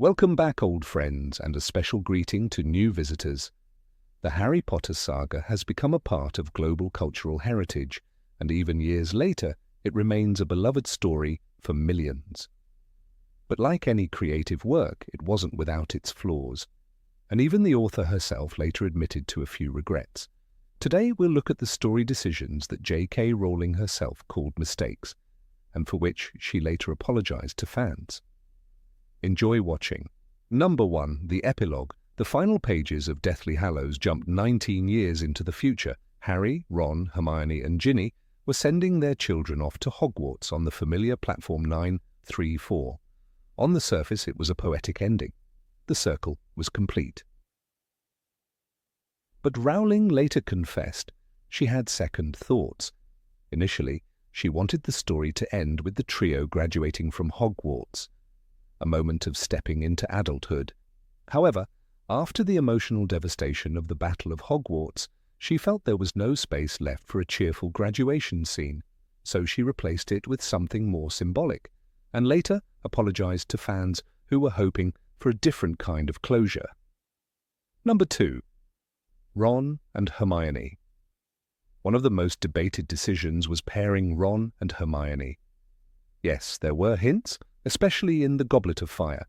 Welcome back, old friends, and a special greeting to new visitors. The Harry Potter saga has become a part of global cultural heritage, and even years later, it remains a beloved story for millions. But like any creative work, it wasn't without its flaws, and even the author herself later admitted to a few regrets. Today, we'll look at the story decisions that J.K. Rowling herself called mistakes, and for which she later apologized to fans. Enjoy watching. Number 1. The Epilogue. The final pages of Deathly Hallows jumped 19 years into the future. Harry, Ron, Hermione and Ginny were sending their children off to Hogwarts on the familiar Platform 934. On the surface, it was a poetic ending. The circle was complete. But Rowling later confessed she had second thoughts. Initially, she wanted the story to end with the trio graduating from Hogwarts, a moment of stepping into adulthood. However, after the emotional devastation of the Battle of Hogwarts, she felt there was no space left for a cheerful graduation scene, so she replaced it with something more symbolic, and later apologized to fans who were hoping for a different kind of closure. Number 2. Ron and Hermione. One of the most debated decisions was pairing Ron and Hermione. Yes, there were hints, especially in the Goblet of Fire,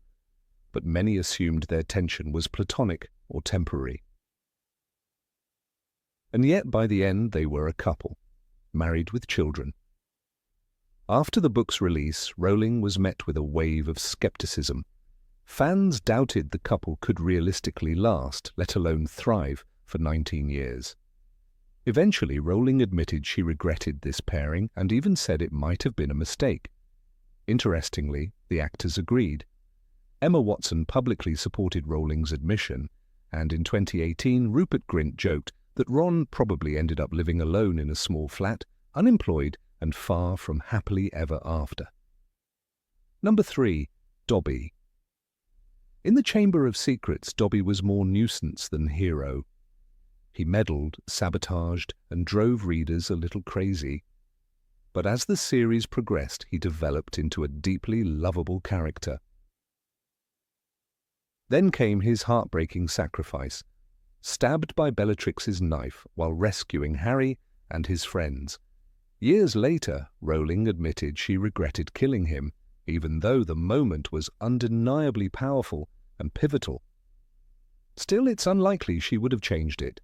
but many assumed their tension was platonic or temporary. And yet by the end they were a couple, married with children. After the book's release, Rowling was met with a wave of skepticism. Fans doubted the couple could realistically last, let alone thrive, for 19 years. Eventually, Rowling admitted she regretted this pairing and even said it might have been a mistake. Interestingly, the actors agreed. Emma Watson publicly supported Rowling's admission, and in 2018 Rupert Grint joked that Ron probably ended up living alone in a small flat, unemployed and far from happily ever after. Number 3. Dobby. In the Chamber of Secrets, Dobby was more nuisance than hero. He meddled, sabotaged, and drove readers a little crazy. But as the series progressed, he developed into a deeply lovable character. Then came his heartbreaking sacrifice, stabbed by Bellatrix's knife while rescuing Harry and his friends. Years later, Rowling admitted she regretted killing him, even though the moment was undeniably powerful and pivotal. Still, it's unlikely she would have changed it.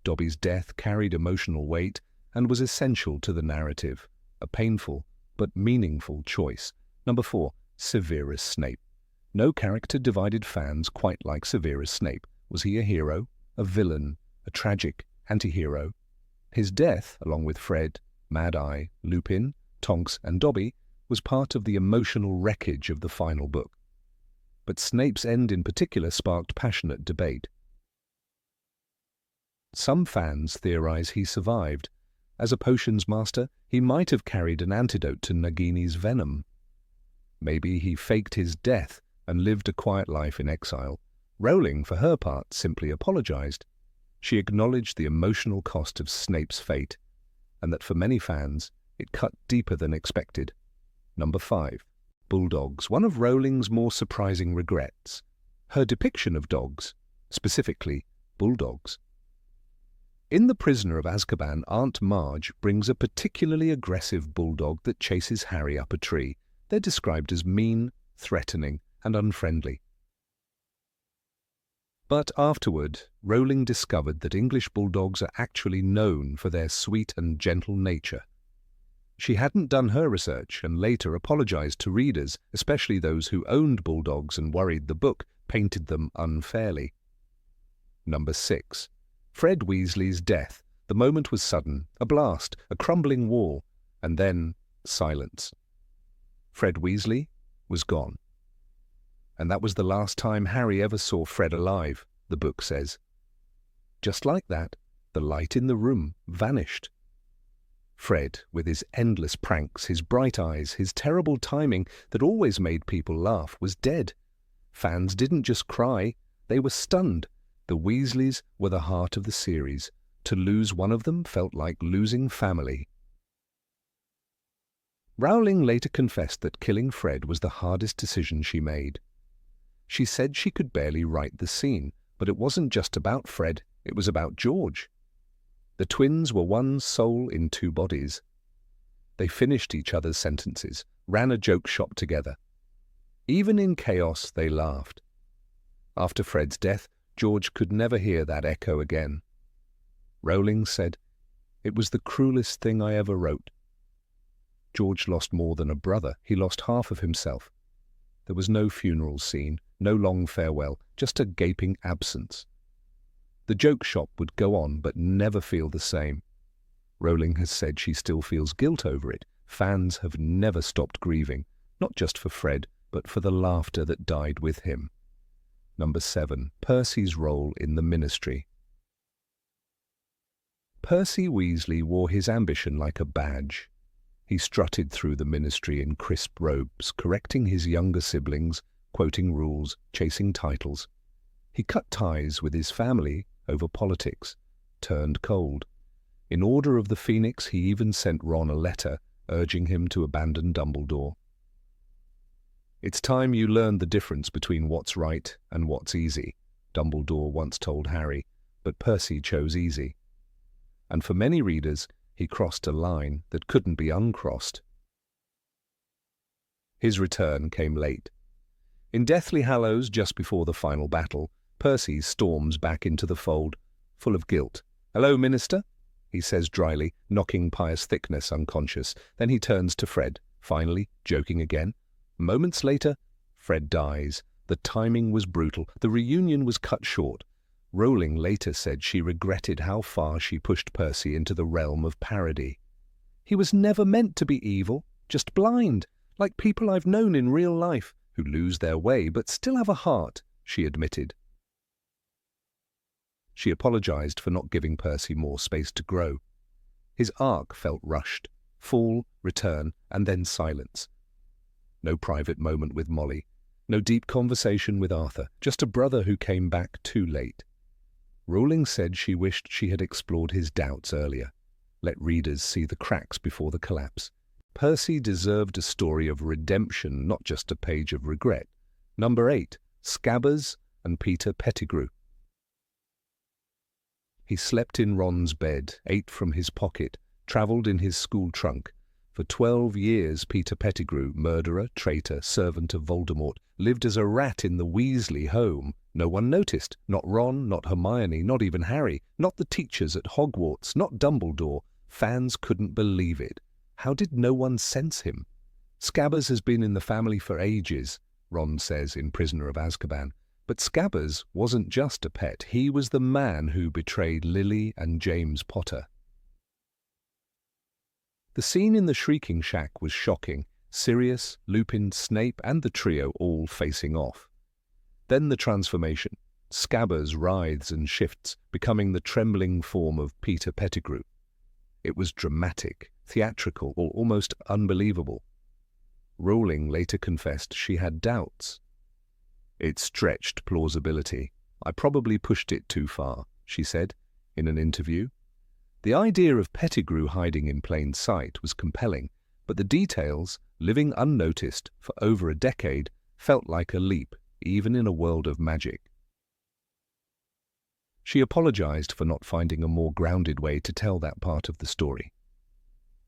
Dobby's death carried emotional weight and was essential to the narrative, a painful but meaningful choice. Number 4. Severus Snape. No character divided fans quite like Severus Snape. Was he a hero, a villain, a tragic anti-hero? His death, along with Fred, Mad Eye, Lupin, Tonks and Dobby, was part of the emotional wreckage of the final book. But Snape's end in particular sparked passionate debate. Some fans theorize he survived. As a potions master, he might have carried an antidote to Nagini's venom. Maybe he faked his death and lived a quiet life in exile. Rowling, for her part, simply apologized. She acknowledged the emotional cost of Snape's fate, and that for many fans, it cut deeper than expected. Number 5. Bulldogs. One of Rowling's more surprising regrets. Her depiction of dogs, specifically bulldogs. In The Prisoner of Azkaban, Aunt Marge brings a particularly aggressive bulldog that chases Harry up a tree. They're described as mean, threatening, and unfriendly. But afterward, Rowling discovered that English bulldogs are actually known for their sweet and gentle nature. She hadn't done her research and later apologized to readers, especially those who owned bulldogs and worried the book painted them unfairly. Number 6. Fred Weasley's death. The moment was sudden, a blast, a crumbling wall, and then silence. Fred Weasley was gone. And that was the last time Harry ever saw Fred alive, the book says. Just like that, the light in the room vanished. Fred, with his endless pranks, his bright eyes, his terrible timing that always made people laugh, was dead. Fans didn't just cry, they were stunned. The Weasleys were the heart of the series. To lose one of them felt like losing family. Rowling later confessed that killing Fred was the hardest decision she made. She said she could barely write the scene, but it wasn't just about Fred, it was about George. The twins were one soul in two bodies. They finished each other's sentences, ran a joke shop together. Even in chaos, they laughed. After Fred's death, George could never hear that echo again. Rowling said, "It was the cruelest thing I ever wrote." George lost more than a brother. He lost half of himself. There was no funeral scene, no long farewell, just a gaping absence. The joke shop would go on, but never feel the same. Rowling has said she still feels guilt over it. Fans have never stopped grieving, not just for Fred, but for the laughter that died with him. Number 7. Percy's role in the Ministry. Percy Weasley wore his ambition like a badge. He strutted through the Ministry in crisp robes, correcting his younger siblings, quoting rules, chasing titles. He cut ties with his family over politics, turned cold. In Order of the Phoenix, he even sent Ron a letter urging him to abandon Dumbledore. "It's time you learned the difference between what's right and what's easy," Dumbledore once told Harry, but Percy chose easy. And for many readers, he crossed a line that couldn't be uncrossed. His return came late. In Deathly Hallows, just before the final battle, Percy storms back into the fold, full of guilt. "Hello, Minister," he says dryly, knocking Pius Thickness unconscious. Then he turns to Fred, finally, joking again. Moments later, Fred dies. The timing was brutal. The reunion was cut short. Rowling later said she regretted how far she pushed Percy into the realm of parody. "He was never meant to be evil, just blind, like people I've known in real life, who lose their way but still have a heart," she admitted. She apologized for not giving Percy more space to grow. His arc felt rushed. Fall, return, and then silence. No private moment with Molly. No deep conversation with Arthur. Just a brother who came back too late. Rowling said she wished she had explored his doubts earlier. Let readers see the cracks before the collapse. Percy deserved a story of redemption, not just a page of regret. Number 8. Scabbers and Peter Pettigrew. He slept in Ron's bed, ate from his pocket, travelled in his school trunk. For 12 years, Peter Pettigrew, murderer, traitor, servant of Voldemort, lived as a rat in the Weasley home. No one noticed. Not Ron, not Hermione, not even Harry, not the teachers at Hogwarts, not Dumbledore. Fans couldn't believe it. How did no one sense him? "Scabbers has been in the family for ages," Ron says in Prisoner of Azkaban. But Scabbers wasn't just a pet. He was the man who betrayed Lily and James Potter. The scene in the Shrieking Shack was shocking. Sirius, Lupin, Snape, and the trio all facing off. Then the transformation. Scabbers writhes and shifts, becoming the trembling form of Peter Pettigrew. It was dramatic, theatrical, or almost unbelievable. Rowling later confessed she had doubts. "It stretched plausibility. I probably pushed it too far," she said in an interview. The idea of Pettigrew hiding in plain sight was compelling, but the details, living unnoticed for over a decade, felt like a leap, even in a world of magic. She apologized for not finding a more grounded way to tell that part of the story.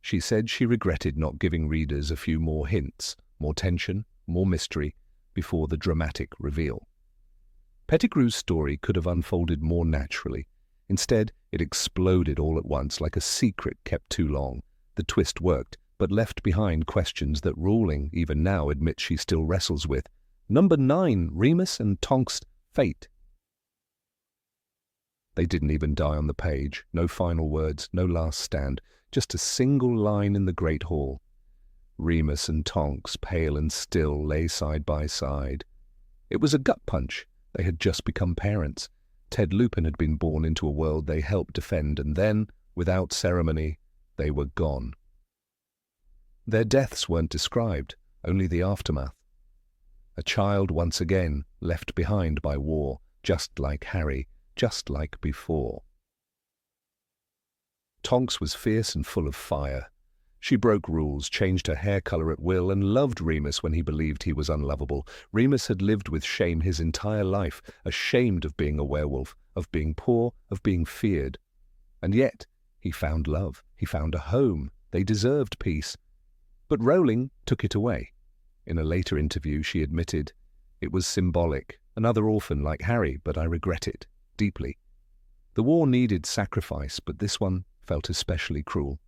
She said she regretted not giving readers a few more hints, more tension, more mystery, before the dramatic reveal. Pettigrew's story could have unfolded more naturally. Instead, it exploded all at once like a secret kept too long. The twist worked, but left behind questions that Rowling, even now, admits she still wrestles with. Number 9, Remus and Tonks' fate. They didn't even die on the page. No final words, no last stand, just a single line in the Great Hall. Remus and Tonks, pale and still, lay side by side. It was a gut punch. They had just become parents. Ted Lupin had been born into a world they helped defend, and then, without ceremony, they were gone. Their deaths weren't described, only the aftermath. A child once again left behind by war, just like Harry, just like before. Tonks was fierce and full of fire. She broke rules, changed her hair color at will, and loved Remus when he believed he was unlovable. Remus had lived with shame his entire life, ashamed of being a werewolf, of being poor, of being feared. And yet, he found love. He found a home. They deserved peace. But Rowling took it away. In a later interview, she admitted, "It was symbolic, another orphan like Harry, but I regret it deeply. The war needed sacrifice, but this one felt especially cruel."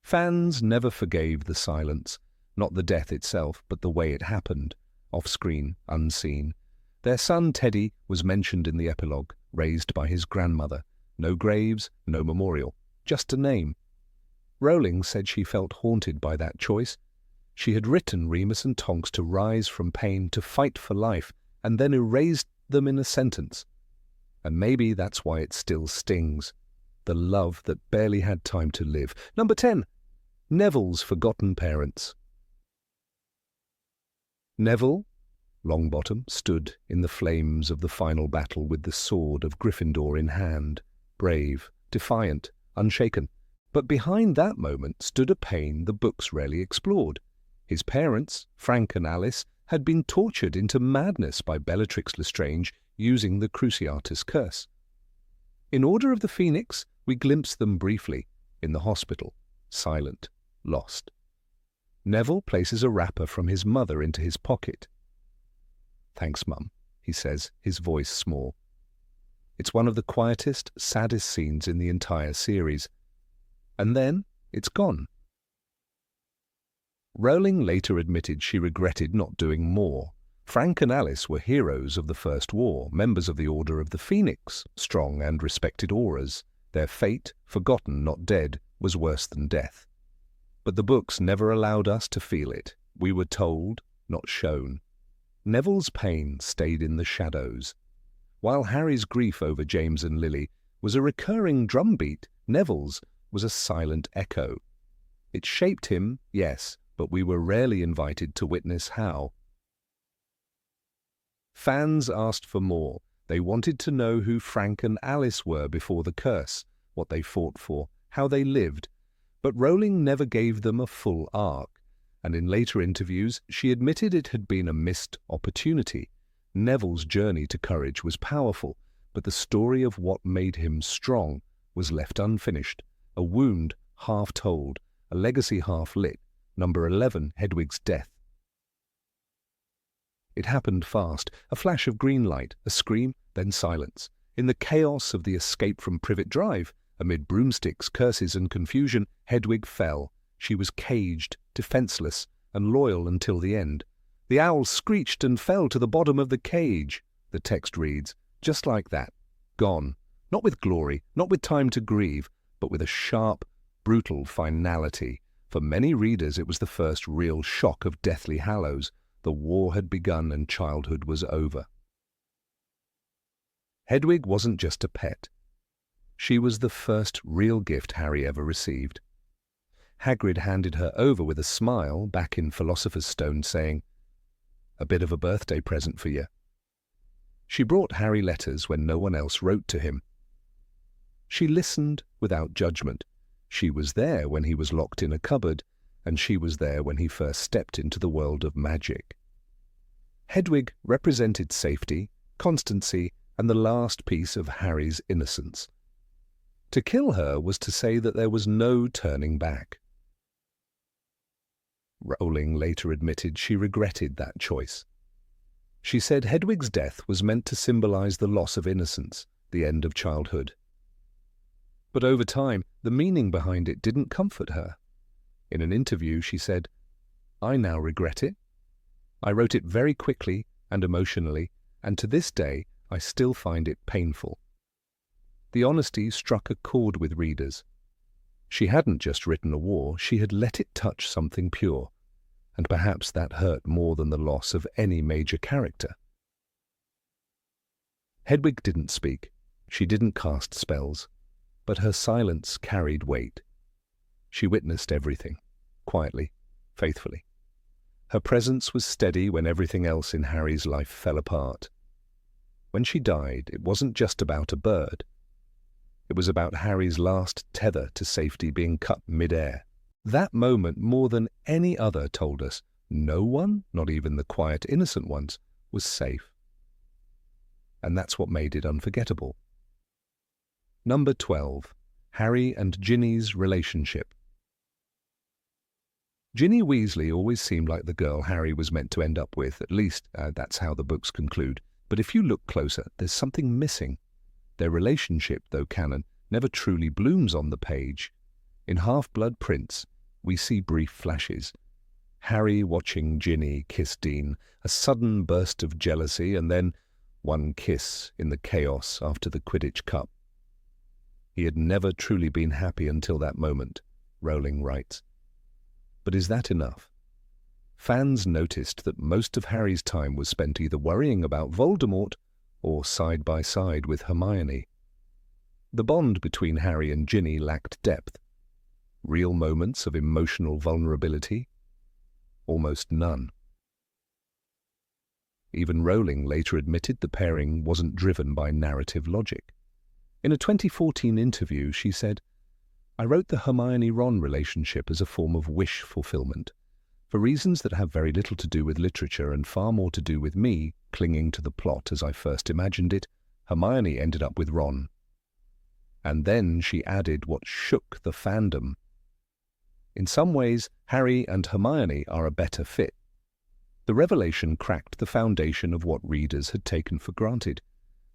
Fans never forgave the silence, not the death itself, but the way it happened, off-screen, unseen. Their son Teddy was mentioned in the epilogue, raised by his grandmother. No graves, no memorial, just a name. Rowling said she felt haunted by that choice. She had written Remus and Tonks to rise from pain, to fight for life, and then erased them in a sentence. And maybe that's why it still stings. The love that barely had time to live. Number 10. Neville's forgotten parents. Neville, Longbottom, stood in the flames of the final battle with the sword of Gryffindor in hand, brave, defiant, unshaken. But behind that moment stood a pain the books rarely explored. His parents, Frank and Alice, had been tortured into madness by Bellatrix Lestrange using the Cruciatus curse. In Order of the Phoenix, we glimpse them briefly, in the hospital, silent, lost. Neville places a wrapper from his mother into his pocket. "Thanks, Mum," he says, his voice small. It's one of the quietest, saddest scenes in the entire series. And then it's gone. Rowling later admitted she regretted not doing more. Frank and Alice were heroes of the First War, members of the Order of the Phoenix, strong and respected auras. Their fate, forgotten not dead, was worse than death. But the books never allowed us to feel it. We were told, not shown. Neville's pain stayed in the shadows. While Harry's grief over James and Lily was a recurring drumbeat, Neville's was a silent echo. It shaped him, yes, but we were rarely invited to witness how. Fans asked for more. They wanted to know who Frank and Alice were before the curse, what they fought for, how they lived. But Rowling never gave them a full arc, and in later interviews she admitted it had been a missed opportunity. Neville's journey to courage was powerful, but the story of what made him strong was left unfinished, a wound half told, a legacy half lit. Number 11, Hedwig's death. It happened fast, a flash of green light, a scream, then silence. In the chaos of the escape from Privet Drive, amid broomsticks, curses and confusion, Hedwig fell. She was caged, defenseless, and loyal until the end. The owl screeched and fell to the bottom of the cage. The text reads, just like that, gone, not with glory, not with time to grieve, but with a sharp, brutal finality. For many readers it was the first real shock of Deathly Hallows. The war had begun and childhood was over. Hedwig wasn't just a pet. She was the first real gift Harry ever received. Hagrid handed her over with a smile back in Philosopher's Stone, saying, "A bit of a birthday present for you." She brought Harry letters when no one else wrote to him. She listened without judgment. She was there when he was locked in a cupboard, and she was there when he first stepped into the world of magic. Hedwig represented safety, constancy, and the last piece of Harry's innocence. To kill her was to say that there was no turning back. Rowling later admitted she regretted that choice. She said Hedwig's death was meant to symbolize the loss of innocence, the end of childhood. But over time, the meaning behind it didn't comfort her. In an interview, she said, "I now regret it. I wrote it very quickly and emotionally, and to this day, I still find it painful." The honesty struck a chord with readers. She hadn't just written a war, she had let it touch something pure, and perhaps that hurt more than the loss of any major character. Hedwig didn't speak. She didn't cast spells, but her silence carried weight. She witnessed everything, quietly, faithfully. Her presence was steady when everything else in Harry's life fell apart. When she died, it wasn't just about a bird. It was about Harry's last tether to safety being cut mid-air. That moment, more than any other, told us no one, not even the quiet, innocent ones, was safe. And that's what made it unforgettable. Number 12. Harry and Ginny's relationship. Ginny Weasley always seemed like the girl Harry was meant to end up with, at least that's how the books conclude. But if you look closer, there's something missing. Their relationship, though canon, never truly blooms on the page. In Half-Blood Prince, we see brief flashes. Harry watching Ginny kiss Dean, a sudden burst of jealousy, and then one kiss in the chaos after the Quidditch Cup. He had never truly been happy until that moment, Rowling writes. But is that enough? Fans noticed that most of Harry's time was spent either worrying about Voldemort or side by side with Hermione. The bond between Harry and Ginny lacked depth. Real moments of emotional vulnerability? Almost none. Even Rowling later admitted the pairing wasn't driven by narrative logic. In a 2014 interview, she said, "I wrote the Hermione-Ron relationship as a form of wish fulfillment, for reasons that have very little to do with literature and far more to do with me clinging to the plot as I first imagined it. Hermione ended up with Ron." And then she added what shook the fandom. In some ways, Harry and Hermione are a better fit. The revelation cracked the foundation of what readers had taken for granted.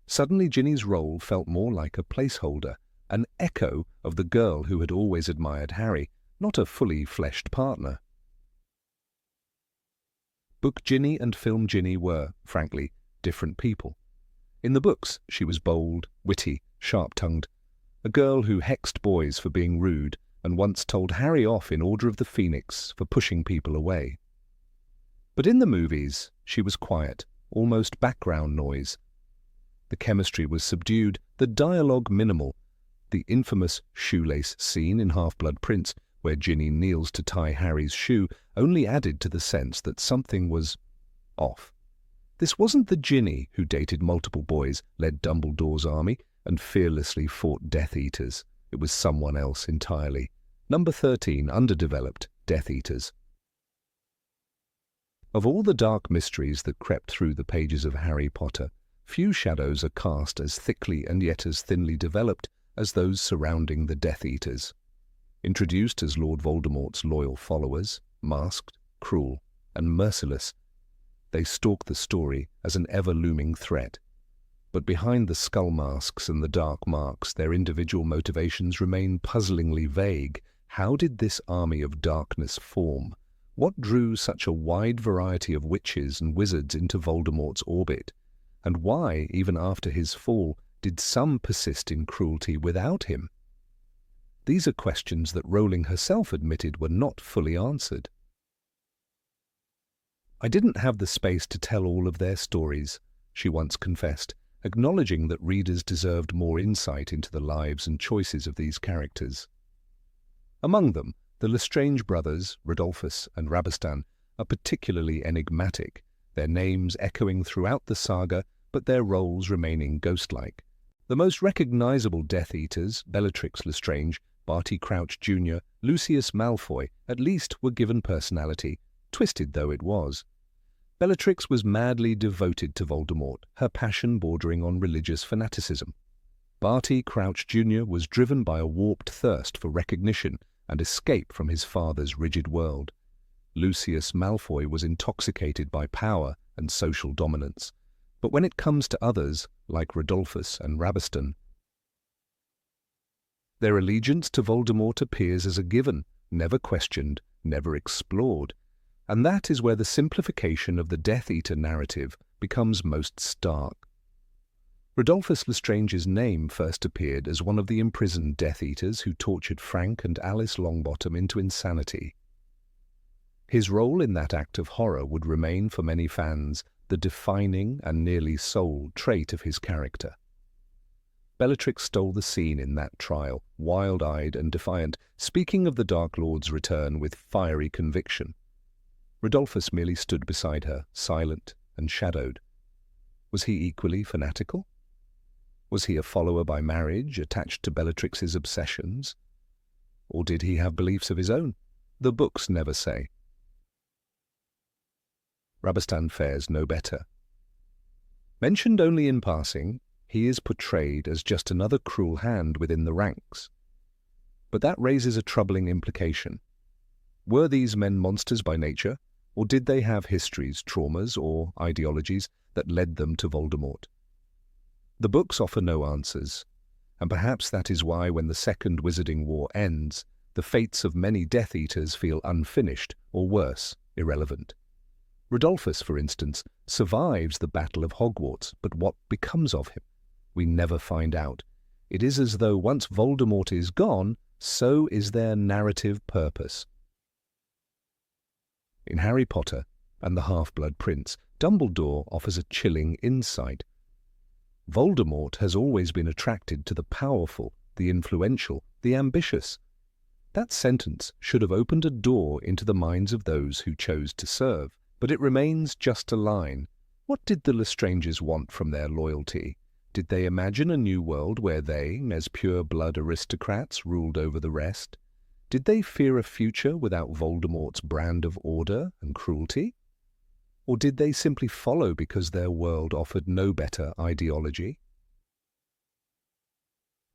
Suddenly Ginny's role felt more like a placeholder, an echo of the girl who had always admired Harry, not a fully fleshed partner. Book Ginny and film Ginny were, frankly, different people. In the books, she was bold, witty, sharp-tongued, a girl who hexed boys for being rude and once told Harry off in Order of the Phoenix for pushing people away. But in the movies, she was quiet, almost background noise. The chemistry was subdued, the dialogue minimal. The infamous shoelace scene in Half-Blood Prince, where Ginny kneels to tie Harry's shoe, only added to the sense that something was off. This wasn't the Ginny who dated multiple boys, led Dumbledore's army, and fearlessly fought Death Eaters. It was someone else entirely. Number 13, underdeveloped Death Eaters. Of all the dark mysteries that crept through the pages of Harry Potter, few shadows are cast as thickly and yet as thinly developed as those surrounding the Death Eaters. Introduced as Lord Voldemort's loyal followers, masked, cruel, and merciless, they stalk the story as an ever-looming threat. But behind the skull masks and the dark marks, their individual motivations remain puzzlingly vague. How did this army of darkness form? What drew such a wide variety of witches and wizards into Voldemort's orbit? And why, even after his fall, did some persist in cruelty without him? These are questions that Rowling herself admitted were not fully answered. "I didn't have the space to tell all of their stories," she once confessed, acknowledging that readers deserved more insight into the lives and choices of these characters. Among them, the Lestrange brothers, Rodolphus and Rabastan, are particularly enigmatic, their names echoing throughout the saga, but their roles remaining ghost-like. The most recognizable Death Eaters, Bellatrix Lestrange, Barty Crouch Jr., Lucius Malfoy, at least were given personality, twisted though it was. Bellatrix was madly devoted to Voldemort, her passion bordering on religious fanaticism. Barty Crouch Jr. was driven by a warped thirst for recognition and escape from his father's rigid world. Lucius Malfoy was intoxicated by power and social dominance. But when it comes to others, like Rodolphus and Rabastan, their allegiance to Voldemort appears as a given, never questioned, never explored. And that is where the simplification of the Death Eater narrative becomes most stark. Rodolphus Lestrange's name first appeared as one of the imprisoned Death Eaters who tortured Frank and Alice Longbottom into insanity. His role in that act of horror would remain for many fans the defining and nearly sole trait of his character. Bellatrix stole the scene in that trial, wild-eyed and defiant, speaking of the Dark Lord's return with fiery conviction. Rodolphus merely stood beside her, silent and shadowed. Was he equally fanatical? Was he a follower by marriage, attached to Bellatrix's obsessions? Or did he have beliefs of his own? The books never say. Rabastan fares no better. Mentioned only in passing, he is portrayed as just another cruel hand within the ranks. But that raises a troubling implication. Were these men monsters by nature, or did they have histories, traumas, or ideologies that led them to Voldemort? The books offer no answers, and perhaps that is why when the Second Wizarding War ends, the fates of many Death Eaters feel unfinished, or worse, irrelevant. Rodolphus, for instance, survives the Battle of Hogwarts, but what becomes of him? We never find out. It is as though once Voldemort is gone, so is their narrative purpose. In Harry Potter and the Half-Blood Prince, Dumbledore offers a chilling insight. Voldemort has always been attracted to the powerful, the influential, the ambitious. That sentence should have opened a door into the minds of those who chose to serve, but it remains just a line. What did the Lestranges want from their loyalty? Did they imagine a new world where they, as pure-blood aristocrats, ruled over the rest? Did they fear a future without Voldemort's brand of order and cruelty? Or did they simply follow because their world offered no better ideology?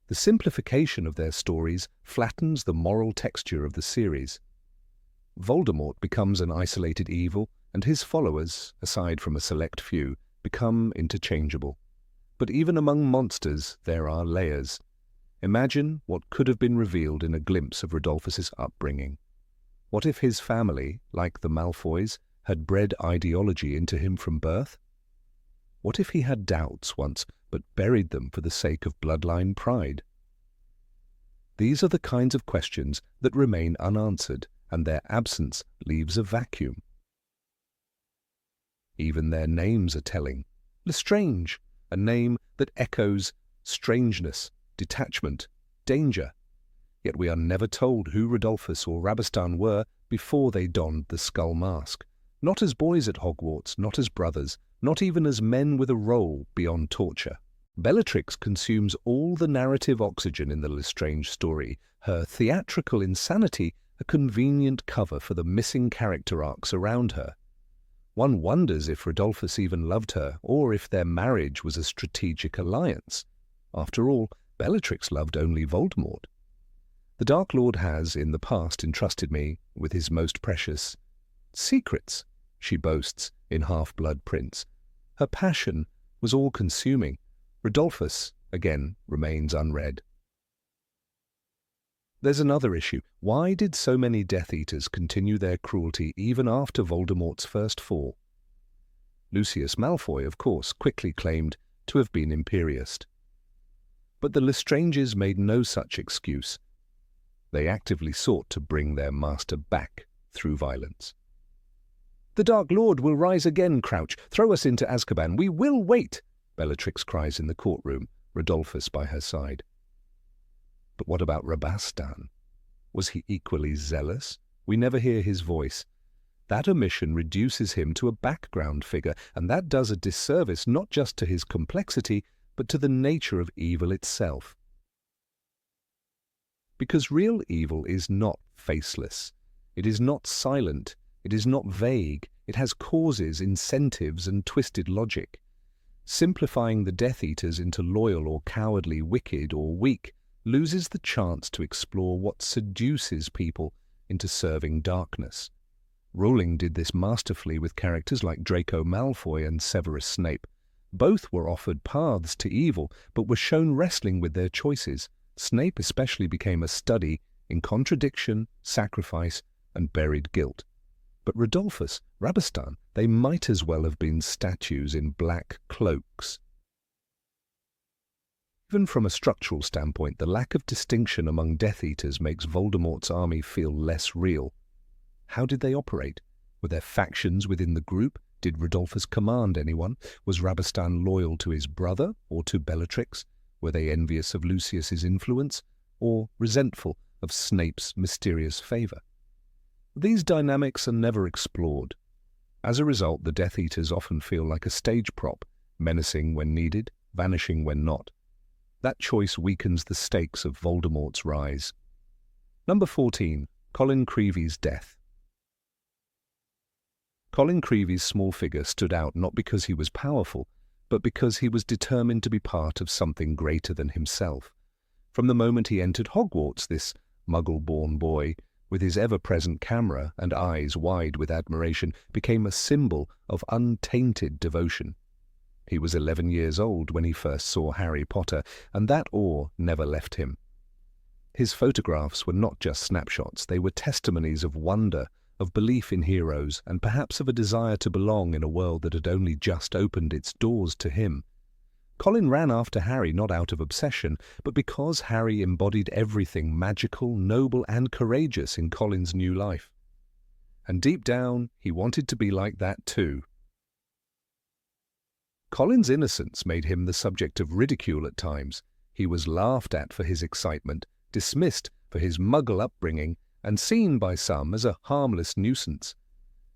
The simplification of their stories flattens the moral texture of the series. Voldemort becomes an isolated evil, and his followers, aside from a select few, become interchangeable. But even among monsters there are layers. Imagine what could have been revealed in a glimpse of Rodolphus's upbringing. What if his family, like the Malfoys, had bred ideology into him from birth? What if he had doubts once, but buried them for the sake of bloodline pride? These are the kinds of questions that remain unanswered, and their absence leaves a vacuum. Even their names are telling. Lestrange, a name that echoes strangeness, detachment, danger. Yet we are never told who Rodolphus or Rabastan were before they donned the skull mask. Not as boys at Hogwarts, not as brothers, not even as men with a role beyond torture. Bellatrix consumes all the narrative oxygen in the Lestrange story, her theatrical insanity a convenient cover for the missing character arcs around her. One wonders if Rodolphus even loved her, or if their marriage was a strategic alliance. After all, Bellatrix loved only Voldemort. The Dark Lord has, in the past, entrusted me with his most precious secrets, she boasts in Half-Blood Prince. Her passion was all-consuming. Rodolphus, again, remains unread. There's another issue. Why did so many Death Eaters continue their cruelty even after Voldemort's first fall? Lucius Malfoy, of course, quickly claimed to have been Imperiist. But the Lestranges made no such excuse. They actively sought to bring their master back through violence. "The Dark Lord will rise again, Crouch. Throw us into Azkaban. We will wait," Bellatrix cries in the courtroom, Rodolphus by her side. But what about Rabastan? Was he equally zealous? We never hear his voice. That omission reduces him to a background figure, and that does a disservice not just to his complexity, but to the nature of evil itself. Because real evil is not faceless. It is not silent. It is not vague. It has causes, incentives, and twisted logic. Simplifying the Death Eaters into loyal or cowardly, wicked or weak, loses the chance to explore what seduces people into serving darkness. Rowling did this masterfully with characters like Draco Malfoy and Severus Snape. Both were offered paths to evil, but were shown wrestling with their choices. Snape especially became a study in contradiction, sacrifice, and buried guilt. But Rodolphus, Rabastan, they might as well have been statues in black cloaks. Even from a structural standpoint, the lack of distinction among Death Eaters makes Voldemort's army feel less real. How did they operate? Were there factions within the group? Did Rodolphus command anyone? Was Rabastan loyal to his brother or to Bellatrix? Were they envious of Lucius's influence or resentful of Snape's mysterious favour? These dynamics are never explored. As a result, the Death Eaters often feel like a stage prop, menacing when needed, vanishing when not. That choice weakens the stakes of Voldemort's rise. Number 14. Colin Creevey's death. Colin Creevey's small figure stood out not because he was powerful, but because he was determined to be part of something greater than himself. From the moment he entered Hogwarts, this Muggle-born boy, with his ever-present camera and eyes wide with admiration, became a symbol of untainted devotion. He was 11 years old when he first saw Harry Potter, and that awe never left him. His photographs were not just snapshots, they were testimonies of wonder, of belief in heroes, and perhaps of a desire to belong in a world that had only just opened its doors to him. Colin ran after Harry not out of obsession, but because Harry embodied everything magical, noble, and courageous in Colin's new life. And deep down, he wanted to be like that too. Colin's innocence made him the subject of ridicule at times. He was laughed at for his excitement, dismissed for his Muggle upbringing, and seen by some as a harmless nuisance.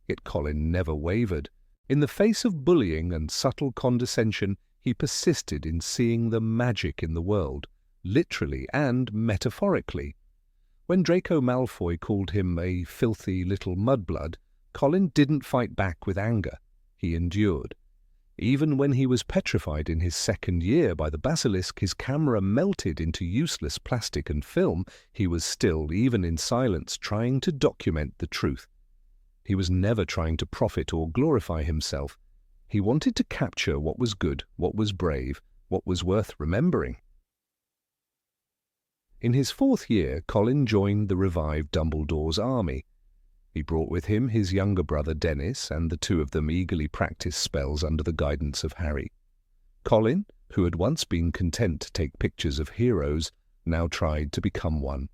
Yet Colin never wavered. In the face of bullying and subtle condescension, he persisted in seeing the magic in the world, literally and metaphorically. When Draco Malfoy called him a filthy little mudblood, Colin didn't fight back with anger. He endured. Even when he was petrified in his second year by the basilisk, his camera melted into useless plastic and film, he was still, even in silence, trying to document the truth. He was never trying to profit or glorify himself. He wanted to capture what was good, what was brave, what was worth remembering. In his fourth year, Colin joined the revived Dumbledore's army. He brought with him his younger brother Dennis, and the two of them eagerly practiced spells under the guidance of Harry. Colin, who had once been content to take pictures of heroes, now tried to become one.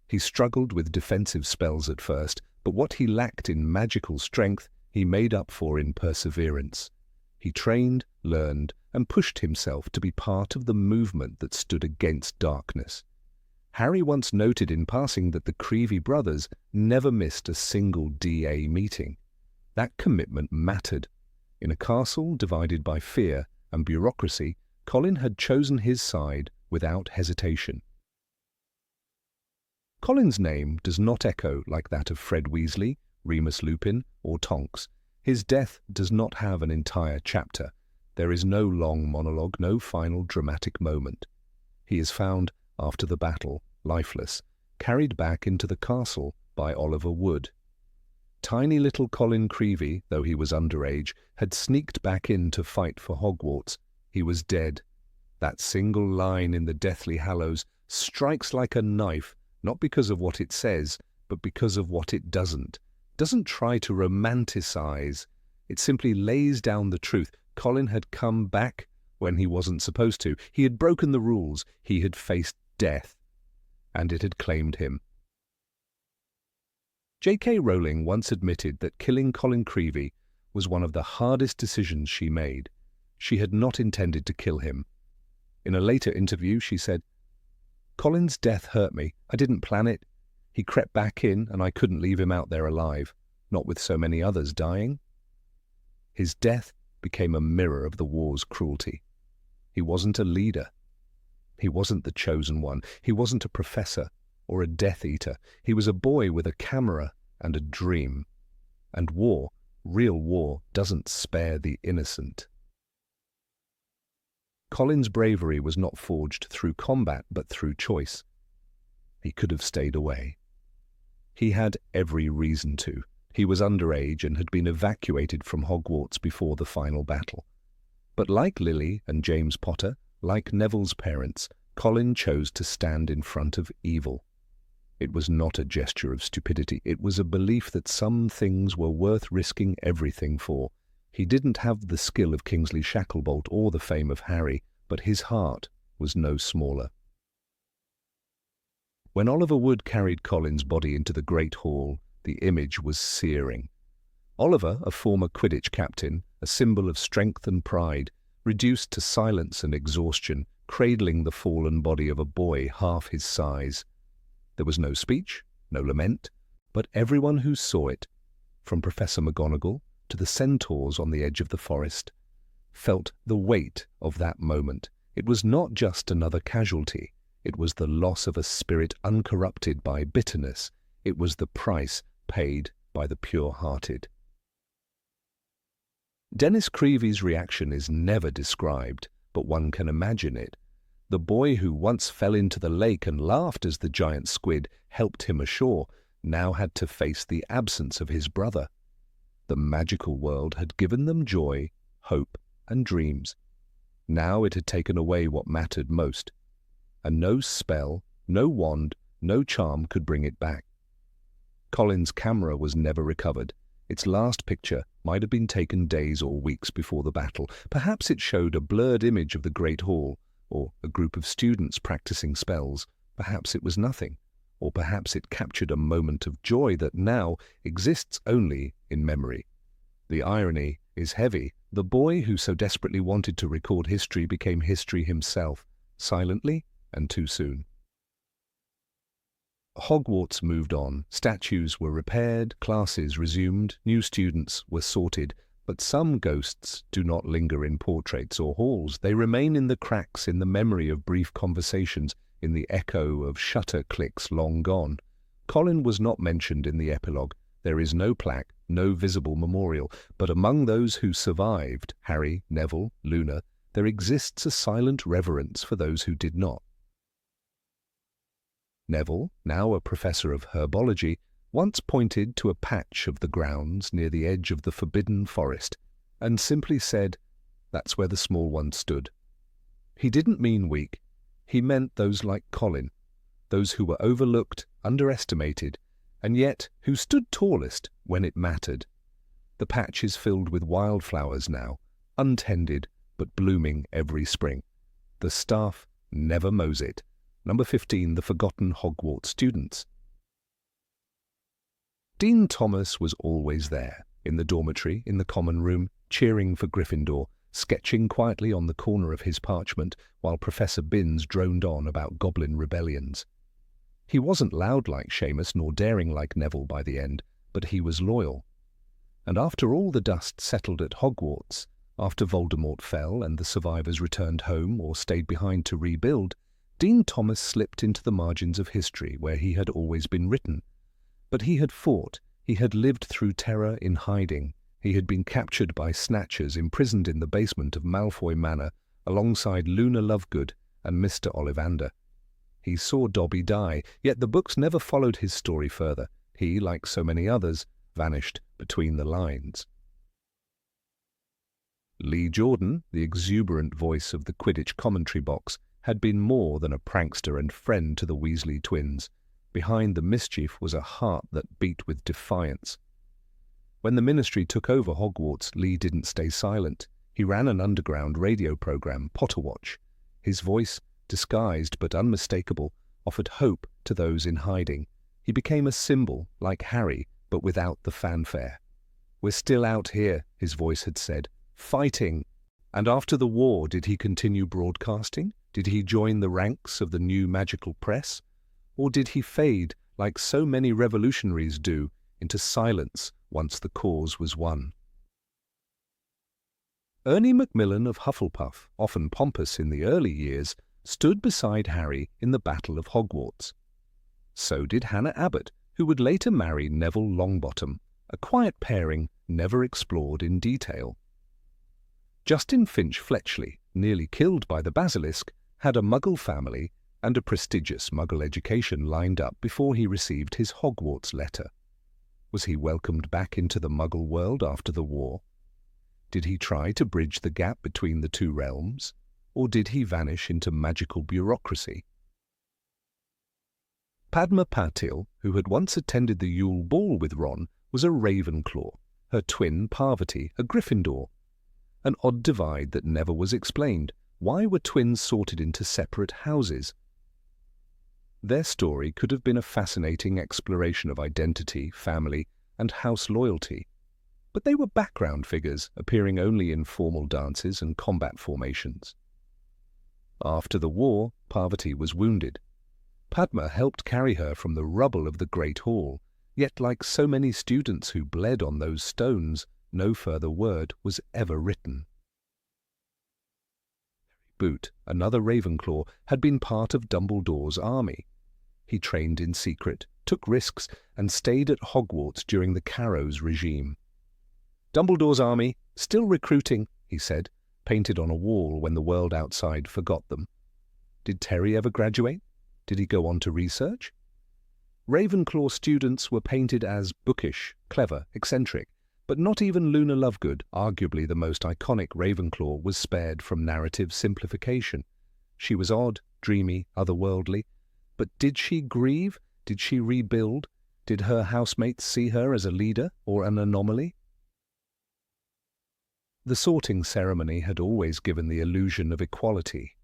He struggled with defensive spells at first, but what he lacked in magical strength, he made up for in perseverance. He trained, learned, and pushed himself to be part of the movement that stood against darkness. Harry once noted in passing that the Creevey brothers never missed a single DA meeting. That commitment mattered. In a castle divided by fear and bureaucracy, Colin had chosen his side without hesitation. Colin's name does not echo like that of Fred Weasley, Remus Lupin, or Tonks. His death does not have an entire chapter. There is no long monologue, no final dramatic moment. He is found after the battle, lifeless, carried back into the castle by Oliver Wood. Tiny little Colin Creevey, though he was underage, had sneaked back in to fight for Hogwarts. He was dead. That single line in the Deathly Hallows strikes like a knife, not because of what it says, but because of what it doesn't. Doesn't try to romanticize. It simply lays down the truth. Colin had come back when he wasn't supposed to. He had broken the rules. He had faced death. And it had claimed him. J.K. Rowling once admitted that killing Colin Creevey was one of the hardest decisions she made. She had not intended to kill him. In a later interview, she said, "Colin's death hurt me. I didn't plan it. He crept back in, and I couldn't leave him out there alive, not with so many others dying." His death became a mirror of the war's cruelty. He wasn't a leader. He wasn't the chosen one. He wasn't a professor or a Death Eater. He was a boy with a camera and a dream. And war, real war, doesn't spare the innocent. Colin's bravery was not forged through combat, but through choice. He could have stayed away. He had every reason to. He was underage and had been evacuated from Hogwarts before the final battle. But like Lily and James Potter, like Neville's parents, Colin chose to stand in front of evil. It was not a gesture of stupidity. It was a belief that some things were worth risking everything for. He didn't have the skill of Kingsley Shacklebolt or the fame of Harry, but his heart was no smaller. When Oliver Wood carried Colin's body into the Great Hall, the image was searing. Oliver, a former Quidditch captain, a symbol of strength and pride, reduced to silence and exhaustion, cradling the fallen body of a boy half his size. There was no speech, no lament, but everyone who saw it, from Professor McGonagall to the centaurs on the edge of the forest, felt the weight of that moment. It was not just another casualty. It was the loss of a spirit uncorrupted by bitterness. It was the price paid by the pure-hearted. Dennis Creevy's reaction is never described, but one can imagine it. The boy who once fell into the lake and laughed as the giant squid helped him ashore now had to face the absence of his brother. The magical world had given them joy, hope, and dreams. Now it had taken away what mattered most, and no spell, no wand, no charm could bring it back. Colin's camera was never recovered. Its last picture might have been taken days or weeks before the battle. Perhaps it showed a blurred image of the Great Hall, or a group of students practicing spells. Perhaps it was nothing, or perhaps it captured a moment of joy that now exists only in memory. The irony is heavy. The boy who so desperately wanted to record history became history himself, silently and too soon. Hogwarts moved on. Statues were repaired, classes resumed, new students were sorted, but some ghosts do not linger in portraits or halls. They remain in the cracks, in the memory of brief conversations, in the echo of shutter clicks long gone. Colin was not mentioned in the epilogue. There is no plaque, no visible memorial, but among those who survived, Harry, Neville, Luna, there exists a silent reverence for those who did not. Neville, now a professor of herbology, once pointed to a patch of the grounds near the edge of the forbidden forest and simply said, "That's where the small one stood." He didn't mean weak. He meant those like Colin, those who were overlooked, underestimated, and yet who stood tallest when it mattered. The patch is filled with wildflowers now, untended but blooming every spring. The staff never mows it. Number 15, the forgotten Hogwarts students. Dean Thomas was always there, in the dormitory, in the common room, cheering for Gryffindor, sketching quietly on the corner of his parchment while Professor Binns droned on about goblin rebellions. He wasn't loud like Seamus nor daring like Neville by the end, but he was loyal. And after all the dust settled at Hogwarts, after Voldemort fell and the survivors returned home or stayed behind to rebuild, Dean Thomas slipped into the margins of history where he had always been written. But he had fought, he had lived through terror in hiding, he had been captured by snatchers imprisoned in the basement of Malfoy Manor alongside Luna Lovegood and Mr. Ollivander. He saw Dobby die, yet the books never followed his story further. He, like so many others, vanished between the lines. Lee Jordan, the exuberant voice of the Quidditch commentary box, had been more than a prankster and friend to the Weasley twins. Behind the mischief was a heart that beat with defiance. When the Ministry took over Hogwarts, Lee didn't stay silent. He ran an underground radio program, Potterwatch. His voice, disguised but unmistakable, offered hope to those in hiding. He became a symbol, like Harry, but without the fanfare. "We're still out here," his voice had said, "fighting." And after the war, did he continue broadcasting? Did he join the ranks of the new magical press? Or did he fade, like so many revolutionaries do, into silence once the cause was won? Ernie Macmillan of Hufflepuff, often pompous in the early years, stood beside Harry in the Battle of Hogwarts. So did Hannah Abbott, who would later marry Neville Longbottom, a quiet pairing never explored in detail. Justin Finch Fletchley, nearly killed by the basilisk, had a Muggle family and a prestigious Muggle education lined up before he received his Hogwarts letter. Was he welcomed back into the Muggle world after the war? Did he try to bridge the gap between the two realms, or did he vanish into magical bureaucracy? Padma Patil, who had once attended the Yule Ball with Ron, was a Ravenclaw, her twin Parvati a Gryffindor. An odd divide that never was explained. Why were twins sorted into separate houses? Their story could have been a fascinating exploration of identity, family, and house loyalty. But they were background figures, appearing only in formal dances and combat formations. After the war, Parvati was wounded. Padma helped carry her from the rubble of the Great Hall, yet like so many students who bled on those stones, no further word was ever written. Boot, another Ravenclaw, had been part of Dumbledore's army. He trained in secret, took risks, and stayed at Hogwarts during the Carrows regime. "Dumbledore's army, still recruiting," he said, painted on a wall when the world outside forgot them. Did Terry ever graduate? Did he go on to research? Ravenclaw students were painted as bookish, clever, eccentric, but not even Luna Lovegood, arguably the most iconic Ravenclaw, was spared from narrative simplification. She was odd, dreamy, otherworldly. But did she grieve? Did she rebuild? Did her housemates see her as a leader or an anomaly? The sorting ceremony had always given the illusion of equality.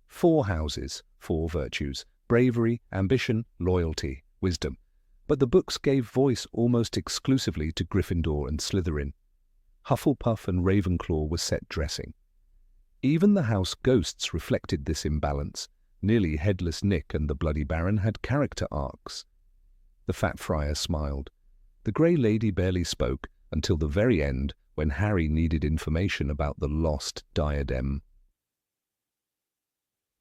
4 houses, 4 virtues: bravery, ambition, loyalty, wisdom. But the books gave voice almost exclusively to Gryffindor and Slytherin. Hufflepuff and Ravenclaw were set dressing. Even the house ghosts reflected this imbalance. Nearly Headless Nick and the Bloody Baron had character arcs. The Fat Friar smiled. The Grey Lady barely spoke until the very end, when Harry needed information about the lost diadem.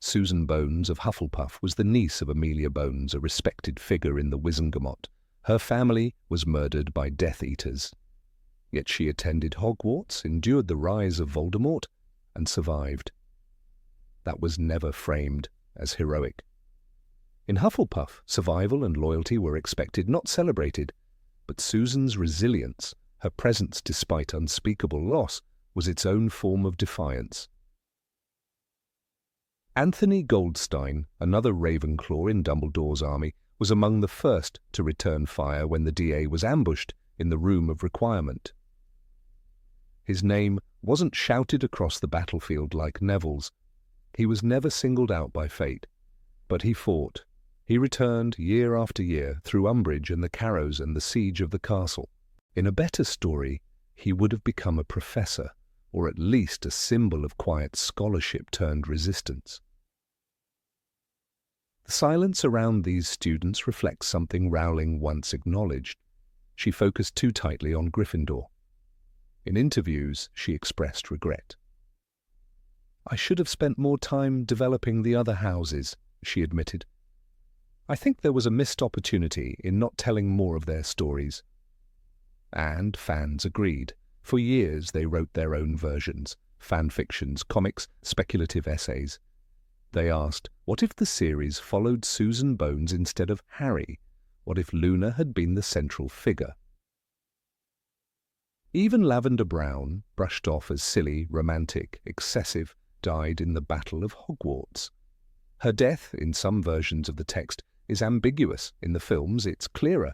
Susan Bones of Hufflepuff was the niece of Amelia Bones, a respected figure in the Wizengamot. Her family was murdered by Death Eaters. Yet she attended Hogwarts, endured the rise of Voldemort, and survived. That was never framed as heroic. In Hufflepuff, survival and loyalty were expected, not celebrated. But Susan's resilience, her presence despite unspeakable loss, was its own form of defiance. Anthony Goldstein, another Ravenclaw in Dumbledore's army, was among the first to return fire when the DA was ambushed in the Room of Requirement. His name wasn't shouted across the battlefield like Neville's. He was never singled out by fate, but he fought. He returned year after year through Umbridge and the Carrows and the siege of the castle. In a better story, he would have become a professor, or at least a symbol of quiet scholarship turned resistance. The silence around these students reflects something Rowling once acknowledged. She focused too tightly on Gryffindor. In interviews, she expressed regret. "I should have spent more time developing the other houses," she admitted. "I think there was a missed opportunity in not telling more of their stories." And fans agreed. For years they wrote their own versions, fan fictions, comics, speculative essays. They asked, what if the series followed Susan Bones instead of Harry? What if Luna had been the central figure? Even Lavender Brown, brushed off as silly, romantic, excessive, died in the Battle of Hogwarts. Her death, in some versions of the text, is ambiguous. In the films, it's clearer.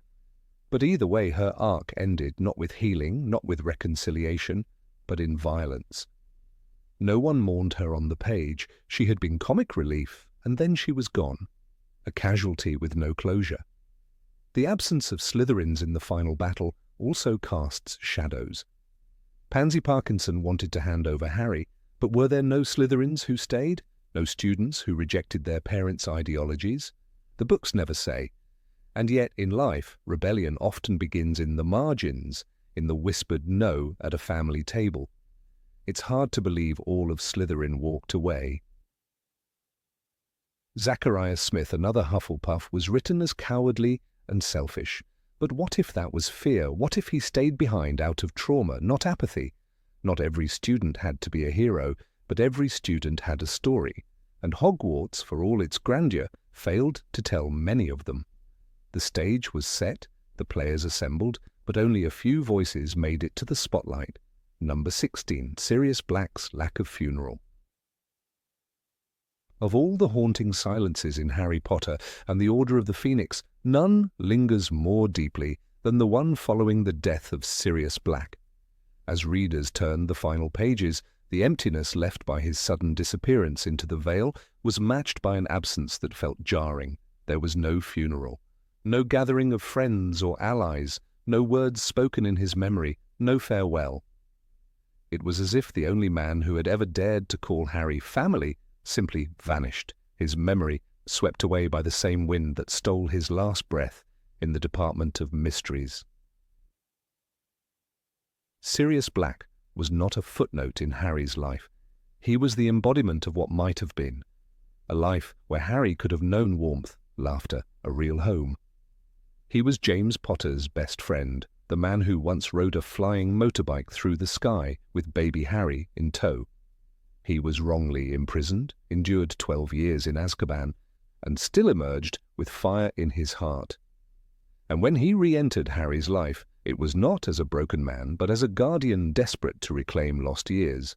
But either way, her arc ended not with healing, not with reconciliation, but in violence. No one mourned her on the page. She had been comic relief, and then she was gone, a casualty with no closure. The absence of Slytherins in the final battle also casts shadows. Pansy Parkinson wanted to hand over Harry, but were there no Slytherins who stayed? No students who rejected their parents' ideologies? The books never say. And yet, in life, rebellion often begins in the margins, in the whispered no at a family table. It's hard to believe all of Slytherin walked away. Zachariah Smith, another Hufflepuff, was written as cowardly and selfish. But what if that was fear? What if he stayed behind out of trauma, not apathy? Not every student had to be a hero, but every student had a story. And Hogwarts, for all its grandeur, failed to tell many of them. The stage was set, the players assembled, but only a few voices made it to the spotlight. Number 16, Sirius Black's Lack of Funeral. Of all the haunting silences in Harry Potter and the Order of the Phoenix, none lingers more deeply than the one following the death of Sirius Black. As readers turned the final pages, the emptiness left by his sudden disappearance into the veil was matched by an absence that felt jarring. There was no funeral, no gathering of friends or allies, no words spoken in his memory, no farewell. It was as if the only man who had ever dared to call Harry family simply vanished, his memory swept away by the same wind that stole his last breath in the Department of Mysteries. Sirius Black was not a footnote in Harry's life. He was the embodiment of what might have been, a life where Harry could have known warmth, laughter, a real home. He was James Potter's best friend, the man who once rode a flying motorbike through the sky with baby Harry in tow. He was wrongly imprisoned, endured 12 years in Azkaban, and still emerged with fire in his heart. And when he re-entered Harry's life, it was not as a broken man, but as a guardian desperate to reclaim lost years.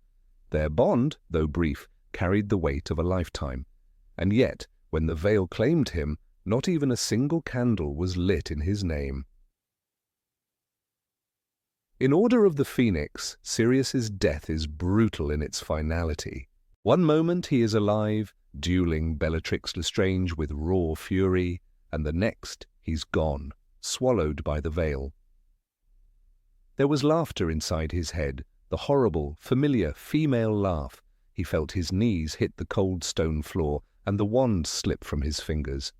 Their bond, though brief, carried the weight of a lifetime. And yet, when the veil claimed him, not even a single candle was lit in his name. In Order of the Phoenix, Sirius's death is brutal in its finality. One moment he is alive, dueling Bellatrix Lestrange with raw fury, and the next he's gone, swallowed by the veil. There was laughter inside his head, the horrible, familiar female laugh. He felt his knees hit the cold stone floor and the wand slip from his fingers.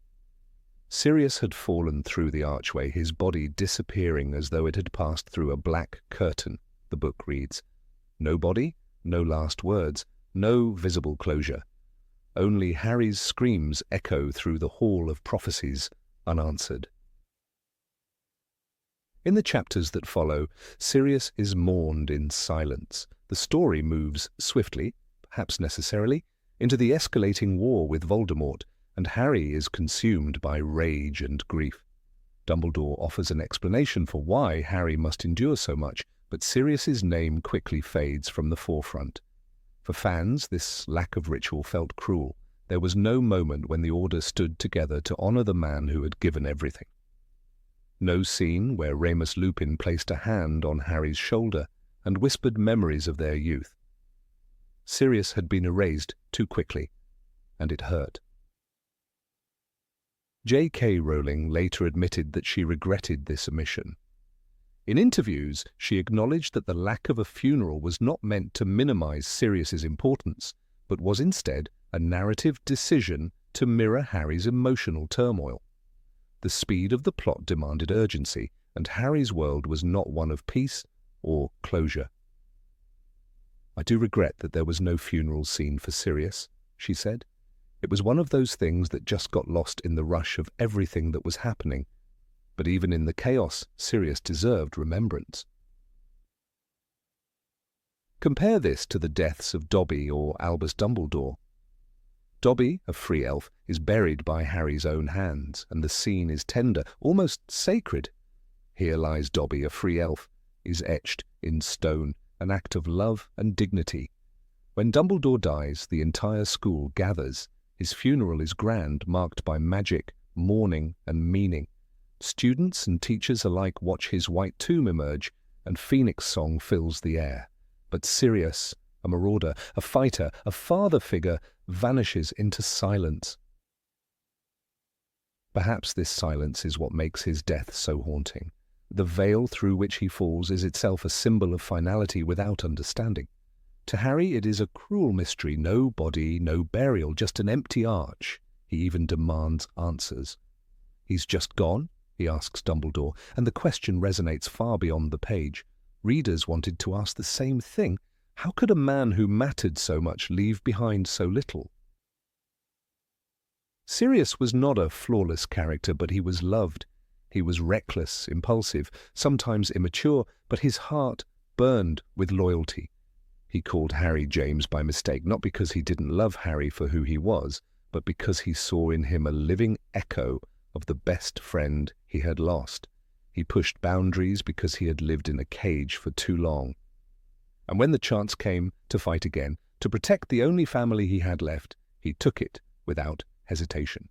Sirius had fallen through the archway, his body disappearing as though it had passed through a black curtain, the book reads. No body, no last words, no visible closure. Only Harry's screams echo through the hall of prophecies, unanswered. In the chapters that follow, Sirius is mourned in silence. The story moves swiftly, perhaps necessarily, into the escalating war with Voldemort, and Harry is consumed by rage and grief. Dumbledore offers an explanation for why Harry must endure so much, but Sirius's name quickly fades from the forefront. For fans, this lack of ritual felt cruel. There was no moment when the Order stood together to honor the man who had given everything. No scene where Remus Lupin placed a hand on Harry's shoulder and whispered memories of their youth. Sirius had been erased too quickly, and it hurt. J.K. Rowling later admitted that she regretted this omission. In interviews, she acknowledged that the lack of a funeral was not meant to minimize Sirius's importance, but was instead a narrative decision to mirror Harry's emotional turmoil. The speed of the plot demanded urgency, and Harry's world was not one of peace or closure. "I do regret that there was no funeral scene for Sirius," she said. "It was one of those things that just got lost in the rush of everything that was happening. But even in the chaos, Sirius deserved remembrance." Compare this to the deaths of Dobby or Albus Dumbledore. Dobby, a free elf, is buried by Harry's own hands, and the scene is tender, almost sacred. Here lies Dobby, a free elf, is etched in stone, an act of love and dignity. When Dumbledore dies, the entire school gathers. His funeral is grand, marked by magic, mourning, and meaning. Students and teachers alike watch his white tomb emerge, and Phoenix song fills the air. But Sirius, a marauder, a fighter, a father figure, vanishes into silence. Perhaps this silence is what makes his death so haunting. The veil through which he falls is itself a symbol of finality without understanding. To Harry it is a cruel mystery, no body, no burial, just an empty arch. He even demands answers. "He's just gone?" he asks Dumbledore, and the question resonates far beyond the page. Readers wanted to ask the same thing. How could a man who mattered so much leave behind so little? Sirius was not a flawless character, but he was loved. He was reckless, impulsive, sometimes immature, but his heart burned with loyalty. He called Harry James by mistake, not because he didn't love Harry for who he was, but because he saw in him a living echo of the best friend he had lost. He pushed boundaries because he had lived in a cage for too long. And when the chance came to fight again, to protect the only family he had left, he took it without hesitation.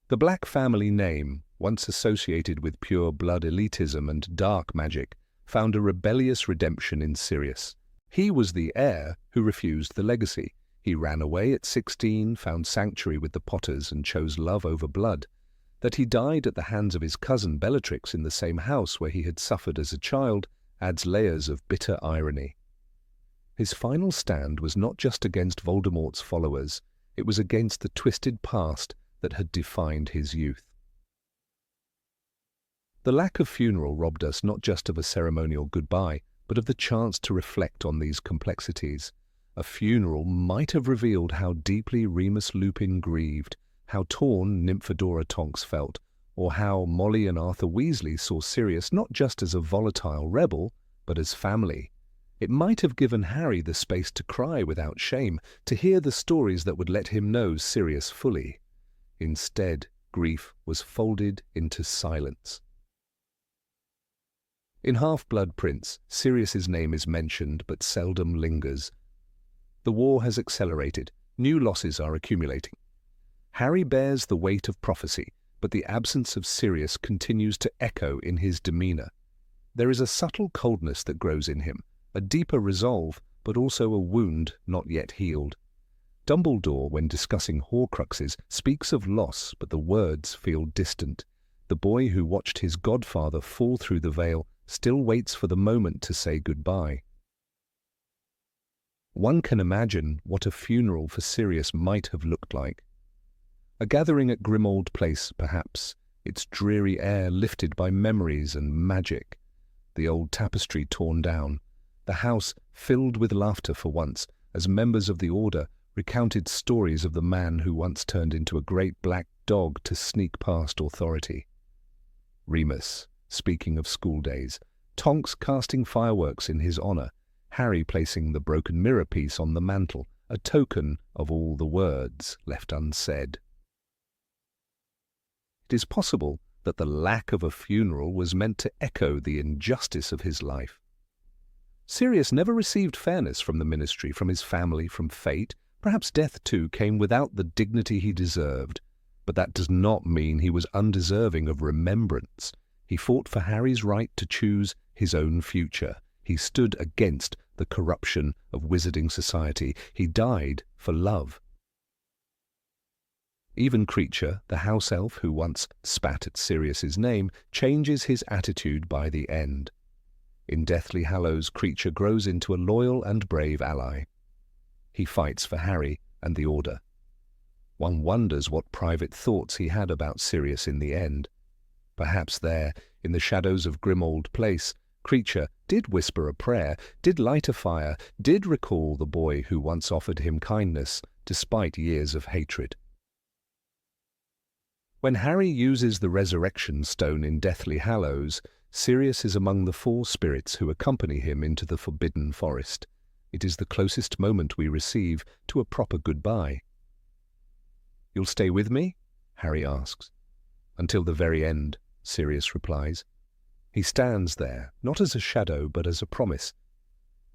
The Black family name, once associated with pure blood elitism and dark magic, found a rebellious redemption in Sirius. He was the heir who refused the legacy. He ran away at 16, found sanctuary with the Potters, and chose love over blood. That he died at the hands of his cousin Bellatrix in the same house where he had suffered as a child adds layers of bitter irony. His final stand was not just against Voldemort's followers, it was against the twisted past that had defined his youth. The lack of funeral robbed us not just of a ceremonial goodbye, but of the chance to reflect on these complexities. A funeral might have revealed how deeply Remus Lupin grieved, how torn Nymphadora Tonks felt, or how Molly and Arthur Weasley saw Sirius not just as a volatile rebel, but as family. It might have given Harry the space to cry without shame, to hear the stories that would let him know Sirius fully. Instead, grief was folded into silence. In Half-Blood Prince, Sirius's name is mentioned but seldom lingers. The war has accelerated. New losses are accumulating. Harry bears the weight of prophecy, but the absence of Sirius continues to echo in his demeanor. There is a subtle coldness that grows in him, a deeper resolve, but also a wound not yet healed. Dumbledore, when discussing Horcruxes, speaks of loss, but the words feel distant. The boy who watched his godfather fall through the veil still waits for the moment to say goodbye. One can imagine what a funeral for Sirius might have looked like. A gathering at Grimmauld Place, perhaps, its dreary air lifted by memories and magic. The old tapestry torn down, the house filled with laughter for once, as members of the Order recounted stories of the man who once turned into a great black dog to sneak past authority. Remus, speaking of school days, Tonks casting fireworks in his honor, Harry placing the broken mirror piece on the mantel, a token of all the words left unsaid. It is possible that the lack of a funeral was meant to echo the injustice of his life. Sirius never received fairness from the Ministry, from his family, from fate. Perhaps death, too, came without the dignity he deserved. But that does not mean he was undeserving of remembrance. He fought for Harry's right to choose his own future. He stood against the corruption of wizarding society. He died for love. Even Kreacher, the house elf who once spat at Sirius's name, changes his attitude by the end. In Deathly Hallows, Kreacher grows into a loyal and brave ally. He fights for Harry and the Order. One wonders what private thoughts he had about Sirius in the end. Perhaps there, in the shadows of Grimmauld Place, Kreacher did whisper a prayer, did light a fire, did recall the boy who once offered him kindness, despite years of hatred. When Harry uses the Resurrection Stone in Deathly Hallows, Sirius is among the 4 spirits who accompany him into the Forbidden Forest. It is the closest moment we receive to a proper goodbye. "You'll stay with me?" Harry asks. "Until the very end," Sirius replies. He stands there, not as a shadow, but as a promise.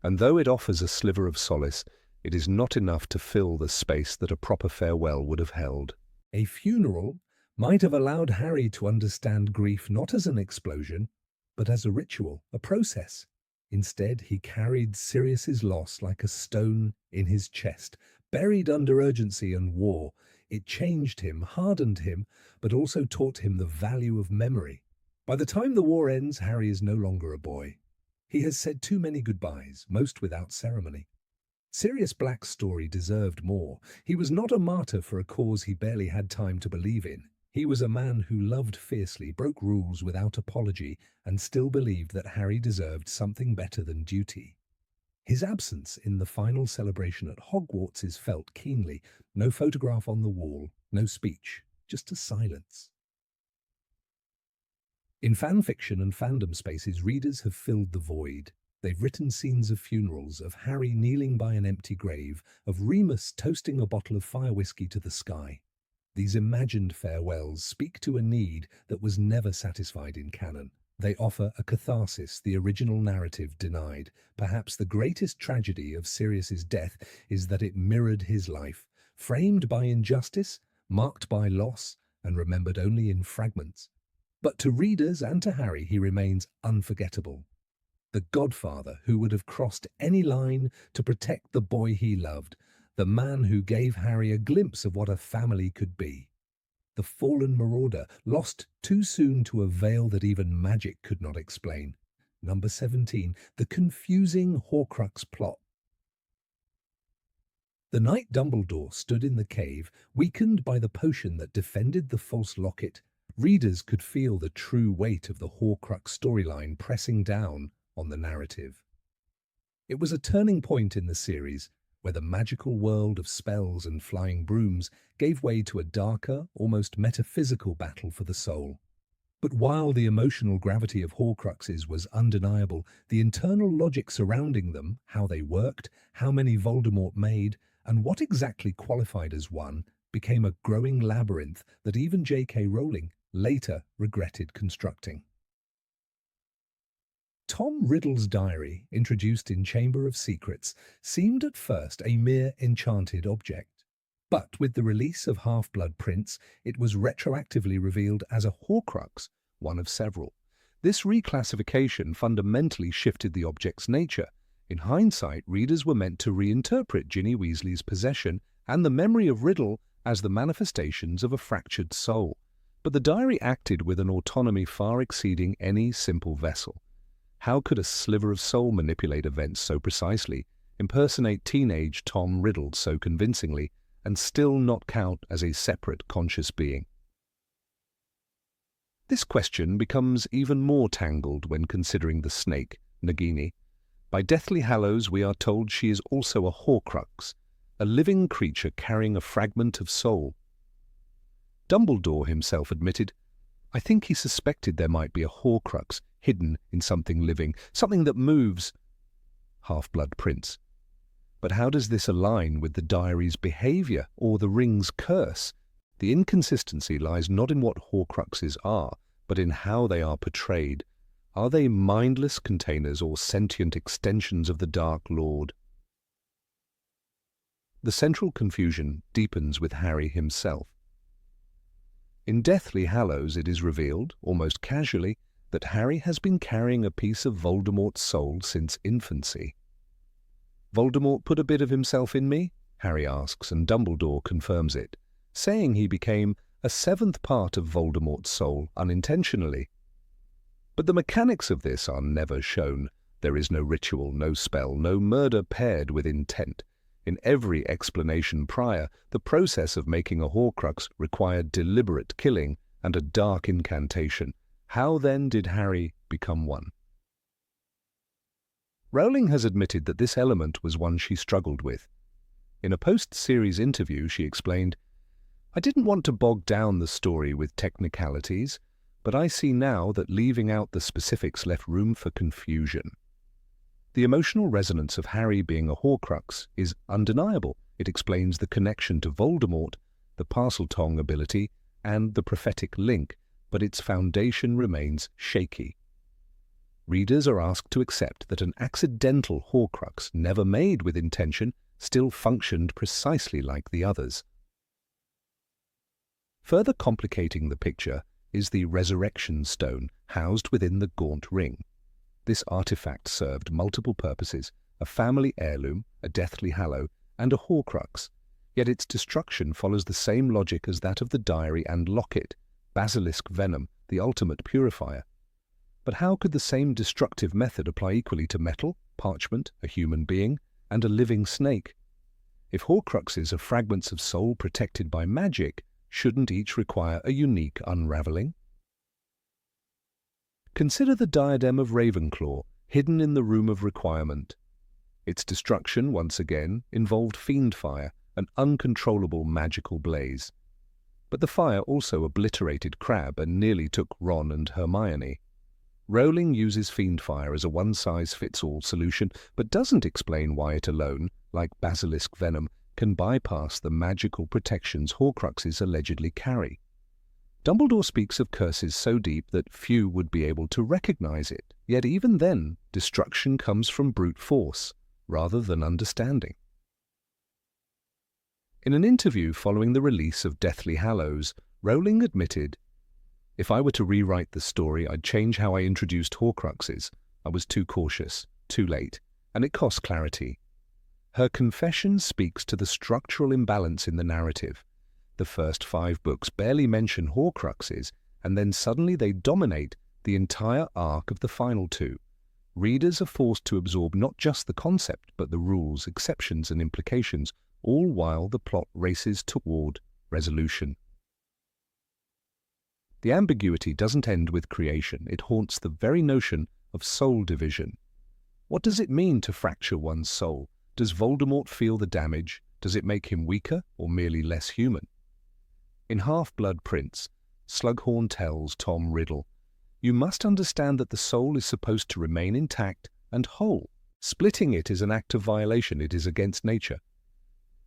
And though it offers a sliver of solace, it is not enough to fill the space that a proper farewell would have held. A funeral might have allowed Harry to understand grief not as an explosion, but as a ritual, a process. Instead, he carried Sirius's loss like a stone in his chest, buried under urgency and war. It changed him, hardened him, but also taught him the value of memory. By the time the war ends, Harry is no longer a boy. He has said too many goodbyes, most without ceremony. Sirius Black's story deserved more. He was not a martyr for a cause he barely had time to believe in. He was a man who loved fiercely, broke rules without apology, and still believed that Harry deserved something better than duty. His absence in the final celebration at Hogwarts is felt keenly. No photograph on the wall, no speech, just a silence. In fan fiction and fandom spaces, readers have filled the void. They've written scenes of funerals, of Harry kneeling by an empty grave, of Remus toasting a bottle of fire whiskey to the sky. These imagined farewells speak to a need that was never satisfied in canon. They offer a catharsis the original narrative denied. Perhaps the greatest tragedy of Sirius's death is that it mirrored his life, framed by injustice, marked by loss, and remembered only in fragments. But to readers and to Harry, he remains unforgettable. The godfather who would have crossed any line to protect the boy he loved, the man who gave Harry a glimpse of what a family could be. The fallen marauder, lost too soon to a veil that even magic could not explain. Number 17, the confusing Horcrux plot. The night Dumbledore stood in the cave, weakened by the potion that defended the false locket, readers could feel the true weight of the Horcrux storyline pressing down on the narrative. It was a turning point in the series, where the magical world of spells and flying brooms gave way to a darker, almost metaphysical battle for the soul. But while the emotional gravity of Horcruxes was undeniable, the internal logic surrounding them, how they worked, how many Voldemort made, and what exactly qualified as one, became a growing labyrinth that even J.K. Rowling later regretted constructing. Tom Riddle's diary, introduced in Chamber of Secrets, seemed at first a mere enchanted object. But with the release of Half-Blood Prince, it was retroactively revealed as a Horcrux, one of several. This reclassification fundamentally shifted the object's nature. In hindsight, readers were meant to reinterpret Ginny Weasley's possession and the memory of Riddle as the manifestations of a fractured soul. But the diary acted with an autonomy far exceeding any simple vessel. How could a sliver of soul manipulate events so precisely, impersonate teenage Tom Riddle so convincingly, and still not count as a separate conscious being? This question becomes even more tangled when considering the snake, Nagini. By Deathly Hallows we are told she is also a Horcrux, a living creature carrying a fragment of soul. Dumbledore himself admitted, "I think he suspected there might be a Horcrux hidden in something living, something that moves." Half-Blood Prince. But how does this align with the diary's behavior or the ring's curse? The inconsistency lies not in what Horcruxes are, but in how they are portrayed. Are they mindless containers or sentient extensions of the Dark Lord? The central confusion deepens with Harry himself. In Deathly Hallows it is revealed, almost casually, that Harry has been carrying a piece of Voldemort's soul since infancy. "Voldemort put a bit of himself in me?" Harry asks, and Dumbledore confirms it, saying he became a seventh part of Voldemort's soul unintentionally. But the mechanics of this are never shown. There is no ritual, no spell, no murder paired with intent. In every explanation prior, the process of making a Horcrux required deliberate killing and a dark incantation. How then did Harry become one? Rowling has admitted that this element was one she struggled with. In a post-series interview, she explained, "I didn't want to bog down the story with technicalities, but I see now that leaving out the specifics left room for confusion." The emotional resonance of Harry being a Horcrux is undeniable. It explains the connection to Voldemort, the Parseltongue ability, and the prophetic link, but its foundation remains shaky. Readers are asked to accept that an accidental Horcrux, never made with intention, still functioned precisely like the others. Further complicating the picture is the Resurrection Stone housed within the Gaunt Ring. This artifact served multiple purposes: a family heirloom, a Deathly Hallow, and a Horcrux. Yet its destruction follows the same logic as that of the diary and locket: basilisk venom, the ultimate purifier. But how could the same destructive method apply equally to metal, parchment, a human being, and a living snake? If Horcruxes are fragments of soul protected by magic, shouldn't each require a unique unravelling? Consider the diadem of Ravenclaw, hidden in the Room of Requirement. Its destruction, once again, involved fiend fire, an uncontrollable magical blaze. But the fire also obliterated Crabbe and nearly took Ron and Hermione. Rowling uses fiend fire as a one-size-fits-all solution, but doesn't explain why it alone, like basilisk venom, can bypass the magical protections Horcruxes allegedly carry. Dumbledore speaks of curses so deep that few would be able to recognize it, yet even then, destruction comes from brute force, rather than understanding. In an interview following the release of Deathly Hallows, Rowling admitted, "If I were to rewrite the story, I'd change how I introduced Horcruxes. I was too cautious, too late, and it cost clarity." Her confession speaks to the structural imbalance in the narrative. The first 5 books barely mention Horcruxes, and then suddenly they dominate the entire arc of the final 2. Readers are forced to absorb not just the concept, but the rules, exceptions, and implications, all while the plot races toward resolution. The ambiguity doesn't end with creation. It haunts the very notion of soul division. What does it mean to fracture one's soul? Does Voldemort feel the damage? Does it make him weaker or merely less human? In Half-Blood Prince, Slughorn tells Tom Riddle, "You must understand that the soul is supposed to remain intact and whole. Splitting it is an act of violation. It is against nature."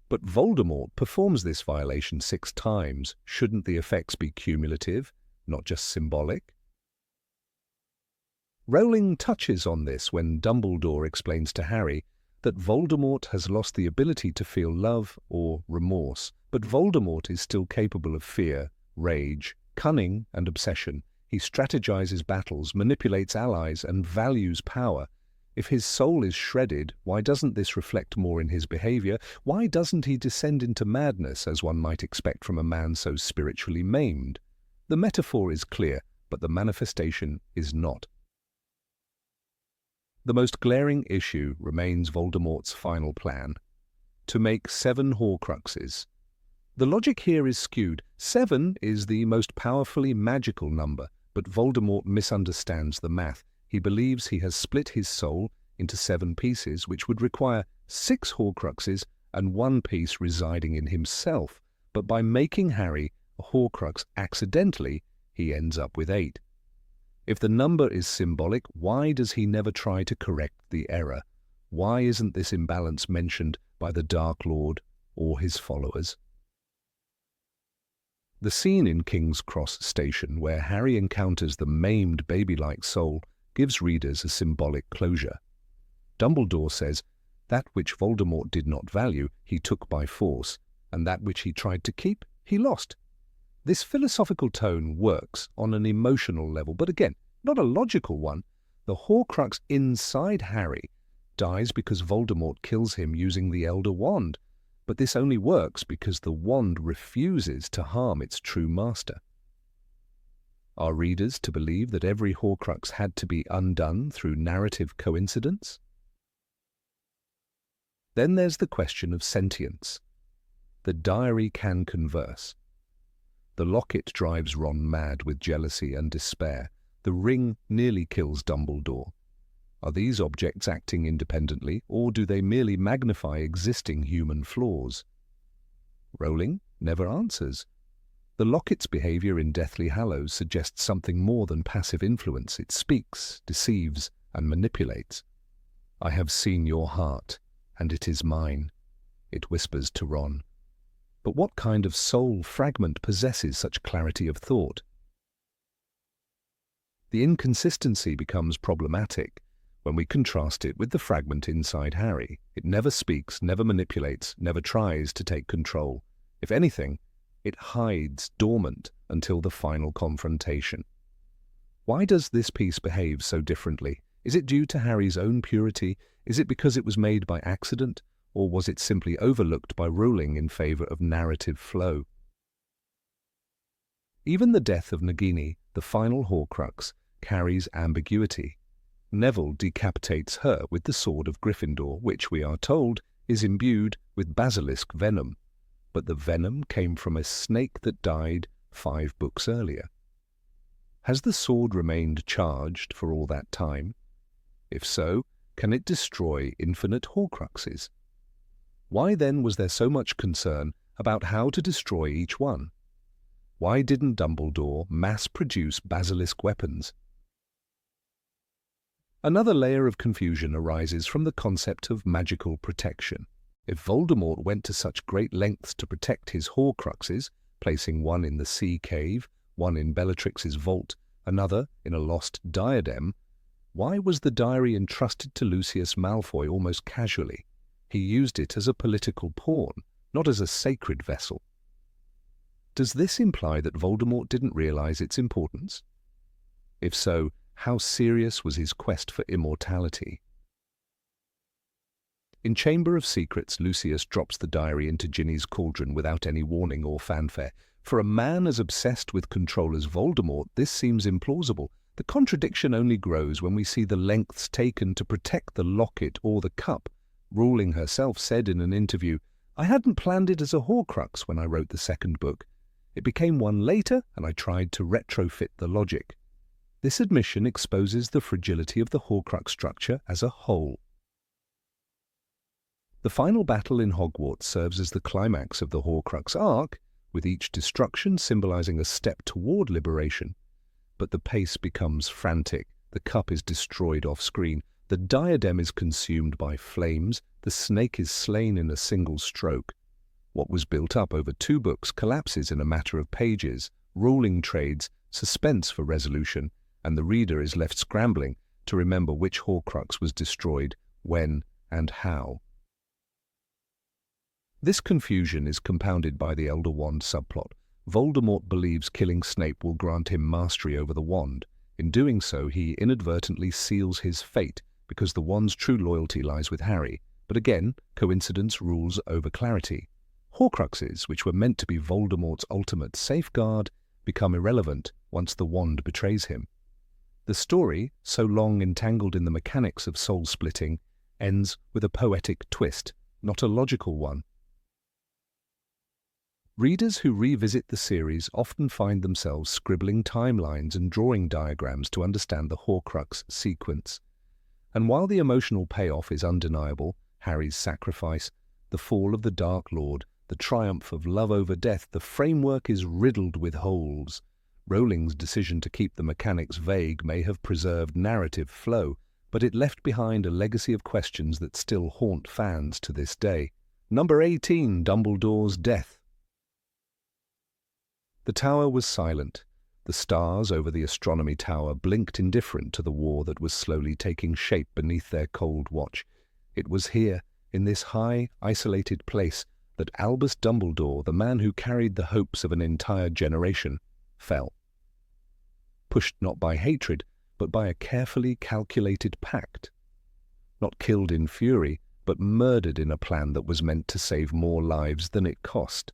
But Voldemort performs this violation 6 times. Shouldn't the effects be cumulative, not just symbolic? Rowling touches on this when Dumbledore explains to Harry that Voldemort has lost the ability to feel love or remorse, but Voldemort is still capable of fear, rage, cunning, and obsession. He strategizes battles, manipulates allies, and values power. If his soul is shredded, why doesn't this reflect more in his behavior? Why doesn't he descend into madness, as one might expect from a man so spiritually maimed? The metaphor is clear, but the manifestation is not. The most glaring issue remains Voldemort's final plan: to make 7 Horcruxes. The logic here is skewed. 7 is the most powerfully magical number, but Voldemort misunderstands the math. He believes he has split his soul into 7 pieces, which would require 6 Horcruxes and 1 piece residing in himself. But by making Harry a Horcrux accidentally, he ends up with 8. If the number is symbolic, why does he never try to correct the error? Why isn't this imbalance mentioned by the Dark Lord or his followers? The scene in King's Cross Station where Harry encounters the maimed baby-like soul gives readers a symbolic closure. Dumbledore says, "That which Voldemort did not value, he took by force, and that which he tried to keep, he lost." This philosophical tone works on an emotional level, but again, not a logical one. The Horcrux inside Harry dies because Voldemort kills him using the Elder Wand, but this only works because the wand refuses to harm its true master. Are readers to believe that every Horcrux had to be undone through narrative coincidence? Then there's the question of sentience. The diary can converse. The locket drives Ron mad with jealousy and despair. The ring nearly kills Dumbledore. Are these objects acting independently, or do they merely magnify existing human flaws? Rowling never answers. The locket's behavior in Deathly Hallows suggests something more than passive influence. It speaks, deceives, and manipulates. "I have seen your heart, and it is mine," it whispers to Ron. But what kind of soul fragment possesses such clarity of thought? The inconsistency becomes problematic when we contrast it with the fragment inside Harry. It never speaks, never manipulates, never tries to take control. If anything, it hides dormant until the final confrontation. Why does this piece behave so differently? Is it due to Harry's own purity? Is it because it was made by accident? Or was it simply overlooked by Rowling in favor of narrative flow? Even the death of Nagini, the final Horcrux, carries ambiguity. Neville decapitates her with the sword of Gryffindor, which, we are told, is imbued with basilisk venom. But the venom came from a snake that died 5 books earlier. Has the sword remained charged for all that time? If so, can it destroy infinite Horcruxes? Why then was there so much concern about how to destroy each one? Why didn't Dumbledore mass-produce basilisk weapons? Another layer of confusion arises from the concept of magical protection. If Voldemort went to such great lengths to protect his Horcruxes, placing one in the Sea Cave, one in Bellatrix's vault, another in a lost diadem, why was the diary entrusted to Lucius Malfoy almost casually? He used it as a political pawn, not as a sacred vessel. Does this imply that Voldemort didn't realize its importance? If so, how serious was his quest for immortality? In Chamber of Secrets, Lucius drops the diary into Ginny's cauldron without any warning or fanfare. For a man as obsessed with control as Voldemort, this seems implausible. The contradiction only grows when we see the lengths taken to protect the locket or the cup. Rowling herself said in an interview, "I hadn't planned it as a Horcrux when I wrote the second book. It became one later, and I tried to retrofit the logic." This admission exposes the fragility of the Horcrux structure as a whole. The final battle in Hogwarts serves as the climax of the Horcrux arc, with each destruction symbolizing a step toward liberation. But the pace becomes frantic, the cup is destroyed off-screen, the diadem is consumed by flames, the snake is slain in a single stroke. What was built up over 2 books collapses in a matter of pages, Rowling trades suspense for resolution, and the reader is left scrambling to remember which Horcrux was destroyed, when, and how. This confusion is compounded by the Elder Wand subplot. Voldemort believes killing Snape will grant him mastery over the wand. In doing so, he inadvertently seals his fate, because the wand's true loyalty lies with Harry. But again, coincidence rules over clarity. Horcruxes, which were meant to be Voldemort's ultimate safeguard, become irrelevant once the wand betrays him. The story, so long entangled in the mechanics of soul-splitting, ends with a poetic twist, not a logical one. Readers who revisit the series often find themselves scribbling timelines and drawing diagrams to understand the Horcrux sequence. And while the emotional payoff is undeniable, Harry's sacrifice, the fall of the Dark Lord, the triumph of love over death, the framework is riddled with holes. Rowling's decision to keep the mechanics vague may have preserved narrative flow, but it left behind a legacy of questions that still haunt fans to this day. Number 18, Dumbledore's death. The tower was silent. The stars over the astronomy tower blinked indifferent to the war that was slowly taking shape beneath their cold watch. It was here, in this high, isolated place, that Albus Dumbledore, the man who carried the hopes of an entire generation, fell. Pushed not by hatred, but by a carefully calculated pact. Not killed in fury, but murdered in a plan that was meant to save more lives than it cost.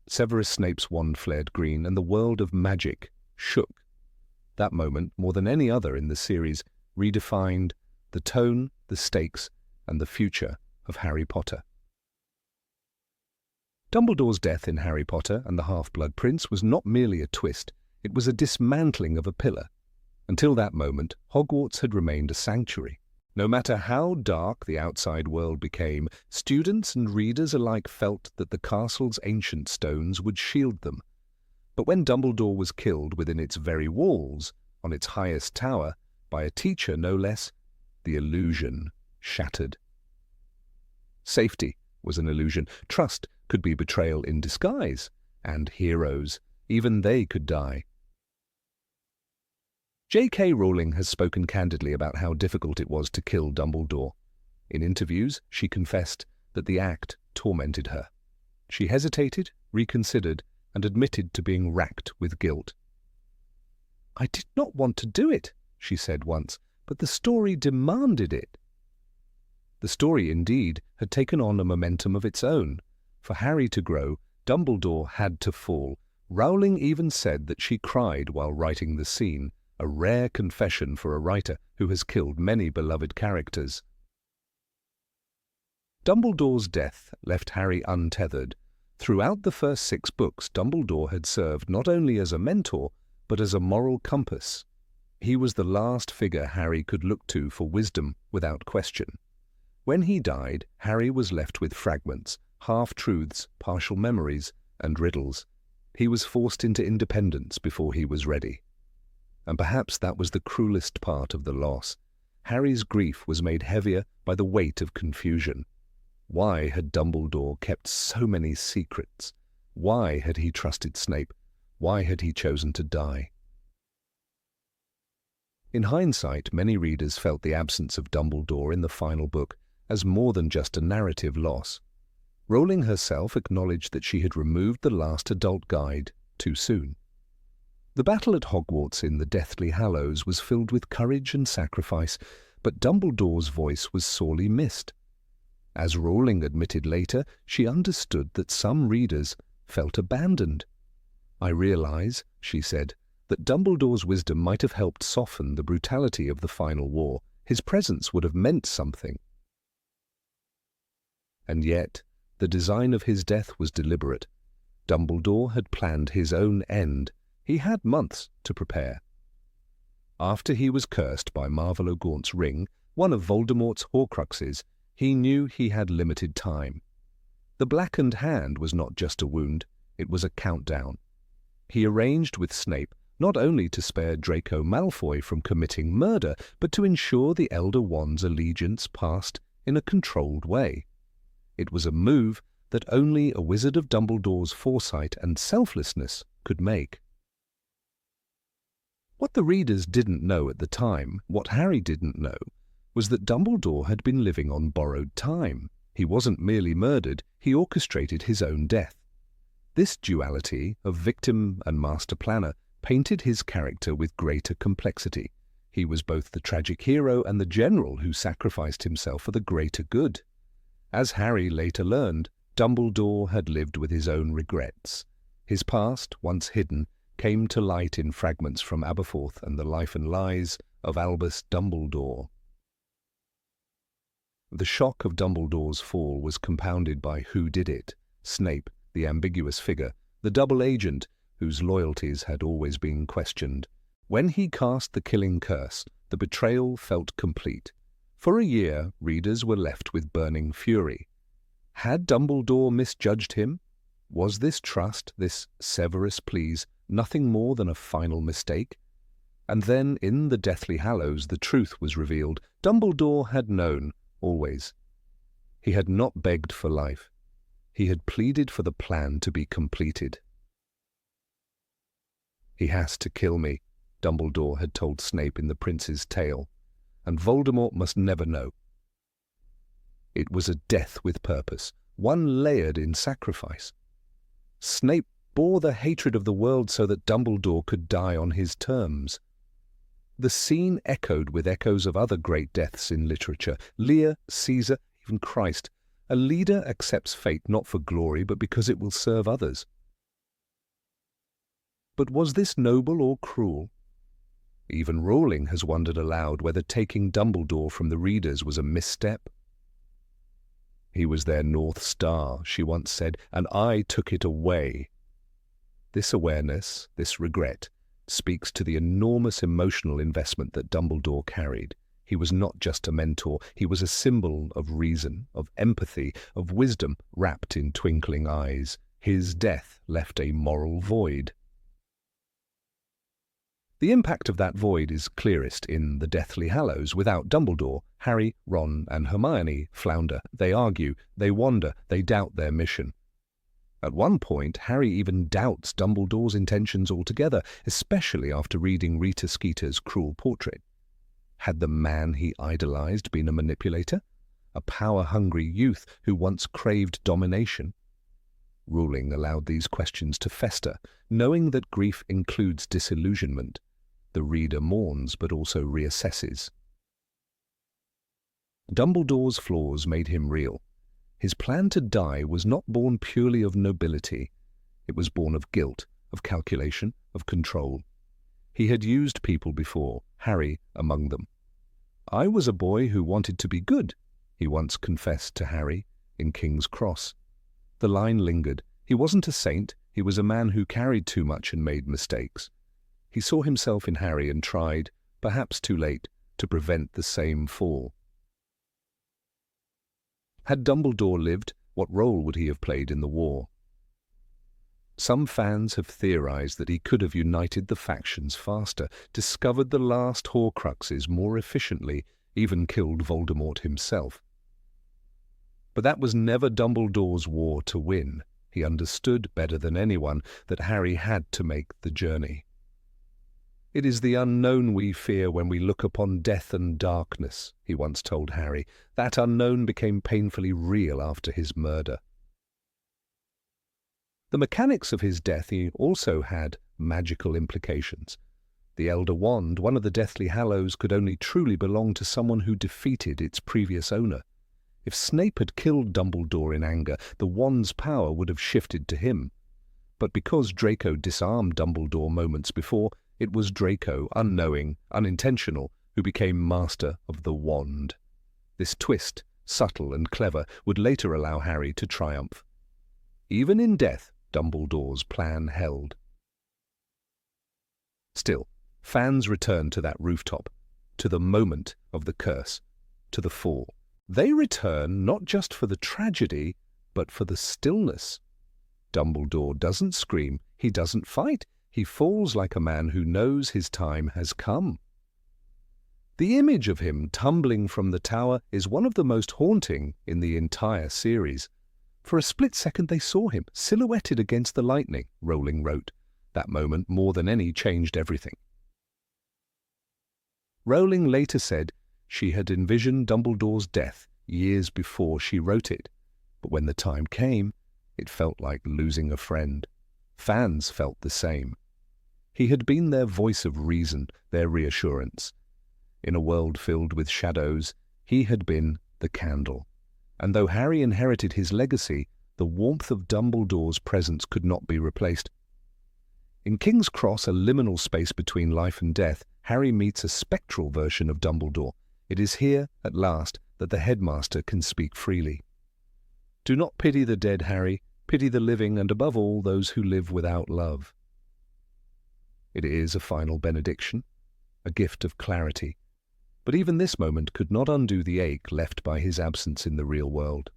Severus Snape's wand flared green, and the world of magic shook. That moment, more than any other in the series, redefined the tone, the stakes, and the future of Harry Potter. Dumbledore's death in Harry Potter and the Half-Blood Prince was not merely a twist, it was a dismantling of a pillar. Until that moment, Hogwarts had remained a sanctuary. No matter how dark the outside world became, students and readers alike felt that the castle's ancient stones would shield them. But when Dumbledore was killed within its very walls, on its highest tower, by a teacher no less, the illusion shattered. Safety was an illusion. Trust could be betrayal in disguise. And heroes, even they could die. J.K. Rowling has spoken candidly about how difficult it was to kill Dumbledore. In interviews, she confessed that the act tormented her. She hesitated, reconsidered, and admitted to being racked with guilt. "I did not want to do it," she said once, "but the story demanded it." The story, indeed, had taken on a momentum of its own. For Harry to grow, Dumbledore had to fall. Rowling even said that she cried while writing the scene, a rare confession for a writer who has killed many beloved characters. Dumbledore's death left Harry untethered. Throughout the first 6 books, Dumbledore had served not only as a mentor, but as a moral compass. He was the last figure Harry could look to for wisdom without question. When he died, Harry was left with fragments, half-truths, partial memories, and riddles. He was forced into independence before he was ready. And perhaps that was the cruelest part of the loss. Harry's grief was made heavier by the weight of confusion. Why had Dumbledore kept so many secrets? Why had he trusted Snape? Why had he chosen to die? In hindsight, many readers felt the absence of Dumbledore in the final book as more than just a narrative loss. Rowling herself acknowledged that she had removed the last adult guide too soon. The battle at Hogwarts in the Deathly Hallows was filled with courage and sacrifice, but Dumbledore's voice was sorely missed. As Rowling admitted later, she understood that some readers felt abandoned. "I realize," she said, "that Dumbledore's wisdom might have helped soften the brutality of the final war. His presence would have meant something." And yet, the design of his death was deliberate. Dumbledore had planned his own end. He had months to prepare. After he was cursed by Marvolo Gaunt's ring, one of Voldemort's Horcruxes, he knew he had limited time. The blackened hand was not just a wound, it was a countdown. He arranged with Snape not only to spare Draco Malfoy from committing murder, but to ensure the Elder Wand's allegiance passed in a controlled way. It was a move that only a wizard of Dumbledore's foresight and selflessness could make. What the readers didn't know at the time, what Harry didn't know, was that Dumbledore had been living on borrowed time. He wasn't merely murdered, he orchestrated his own death. This duality of victim and master planner painted his character with greater complexity. He was both the tragic hero and the general who sacrificed himself for the greater good. As Harry later learned, Dumbledore had lived with his own regrets. His past, once hidden, came to light in fragments from Aberforth and the Life and Lies of Albus Dumbledore. The shock of Dumbledore's fall was compounded by who did it: Snape, the ambiguous figure, the double agent whose loyalties had always been questioned. When he cast the killing curse, the betrayal felt complete. For a year, readers were left with burning fury. Had Dumbledore misjudged him? Was this trust, this Severus pleas, nothing more than a final mistake? And then, in the Deathly Hallows, the truth was revealed. Dumbledore had known, always. He had not begged for life. He had pleaded for the plan to be completed. "He has to kill me," Dumbledore had told Snape in The Prince's Tale, "and Voldemort must never know." It was a death with purpose, one layered in sacrifice. Snape bore the hatred of the world so that Dumbledore could die on his terms. The scene echoed with echoes of other great deaths in literature: Lear, Caesar, even Christ. A leader accepts fate not for glory, but because it will serve others. But was this noble or cruel? Even Rowling has wondered aloud whether taking Dumbledore from the readers was a misstep. "He was their North Star," she once said, "and I took it away." This awareness, this regret, speaks to the enormous emotional investment that Dumbledore carried. He was not just a mentor, he was a symbol of reason, of empathy, of wisdom wrapped in twinkling eyes. His death left a moral void. The impact of that void is clearest in The Deathly Hallows. Without Dumbledore, Harry, Ron, and Hermione flounder. They argue, they wander, they doubt their mission. At one point, Harry even doubts Dumbledore's intentions altogether, especially after reading Rita Skeeter's cruel portrait. Had the man he idolized been a manipulator? A power-hungry youth who once craved domination? Rowling allowed these questions to fester, knowing that grief includes disillusionment. The reader mourns but also reassesses. Dumbledore's flaws made him real. His plan to die was not born purely of nobility. It was born of guilt, of calculation, of control. He had used people before, Harry among them. "I was a boy who wanted to be good," he once confessed to Harry in King's Cross. The line lingered. He wasn't a saint, he was a man who carried too much and made mistakes. He saw himself in Harry and tried, perhaps too late, to prevent the same fall. Had Dumbledore lived, what role would he have played in the war? Some fans have theorized that he could have united the factions faster, discovered the last Horcruxes more efficiently, even killed Voldemort himself. But that was never Dumbledore's war to win. He understood better than anyone that Harry had to make the journey. "It is the unknown we fear when we look upon death and darkness," he once told Harry. That unknown became painfully real after his murder. The mechanics of his death also had magical implications. The Elder Wand, one of the Deathly Hallows, could only truly belong to someone who defeated its previous owner. If Snape had killed Dumbledore in anger, the wand's power would have shifted to him. But because Draco disarmed Dumbledore moments before, it was Draco, unknowing, unintentional, who became master of the wand. This twist, subtle and clever, would later allow Harry to triumph. Even in death, Dumbledore's plan held. Still, Fans return to that rooftop, to the moment of the curse, to the fall. They return not just for the tragedy, but for the stillness. Dumbledore doesn't scream, he doesn't fight, he falls like a man who knows his time has come. The image of him tumbling from the tower is one of the most haunting in the entire series. For a split second they saw him, silhouetted against the lightning, Rowling wrote. That moment, more than any, changed everything. Rowling later said she had envisioned Dumbledore's death years before she wrote it, but when the time came, it felt like losing a friend. Fans felt the same. He had been their voice of reason, their reassurance. In a world filled with shadows, he had been the candle. And though Harry inherited his legacy, the warmth of Dumbledore's presence could not be replaced. In King's Cross, a liminal space between life and death, Harry meets a spectral version of Dumbledore. It is here, at last, that the headmaster can speak freely. Do not pity the dead, Harry. Pity the living, and above all, those who live without love. It is a final benediction, a gift of clarity. But even this moment could not undo the ache left by his absence in the real world.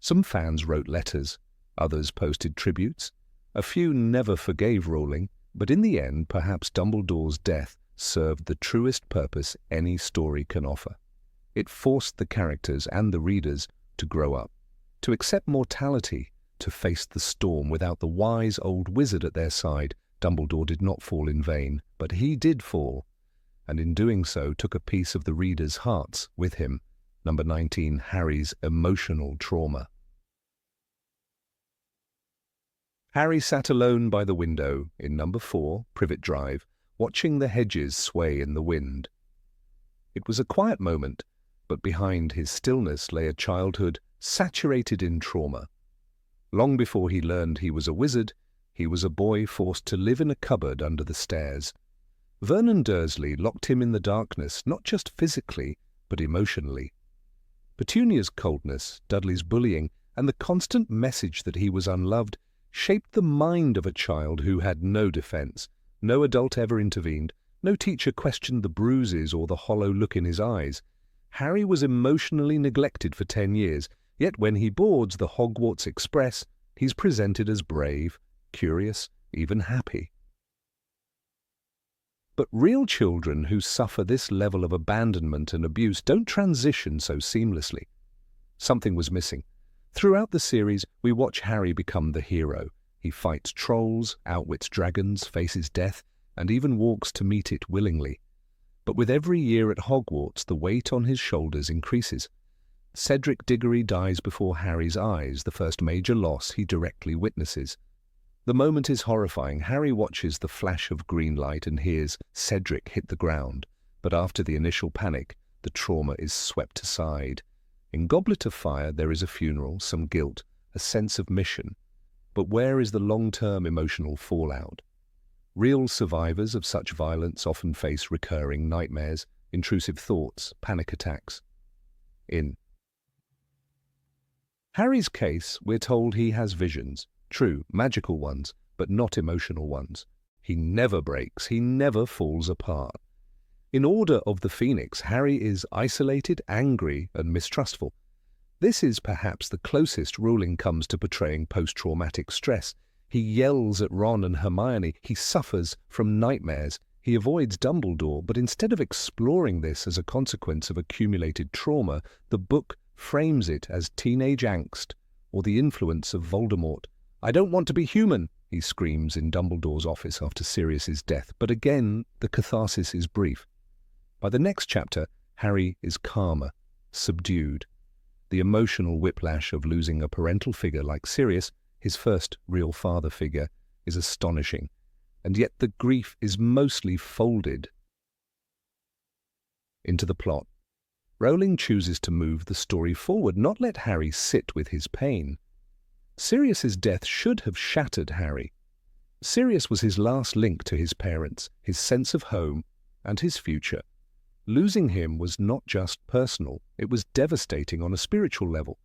Some fans wrote letters, others posted tributes. A few never forgave Rowling, but in the end, perhaps Dumbledore's death served the truest purpose any story can offer. It forced the characters and the readers to grow up, to accept mortality, to face the storm. Without the wise old wizard at their side, Dumbledore did not fall in vain, but he did fall, and in doing so took a piece of the readers' hearts with him. Number 19, Harry's emotional trauma. Harry sat alone by the window in number 4, Privet Drive, watching the hedges sway in the wind. It was a quiet moment, but behind his stillness lay a childhood saturated in trauma. Long before he learned he was a wizard, he was a boy forced to live in a cupboard under the stairs. Vernon Dursley locked him in the darkness, not just physically, but emotionally. Petunia's coldness, Dudley's bullying, and the constant message that he was unloved shaped the mind of a child who had no defense. No adult ever intervened. No teacher questioned the bruises or the hollow look in his eyes. Harry was emotionally neglected for 10 years, yet when he boards the Hogwarts Express, he's presented as brave, curious, even happy. But real children who suffer this level of abandonment and abuse don't transition so seamlessly. Something was missing. Throughout the series, we watch Harry become the hero. He fights trolls, outwits dragons, faces death, and even walks to meet it willingly. But with every year at Hogwarts, the weight on his shoulders increases. Cedric Diggory dies before Harry's eyes, the first major loss he directly witnesses. The moment is horrifying. Harry watches the flash of green light and hears Cedric hit the ground. But after the initial panic, the trauma is swept aside. In Goblet of Fire, there is a funeral, some guilt, a sense of mission. But where is the long-term emotional fallout? Real survivors of such violence often face recurring nightmares, intrusive thoughts, panic attacks. In Harry's case, we're told he has visions. True, magical ones, but not emotional ones. He never breaks, he never falls apart. In Order of the Phoenix, Harry is isolated, angry, and mistrustful. This is perhaps the closest Rowling comes to portraying post-traumatic stress. He yells at Ron and Hermione, he suffers from nightmares, he avoids Dumbledore, but instead of exploring this as a consequence of accumulated trauma, the book frames it as teenage angst or the influence of Voldemort. "I don't want to be human," he screams in Dumbledore's office after Sirius's death, but again the catharsis is brief. By the next chapter, Harry is calmer, subdued. The emotional whiplash of losing a parental figure like Sirius, his first real father figure, is astonishing, and yet the grief is mostly folded into the plot. Rowling chooses to move the story forward, not let Harry sit with his pain. Sirius's death should have shattered Harry. Sirius was his last link to his parents, his sense of home, and his future. Losing him was not just personal, it was devastating on a spiritual level.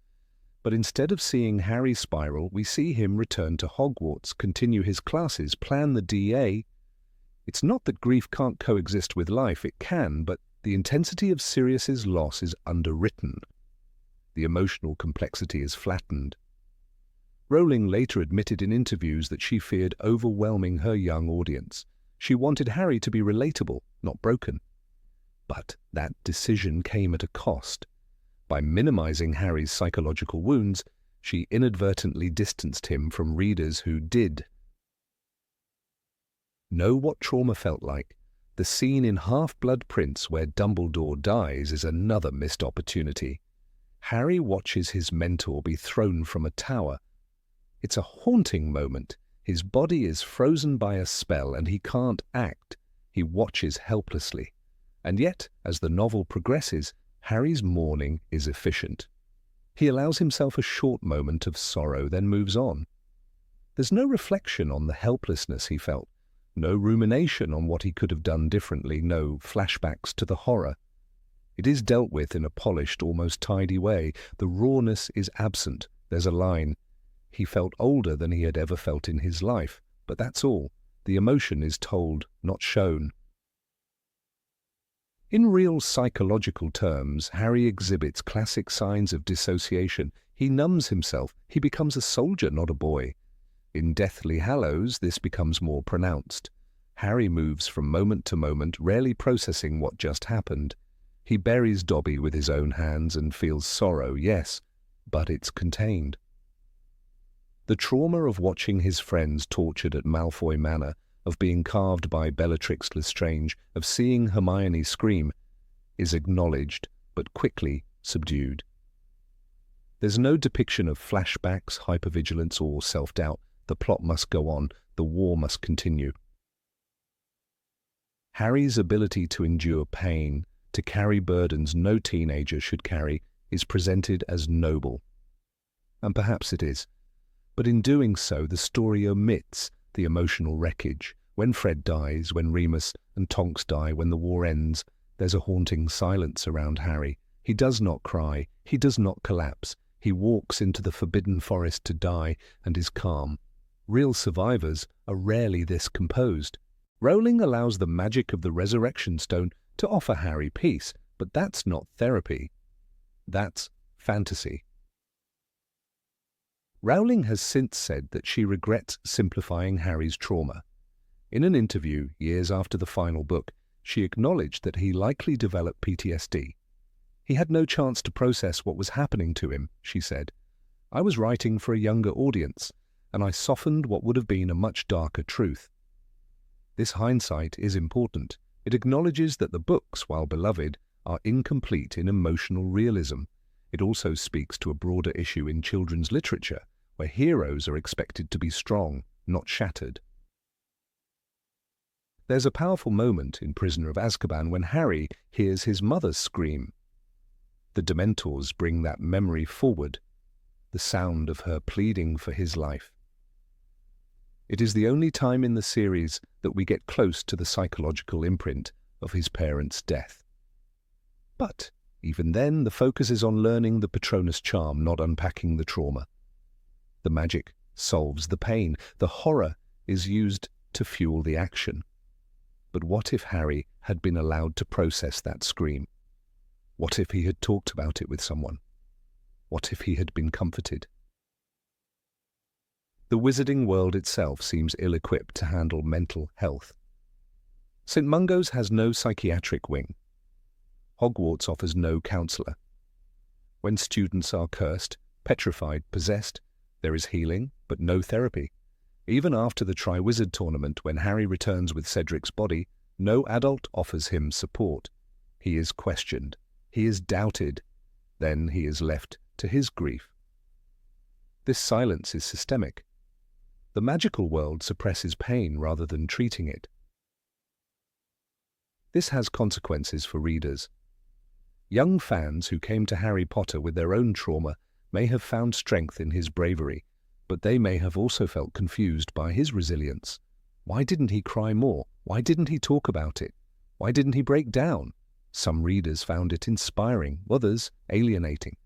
But instead of seeing Harry spiral, we see him return to Hogwarts, continue his classes, plan the DA. It's not that grief can't coexist with life, it can, but the intensity of Sirius's loss is underwritten. The emotional complexity is flattened. Rowling later admitted in interviews that she feared overwhelming her young audience. She wanted Harry to be relatable, not broken. But that decision came at a cost. By minimizing Harry's psychological wounds, she inadvertently distanced him from readers who did know what trauma felt like. The scene in Half-Blood Prince where Dumbledore dies is another missed opportunity. Harry watches his mentor be thrown from a tower. It's a haunting moment. His body is frozen by a spell and he can't act. He watches helplessly. And yet, as the novel progresses, Harry's mourning is efficient. He allows himself a short moment of sorrow, then moves on. There's no reflection on the helplessness he felt, no rumination on what he could have done differently, no flashbacks to the horror. It is dealt with in a polished, almost tidy way. The rawness is absent. There's a line. He felt older than he had ever felt in his life, but that's all. The emotion is told, not shown. In real psychological terms, Harry exhibits classic signs of dissociation. He numbs himself. He becomes a soldier, not a boy. In Deathly Hallows, this becomes more pronounced. Harry moves from moment to moment, rarely processing what just happened. He buries Dobby with his own hands and feels sorrow, yes, but it's contained. The trauma of watching his friends tortured at Malfoy Manor, of being carved by Bellatrix Lestrange, of seeing Hermione scream, is acknowledged, but quickly subdued. There's no depiction of flashbacks, hypervigilance, or self-doubt. The plot must go on, the war must continue. Harry's ability to endure pain, to carry burdens no teenager should carry, is presented as noble. And perhaps it is. But in doing so, the story omits the emotional wreckage. When Fred dies, when Remus and Tonks die, when the war ends, there's a haunting silence around Harry. He does not cry. He does not collapse. He walks into the forbidden forest to die and is calm. Real survivors are rarely this composed. Rowling allows the magic of the Resurrection Stone to offer Harry peace, but that's not therapy. That's fantasy. Rowling has since said that she regrets simplifying Harry's trauma. In an interview, years after the final book, she acknowledged that he likely developed PTSD. He had no chance to process what was happening to him, she said. I was writing for a younger audience, and I softened what would have been a much darker truth. This hindsight is important. It acknowledges that the books, while beloved, are incomplete in emotional realism. It also speaks to a broader issue in children's literature, where heroes are expected to be strong, not shattered. There's a powerful moment in Prisoner of Azkaban when Harry hears his mother scream. The Dementors bring that memory forward, the sound of her pleading for his life. It is the only time in the series that we get close to the psychological imprint of his parents' death. But even then, the focus is on learning the Patronus charm, not unpacking the trauma. The magic solves the pain. The horror is used to fuel the action. But what if Harry had been allowed to process that scream? What if he had talked about it with someone? What if he had been comforted? The wizarding world itself seems ill-equipped to handle mental health. St. Mungo's has no psychiatric wing. Hogwarts offers no counselor. When students are cursed, petrified, possessed, there is healing, but no therapy. Even after the Triwizard Tournament, when Harry returns with Cedric's body, no adult offers him support. He is questioned. He is doubted. Then he is left to his grief. This silence is systemic. The magical world suppresses pain rather than treating it. This has consequences for readers. Young fans who came to Harry Potter with their own trauma may have found strength in his bravery, but they may have also felt confused by his resilience. Why didn't he cry more? Why didn't he talk about it? Why didn't he break down? Some readers found it inspiring, others alienating.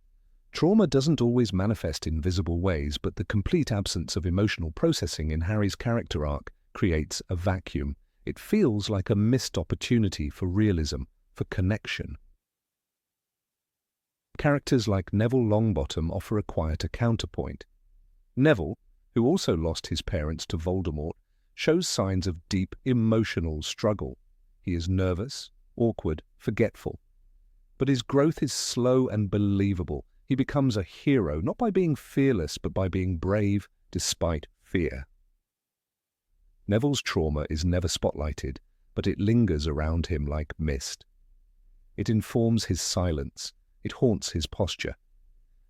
Trauma doesn't always manifest in visible ways, but the complete absence of emotional processing in Harry's character arc creates a vacuum. It feels like a missed opportunity for realism, for connection. Characters like Neville Longbottom offer a quieter counterpoint. Neville, who also lost his parents to Voldemort, shows signs of deep emotional struggle. He is nervous, awkward, forgetful. But his growth is slow and believable. He becomes a hero, not by being fearless, but by being brave despite fear. Neville's trauma is never spotlighted, but it lingers around him like mist. It informs his silence. It haunts his posture.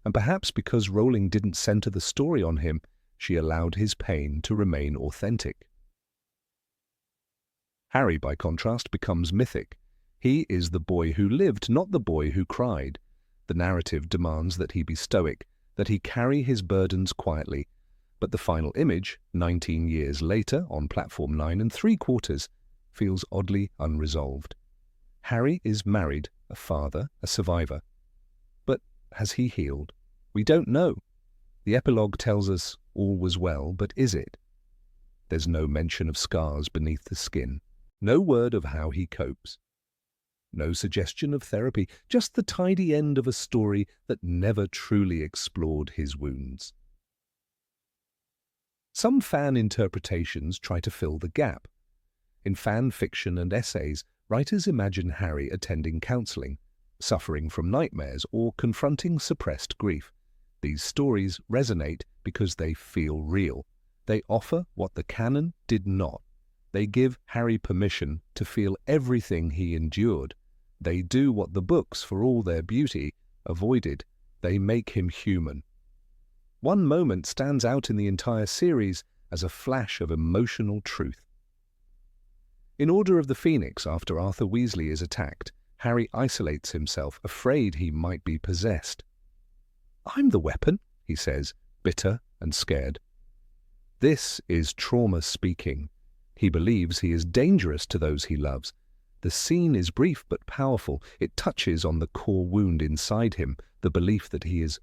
And perhaps because Rowling didn't center the story on him, she allowed his pain to remain authentic. Harry, by contrast, becomes mythic. He is the boy who lived, not the boy who cried. The narrative demands that he be stoic, that he carry his burdens quietly. But the final image, 19 years later, on platform 9 3/4, feels oddly unresolved. Harry is married, a father, a survivor. But has he healed? We don't know. The epilogue tells us all was well, but is it? There's no mention of scars beneath the skin. No word of how he copes. No suggestion of therapy, just the tidy end of a story that never truly explored his wounds. Some fan interpretations try to fill the gap. In fan fiction and essays, writers imagine Harry attending counseling, suffering from nightmares, or confronting suppressed grief. These stories resonate because they feel real. They offer what the canon did not. They give Harry permission to feel everything he endured. They do what the books, for all their beauty, avoided. They make him human. One moment stands out in the entire series as a flash of emotional truth. In Order of the Phoenix, after Arthur Weasley is attacked, Harry isolates himself, afraid he might be possessed. "I'm the weapon," he says, bitter and scared. This is trauma speaking. He believes he is dangerous to those he loves. The scene is brief but powerful. It touches on the core wound inside him, the belief that he is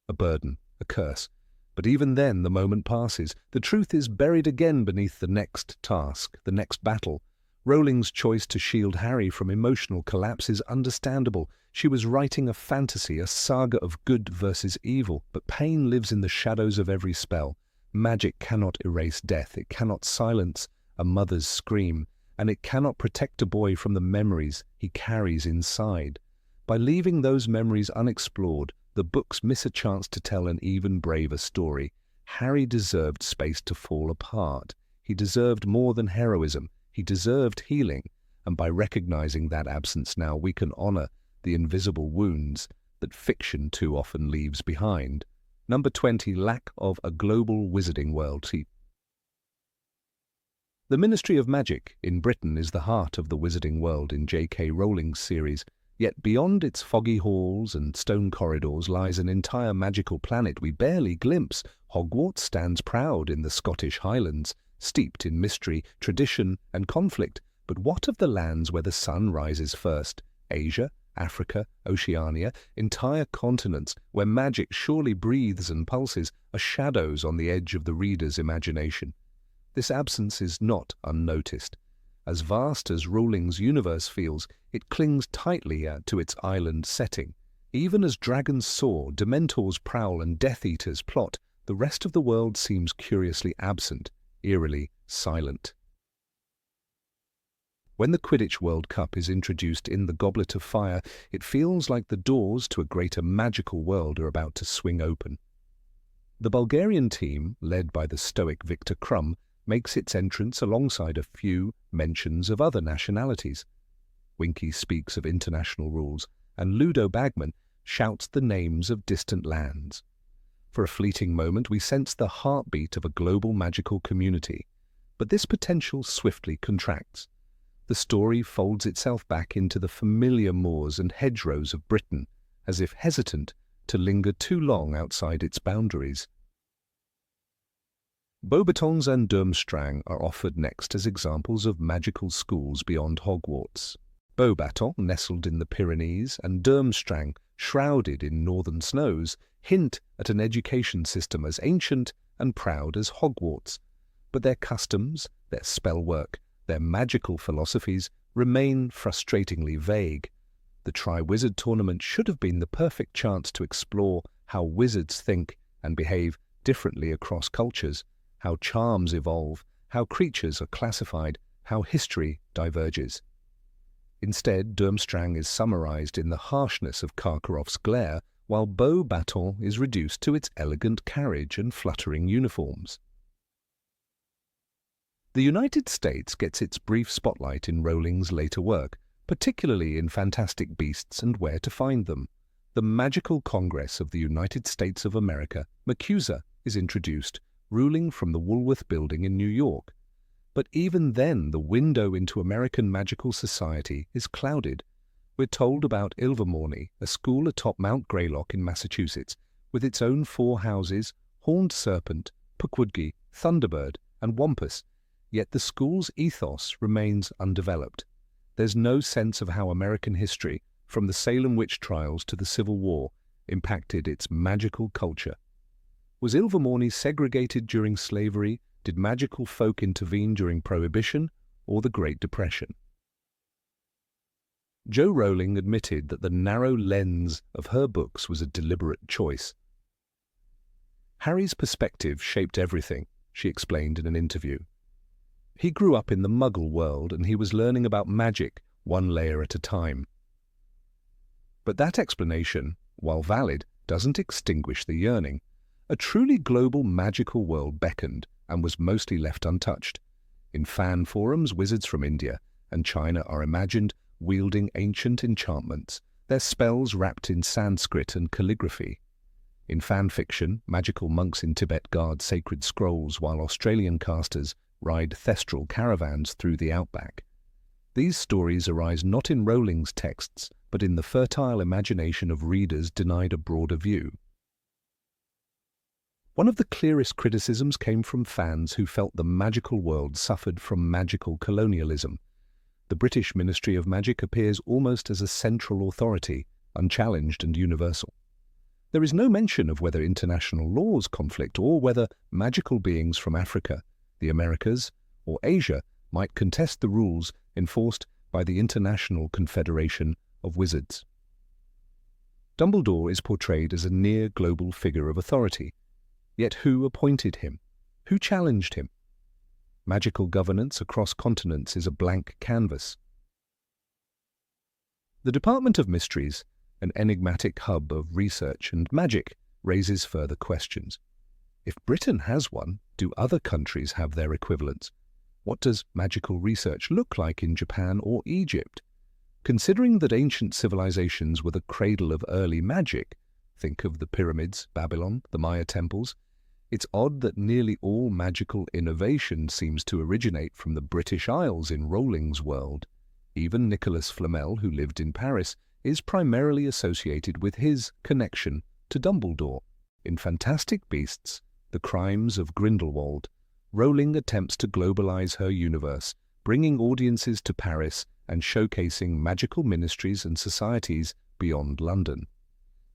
a burden, a curse. But even then the moment passes. The truth is buried again beneath the next task, the next battle. Rowling's choice to shield Harry from emotional collapse is understandable. She was writing a fantasy, a saga of good versus evil, but pain lives in the shadows of every spell. Magic cannot erase death, it cannot silence a mother's scream, and it cannot protect a boy from the memories he carries inside. By leaving those memories unexplored, the books miss a chance to tell an even braver story. Harry deserved space to fall apart. He deserved more than heroism. He deserved healing. And by recognizing that absence now, we can honor the invisible wounds that fiction too often leaves behind. Number 20, lack of a global wizarding world. The Ministry of Magic in Britain is the heart of the wizarding world in J.K. Rowling's series. Yet beyond its foggy halls and stone corridors lies an entire magical planet we barely glimpse. Hogwarts stands proud in the Scottish Highlands, steeped in mystery, tradition, and conflict. But what of the lands where the sun rises first? Asia, Africa, Oceania, entire continents where magic surely breathes and pulses, are shadows on the edge of the reader's imagination. This absence is not unnoticed. As vast as Rowling's universe feels, it clings tightly to its island setting. Even as dragons soar, dementors prowl, and Death Eaters plot, the rest of the world seems curiously absent, eerily silent. When the Quidditch World Cup is introduced in the Goblet of Fire, it feels like the doors to a greater magical world are about to swing open. The Bulgarian team, led by the stoic Victor Krum, makes its entrance alongside a few mentions of other nationalities. Winky speaks of international rules, and Ludo Bagman shouts the names of distant lands. For a fleeting moment, we sense the heartbeat of a global magical community. But this potential swiftly contracts. The story folds itself back into the familiar moors and hedgerows of Britain, as if hesitant to linger too long outside its boundaries. Beauxbatons and Durmstrang are offered next as examples of magical schools beyond Hogwarts. Beauxbaton, nestled in the Pyrenees, and Durmstrang, shrouded in northern snows, hint at an education system as ancient and proud as Hogwarts. but their customs, their spell work, their magical philosophies remain frustratingly vague. The Tri-Wizard tournament should have been the perfect chance to explore how wizards think and behave differently across cultures, how charms evolve, how creatures are classified, how history diverges. Instead, Durmstrang is summarized in the harshness of Karkaroff's glare, while Beau Baton is reduced to its elegant carriage and fluttering uniforms. The United States gets its brief spotlight in Rowling's later work, particularly in Fantastic Beasts and Where to Find Them. The Magical Congress of the United States of America, MACUSA, is introduced, ruling from the Woolworth Building in New York. But even then, the window into American magical society is clouded. We're told about Ilvermorny, a school atop Mount Greylock in Massachusetts, with its own 4 houses, Horned Serpent, Pukwudgie, Thunderbird, and Wampus, yet the school's ethos remains undeveloped. There's no sense of how American history, from the Salem witch trials to the Civil War, impacted its magical culture. Was Ilvermorny segregated during slavery? Did magical folk intervene during Prohibition or the Great Depression? Jo Rowling admitted that the narrow lens of her books was a deliberate choice. Harry's perspective shaped everything, she explained in an interview. He grew up in the Muggle world and he was learning about magic one layer at a time. But that explanation, while valid, doesn't extinguish the yearning. A truly global magical world beckoned and was mostly left untouched. In fan forums, wizards from India and China are imagined wielding ancient enchantments, their spells wrapped in Sanskrit and calligraphy. In fan fiction, magical monks in Tibet guard sacred scrolls while Australian casters ride thestral caravans through the outback. These stories arise not in Rowling's texts, but in the fertile imagination of readers denied a broader view. One of the clearest criticisms came from fans who felt the magical world suffered from magical colonialism. The British Ministry of Magic appears almost as a central authority, unchallenged and universal. There is no mention of whether international laws conflict or whether magical beings from Africa, the Americas, or Asia might contest the rules enforced by the International Confederation of Wizards. Dumbledore is portrayed as a near-global figure of authority. Yet who appointed him? Who challenged him? Magical governance across continents is a blank canvas. The Department of Mysteries, an enigmatic hub of research and magic, raises further questions. If Britain has one, do other countries have their equivalents? What does magical research look like in Japan or Egypt? Considering that ancient civilizations were the cradle of early magic, think of the pyramids, Babylon, the Maya temples, it's odd that nearly all magical innovation seems to originate from the British Isles in Rowling's world. Even Nicholas Flamel, who lived in Paris, is primarily associated with his connection to Dumbledore. In Fantastic Beasts, The Crimes of Grindelwald, Rowling attempts to globalize her universe, bringing audiences to Paris and showcasing magical ministries and societies beyond London.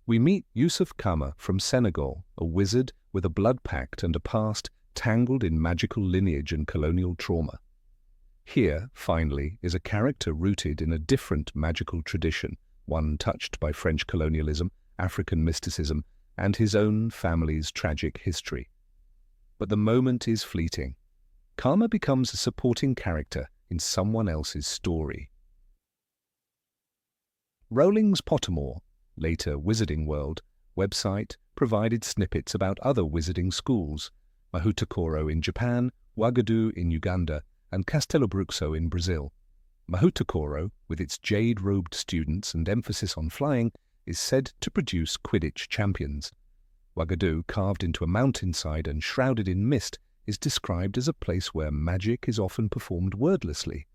We meet Yusuf Kama from Senegal, a wizard with a blood pact and a past tangled in magical lineage and colonial trauma. Here, finally, is a character rooted in a different magical tradition, one touched by French colonialism, African mysticism, and his own family's tragic history. But the moment is fleeting. Kama becomes a supporting character in someone else's story. Rowling's Pottermore, later Wizarding World, website provided snippets about other wizarding schools, Mahutakoro in Japan, Ouagadougou in Uganda, and Castelobruxo in Brazil. Mahutakoro, with its jade-robed students and emphasis on flying, is said to produce Quidditch champions. Ouagadougou, carved into a mountainside and shrouded in mist, is described as a place where magic is often performed wordlessly.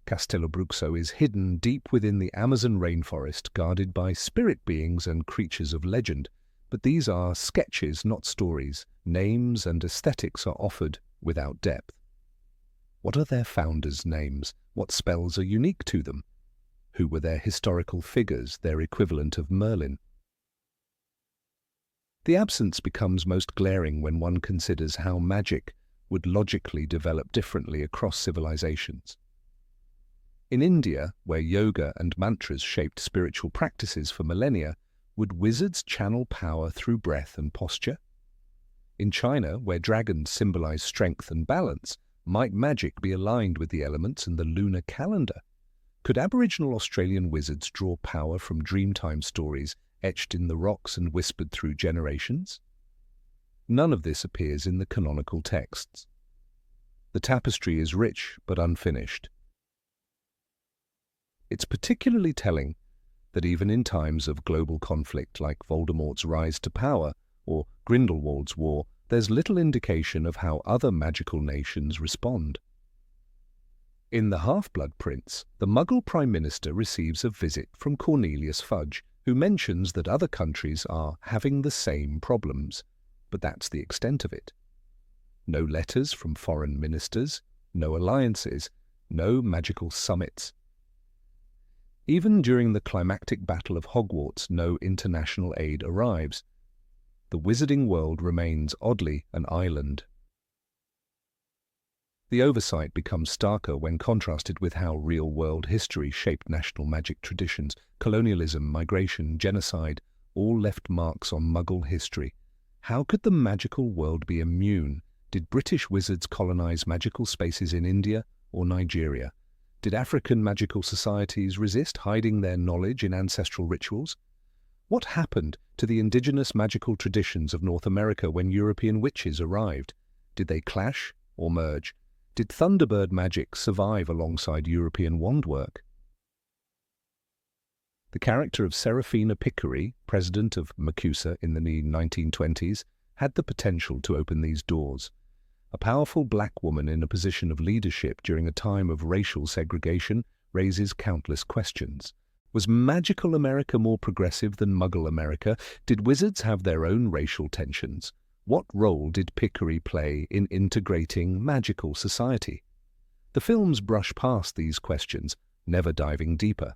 Castelobruxo is hidden deep within the Amazon rainforest, guarded by spirit beings and creatures of legend. But these are sketches, not stories. Names and aesthetics are offered without depth. What are their founders' names? What spells are unique to them? Who were their historical figures, their equivalent of Merlin? The absence becomes most glaring when one considers how magic, would logically develop differently across civilizations. In India, where yoga and mantras shaped spiritual practices for millennia, would wizards channel power through breath and posture? In China, where dragons symbolize strength and balance, might magic be aligned with the elements and the lunar calendar? Could Aboriginal Australian wizards draw power from Dreamtime stories etched in the rocks and whispered through generations? None of this appears in the canonical texts. The tapestry is rich but unfinished. It's particularly telling that even in times of global conflict like Voldemort's rise to power or Grindelwald's war, there's little indication of how other magical nations respond. In The Half-Blood Prince, the Muggle Prime Minister receives a visit from Cornelius Fudge, who mentions that other countries are having the same problems, but that's the extent of it. No letters from foreign ministers, no alliances, no magical summits. Even during the climactic Battle of Hogwarts, no international aid arrives. The wizarding world remains oddly an island. The oversight becomes starker when contrasted with how real-world history shaped national magic traditions. Colonialism, migration, genocide, all left marks on Muggle history. How could the magical world be immune? Did British wizards colonize magical spaces in India or Nigeria? Did African magical societies resist hiding their knowledge in ancestral rituals? What happened to the indigenous magical traditions of North America when European witches arrived? Did they clash or merge? Did Thunderbird magic survive alongside European wandwork? The character of Serafina Picquery, president of MACUSA in the 1920s, had the potential to open these doors. A powerful black woman in a position of leadership during a time of racial segregation raises countless questions. Was magical America more progressive than Muggle America? Did wizards have their own racial tensions? What role did Picquery play in integrating magical society? The films brush past these questions, never diving deeper.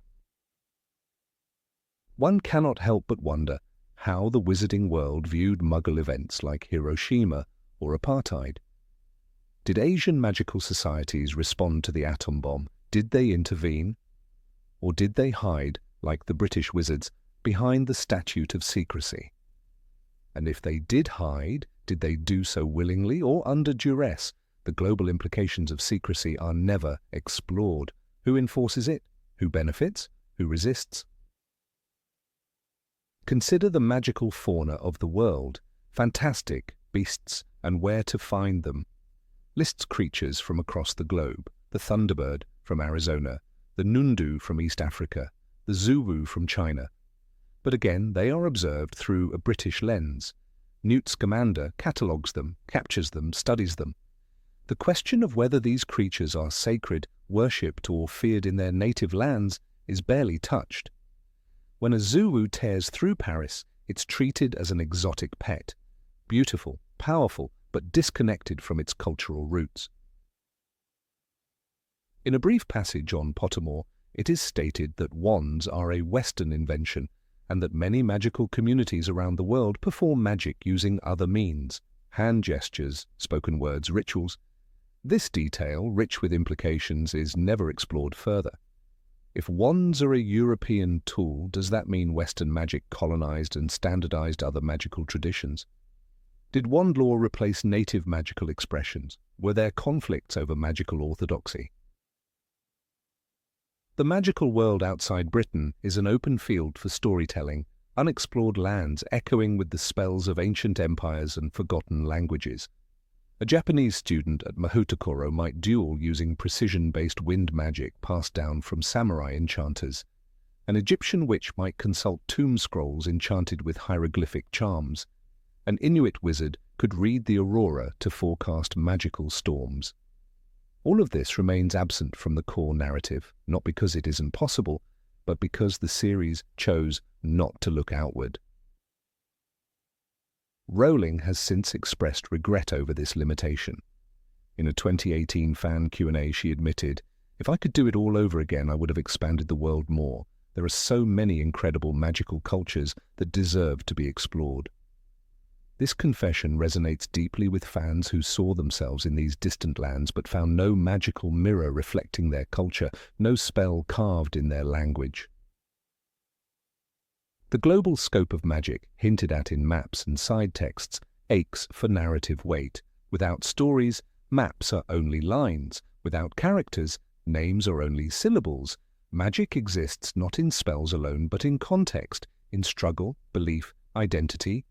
One cannot help but wonder how the wizarding world viewed Muggle events like Hiroshima or apartheid. Did Asian magical societies respond to the atom bomb? Did they intervene? Or did they hide, like the British wizards, behind the statute of secrecy? And if they did hide, did they do so willingly or under duress? The global implications of secrecy are never explored. Who enforces it? Who benefits? Who resists? Consider the magical fauna of the world, fantastic beasts and where to find them. Lists creatures from across the globe, the thunderbird from Arizona, the nundu from East Africa, the zuwu from China. But again, they are observed through a British lens. Newt Scamander catalogues them, captures them, studies them. The question of whether these creatures are sacred, worshipped or feared in their native lands is barely touched. When a zuwu tears through Paris, it's treated as an exotic pet, beautiful, powerful, but disconnected from its cultural roots. In a brief passage on Pottermore, it is stated that wands are a Western invention and that many magical communities around the world perform magic using other means, hand gestures, spoken words, rituals. This detail, rich with implications, is never explored further. If wands are a European tool, does that mean Western magic colonized and standardized other magical traditions? Did wand law replace native magical expressions? Were there conflicts over magical orthodoxy? The magical world outside Britain is an open field for storytelling, unexplored lands echoing with the spells of ancient empires and forgotten languages. A Japanese student at Mahutakoro might duel using precision-based wind magic passed down from samurai enchanters. An Egyptian witch might consult tomb scrolls enchanted with hieroglyphic charms. An Inuit wizard could read the aurora to forecast magical storms. All of this remains absent from the core narrative, not because it isn't possible, but because the series chose not to look outward. Rowling has since expressed regret over this limitation. In a 2018 fan Q&A, she admitted, "If I could do it all over again, I would have expanded the world more. There are so many incredible magical cultures that deserve to be explored." This confession resonates deeply with fans who saw themselves in these distant lands but found no magical mirror reflecting their culture, no spell carved in their language. The global scope of magic, hinted at in maps and side texts, aches for narrative weight. Without stories, maps are only lines. Without characters, names are only syllables. Magic exists not in spells alone, but in context, in struggle, belief, identity.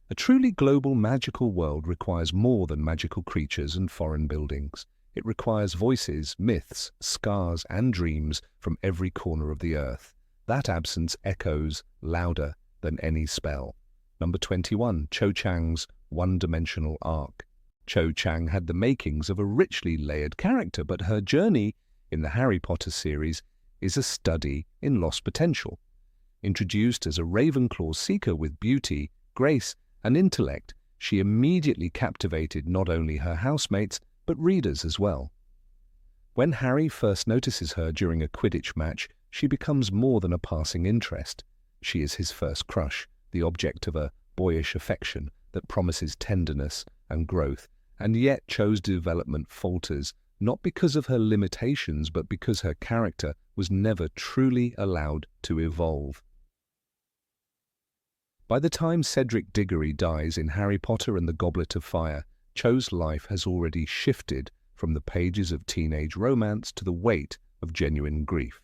A truly global magical world requires more than magical creatures and foreign buildings. It requires voices, myths, scars, and dreams from every corner of the earth. That absence echoes louder than any spell. Number 21, Cho Chang's one-dimensional arc. Cho Chang had the makings of a richly layered character, but her journey in the Harry Potter series is a study in lost potential. Introduced as a Ravenclaw seeker with beauty, grace, and intellect, she immediately captivated not only her housemates, but readers as well. When Harry first notices her during a Quidditch match, she becomes more than a passing interest. She is his first crush, the object of a boyish affection that promises tenderness and growth, and yet Cho's development falters, not because of her limitations, but because her character was never truly allowed to evolve. By the time Cedric Diggory dies in Harry Potter and the Goblet of Fire, Cho's life has already shifted from the pages of teenage romance to the weight of genuine grief.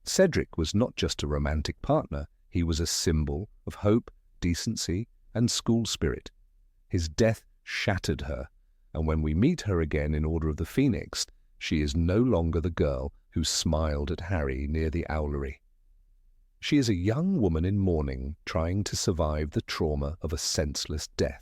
Cedric was not just a romantic partner, he was a symbol of hope, decency, and school spirit. His death shattered her, and when we meet her again in Order of the Phoenix, she is no longer the girl who smiled at Harry near the owlery. She is a young woman in mourning, trying to survive the trauma of a senseless death.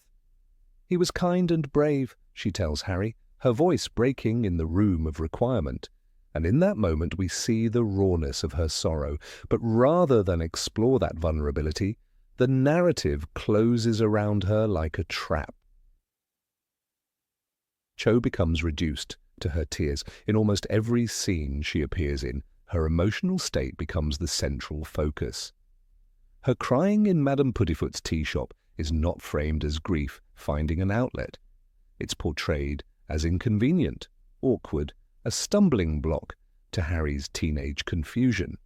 "He was kind and brave," she tells Harry, her voice breaking in the room of requirement. And in that moment we see the rawness of her sorrow. But rather than explore that vulnerability, the narrative closes around her like a trap. Cho becomes reduced to her tears. In almost every scene she appears in, her emotional state becomes the central focus. Her crying in Madame Puddifoot's tea shop is not framed as grief finding an outlet. It's portrayed as inconvenient, awkward, a stumbling block to Harry's teenage confusion.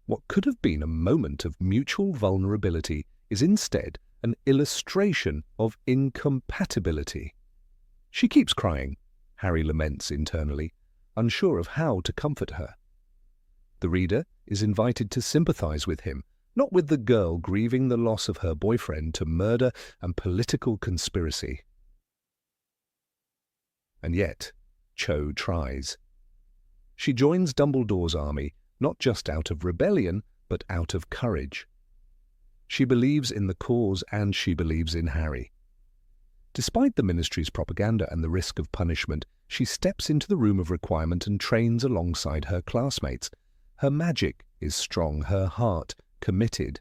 What could have been a moment of mutual vulnerability is instead an illustration of incompatibility. "She keeps crying," Harry laments internally, unsure of how to comfort her. The reader is invited to sympathize with him, not with the girl grieving the loss of her boyfriend to murder and political conspiracy. And yet, Cho tries. She joins Dumbledore's army not just out of rebellion, but out of courage. She believes in the cause and she believes in Harry. Despite the Ministry's propaganda and the risk of punishment, she steps into the room of requirement and trains alongside her classmates. Her magic is strong, her heart committed.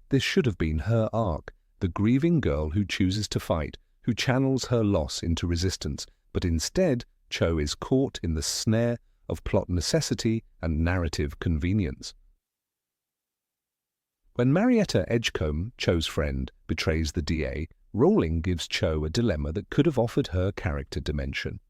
This should have been her arc, the grieving girl who chooses to fight, who channels her loss into resistance, but instead Cho is caught in the snare of plot necessity and narrative convenience. When Marietta Edgecombe, Cho's friend, betrays the DA, Rowling gives Cho a dilemma that could have offered her character dimension.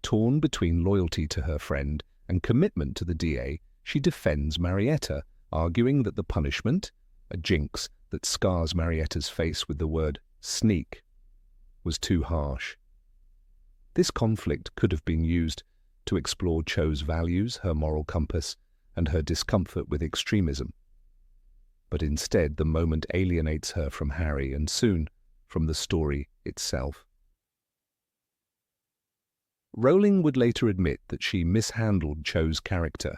Torn between loyalty to her friend and commitment to the DA, she defends Marietta, arguing that the punishment, a jinx that scars Marietta's face with the word sneak, was too harsh. This conflict could have been used to explore Cho's values, her moral compass, and her discomfort with extremism. But instead, the moment alienates her from Harry and soon from the story itself. Rowling would later admit that she mishandled Cho's character.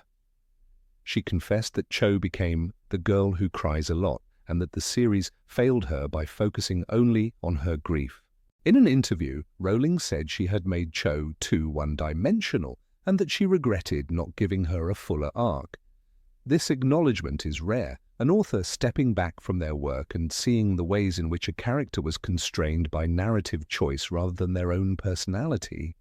She confessed that Cho became the girl who cries a lot and that the series failed her by focusing only on her grief. In an interview, Rowling said she had made Cho too one-dimensional and that she regretted not giving her a fuller arc. This acknowledgement is rare, an author stepping back from their work and seeing the ways in which a character was constrained by narrative choice rather than their own personality.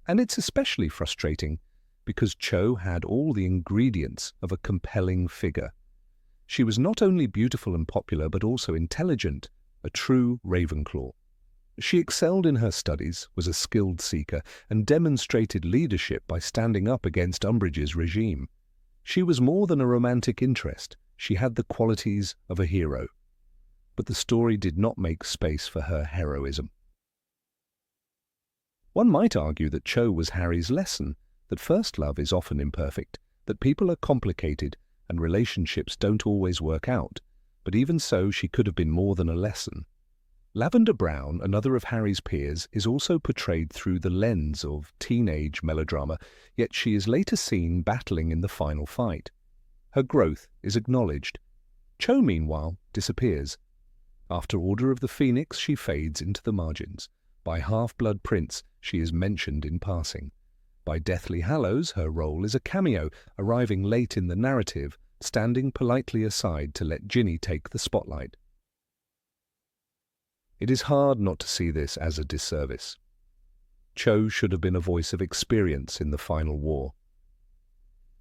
And it's especially frustrating because Cho had all the ingredients of a compelling figure. She was not only beautiful and popular, but also intelligent, a true Ravenclaw. She excelled in her studies, was a skilled seeker, and demonstrated leadership by standing up against Umbridge's regime. She was more than a romantic interest. She had the qualities of a hero. But the story did not make space for her heroism. One might argue that Cho was Harry's lesson, that first love is often imperfect, that people are complicated and relationships don't always work out, but even so she could have been more than a lesson. Lavender Brown, another of Harry's peers, is also portrayed through the lens of teenage melodrama, yet she is later seen battling in the final fight. Her growth is acknowledged. Cho, meanwhile, disappears. After Order of the Phoenix, she fades into the margins. By Half-Blood Prince, she is mentioned in passing. By Deathly Hallows, her role is a cameo, arriving late in the narrative, standing politely aside to let Ginny take the spotlight. It is hard not to see this as a disservice. Cho should have been a voice of experience in the final war.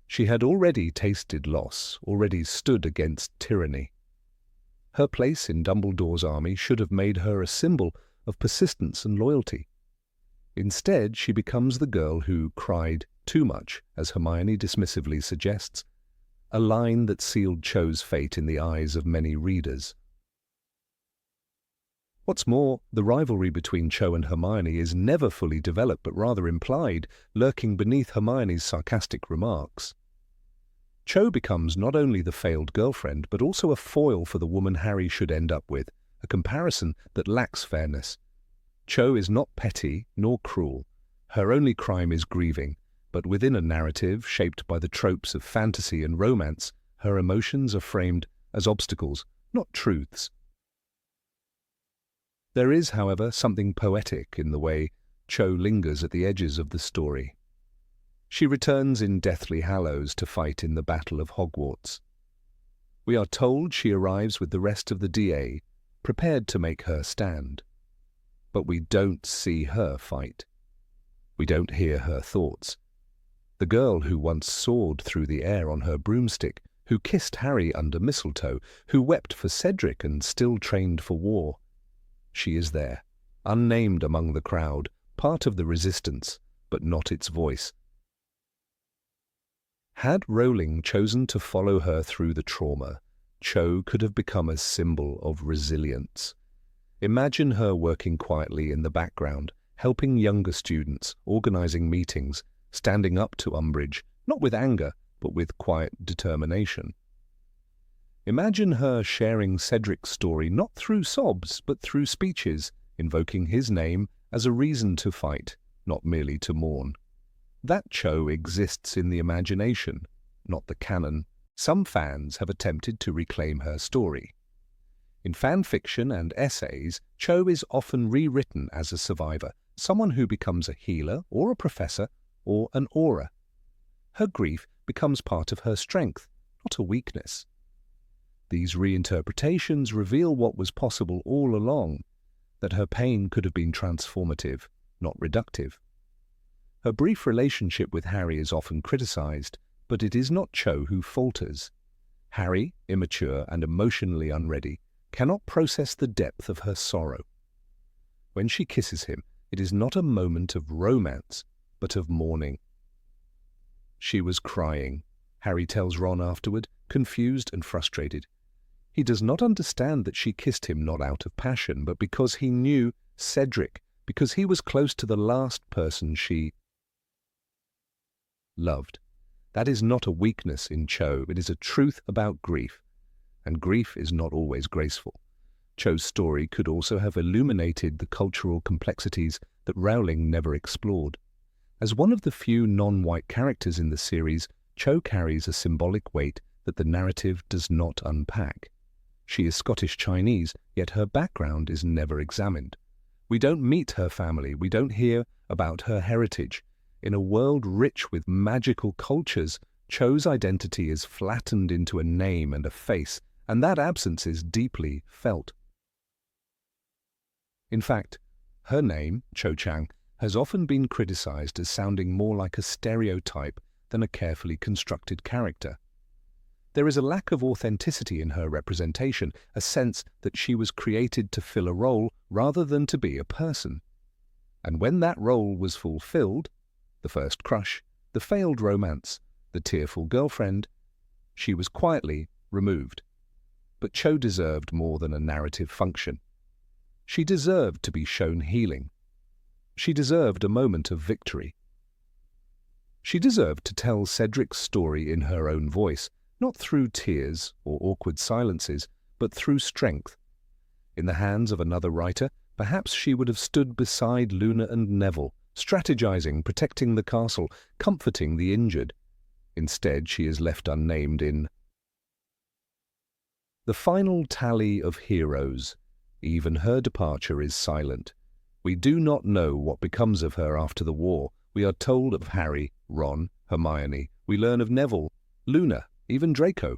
She had already tasted loss, already stood against tyranny. Her place in Dumbledore's army should have made her a symbol of persistence and loyalty. Instead, she becomes the girl who cried too much, as Hermione dismissively suggests, a line that sealed Cho's fate in the eyes of many readers. What's more, the rivalry between Cho and Hermione is never fully developed but rather implied, lurking beneath Hermione's sarcastic remarks. Cho becomes not only the failed girlfriend but also a foil for the woman Harry should end up with, a comparison that lacks fairness. Cho is not petty nor cruel. Her only crime is grieving, but within a narrative shaped by the tropes of fantasy and romance, her emotions are framed as obstacles, not truths. There is, however, something poetic in the way Cho lingers at the edges of the story. She returns in Deathly Hallows to fight in the Battle of Hogwarts. We are told she arrives with the rest of the DA, prepared to make her stand. But we don't see her fight. We don't hear her thoughts. The girl who once soared through the air on her broomstick, who kissed Harry under mistletoe, who wept for Cedric and still trained for war. She is there, unnamed among the crowd, part of the resistance, but not its voice. Had Rowling chosen to follow her through the trauma, Cho could have become a symbol of resilience. Imagine her working quietly in the background, helping younger students, organizing meetings, standing up to Umbridge, not with anger, but with quiet determination. Imagine her sharing Cedric's story not through sobs, but through speeches, invoking his name as a reason to fight, not merely to mourn. That Cho exists in the imagination, not the canon. Some fans have attempted to reclaim her story. In fan fiction and essays, Cho is often rewritten as a survivor, someone who becomes a healer or a professor or an aura. Her grief becomes part of her strength, not a weakness. These reinterpretations reveal what was possible all along, that her pain could have been transformative, not reductive. Her brief relationship with Harry is often criticized, but it is not Cho who falters. Harry, immature and emotionally unready, cannot process the depth of her sorrow. When she kisses him, it is not a moment of romance, but of mourning. She was crying, Harry tells Ron afterward, confused and frustrated. He does not understand that she kissed him not out of passion, but because he knew Cedric, because he was close to the last person she loved. That is not a weakness in Cho, it is a truth about grief. And grief is not always graceful. Cho's story could also have illuminated the cultural complexities that Rowling never explored. As one of the few non-white characters in the series, Cho carries a symbolic weight that the narrative does not unpack. She is Scottish Chinese, yet her background is never examined. We don't meet her family, we don't hear about her heritage. In a world rich with magical cultures, Cho's identity is flattened into a name and a face, and that absence is deeply felt. In fact, her name, Cho Chang, has often been criticized as sounding more like a stereotype than a carefully constructed character. There is a lack of authenticity in her representation, a sense that she was created to fill a role rather than to be a person. And when that role was fulfilled, the first crush, the failed romance, the tearful girlfriend, she was quietly removed. But Cho deserved more than a narrative function. She deserved to be shown healing. She deserved a moment of victory. She deserved to tell Cedric's story in her own voice, not through tears or awkward silences, but through strength. In the hands of another writer, perhaps she would have stood beside Luna and Neville, strategizing, protecting the castle, comforting the injured. Instead, she is left unnamed in the final tally of heroes. Even her departure is silent. We do not know what becomes of her after the war. We are told of Harry, Ron, Hermione. We learn of Neville, Luna, even Draco.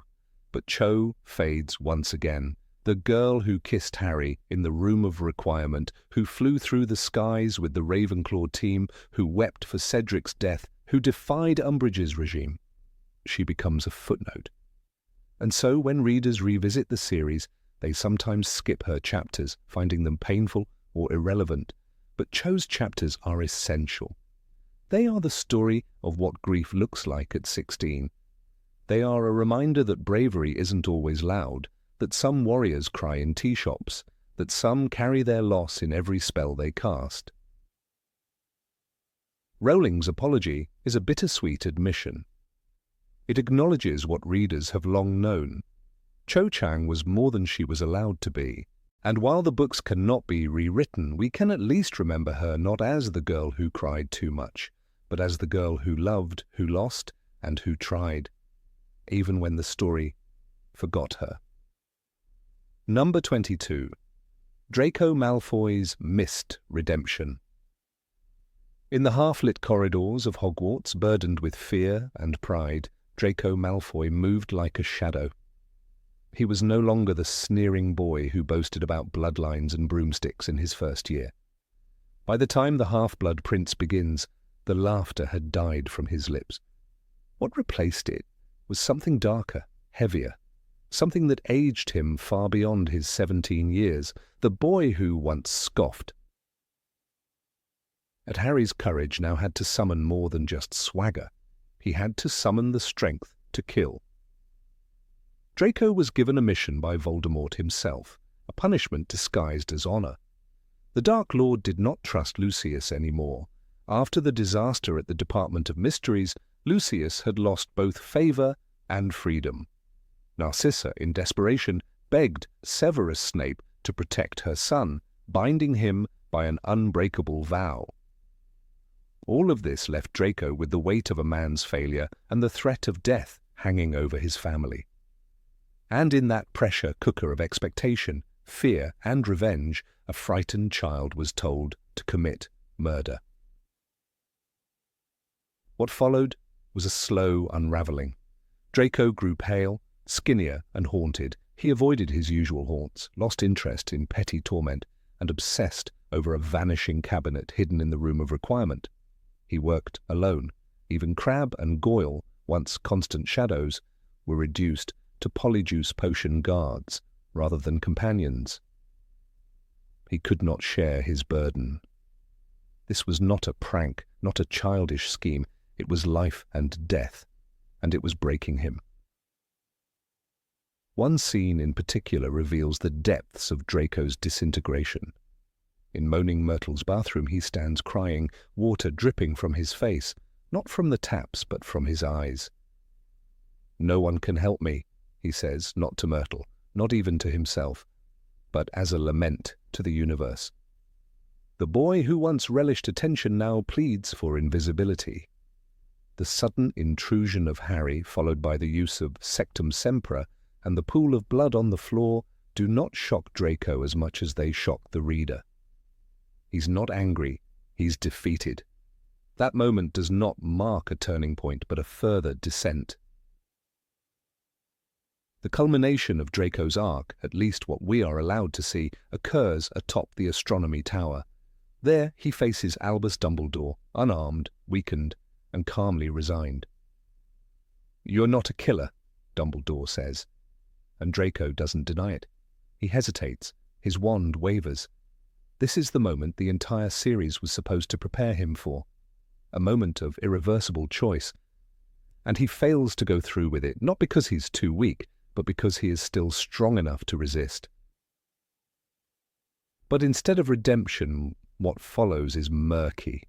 But Cho fades once again. The girl who kissed Harry in the room of requirement, who flew through the skies with the Ravenclaw team, who wept for Cedric's death, who defied Umbridge's regime. She becomes a footnote. And so when readers revisit the series, they sometimes skip her chapters, finding them painful or irrelevant. But Cho's chapters are essential. They are the story of what grief looks like at 16. They are a reminder that bravery isn't always loud, that some warriors cry in tea shops, that some carry their loss in every spell they cast. Rowling's apology is a bittersweet admission. It acknowledges what readers have long known. Cho Chang was more than she was allowed to be, and while the books cannot be rewritten, we can at least remember her not as the girl who cried too much, but as the girl who loved, who lost, and who tried, even when the story forgot her. Number 22. Draco Malfoy's Missed Redemption. In the half-lit corridors of Hogwarts, burdened with fear and pride, Draco Malfoy moved like a shadow. He was no longer the sneering boy who boasted about bloodlines and broomsticks in his first year. By the time the Half-Blood Prince begins, the laughter had died from his lips. What replaced it was something darker, heavier, something that aged him far beyond his 17 years, the boy who once scoffed. And Harry's courage now had to summon more than just swagger. He had to summon the strength to kill. Draco was given a mission by Voldemort himself, a punishment disguised as honor. The Dark Lord did not trust Lucius anymore. After the disaster at the Department of Mysteries, Lucius had lost both favor and freedom. Narcissa, in desperation, begged Severus Snape to protect her son, binding him by an unbreakable vow. All of this left Draco with the weight of a man's failure and the threat of death hanging over his family. And in that pressure cooker of expectation, fear, and revenge, a frightened child was told to commit murder. What followed was a slow unraveling. Draco grew pale, skinnier, and haunted. He avoided his usual haunts, lost interest in petty torment, and obsessed over a vanishing cabinet hidden in the room of requirement. He worked alone. Even Crabbe and Goyle, once constant shadows, were reduced to polyjuice potion guards rather than companions. He could not share his burden. This was not a prank, not a childish scheme. It was life and death, and it was breaking him. One scene in particular reveals the depths of Draco's disintegration. In Moaning Myrtle's bathroom, he stands crying, water dripping from his face, not from the taps but from his eyes. "No one can help me," he says, not to Myrtle, not even to himself, but as a lament to the universe. The boy who once relished attention now pleads for invisibility. The sudden intrusion of Harry, followed by the use of Sectum Sempra, and the pool of blood on the floor, do not shock Draco as much as they shock the reader. He's not angry, he's defeated. That moment does not mark a turning point, but a further descent. The culmination of Draco's arc, at least what we are allowed to see, occurs atop the astronomy tower. There he faces Albus Dumbledore, unarmed, weakened, and calmly resigned. "You're not a killer," Dumbledore says. And Draco doesn't deny it. He hesitates. His wand wavers. This is the moment the entire series was supposed to prepare him for. A moment of irreversible choice. And he fails to go through with it, not because he's too weak, but because he is still strong enough to resist. But instead of redemption, what follows is murky.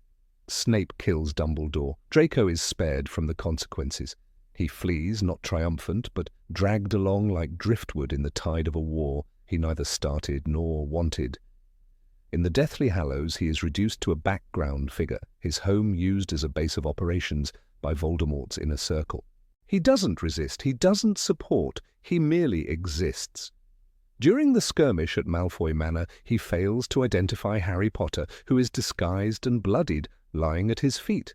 Snape kills Dumbledore. Draco is spared from the consequences. He flees, not triumphant, but dragged along like driftwood in the tide of a war he neither started nor wanted. In the Deathly Hallows, he is reduced to a background figure, his home used as a base of operations by Voldemort's inner circle. He doesn't resist, he doesn't support, he merely exists. During the skirmish at Malfoy Manor, he fails to identify Harry Potter, who is disguised and bloodied, lying at his feet.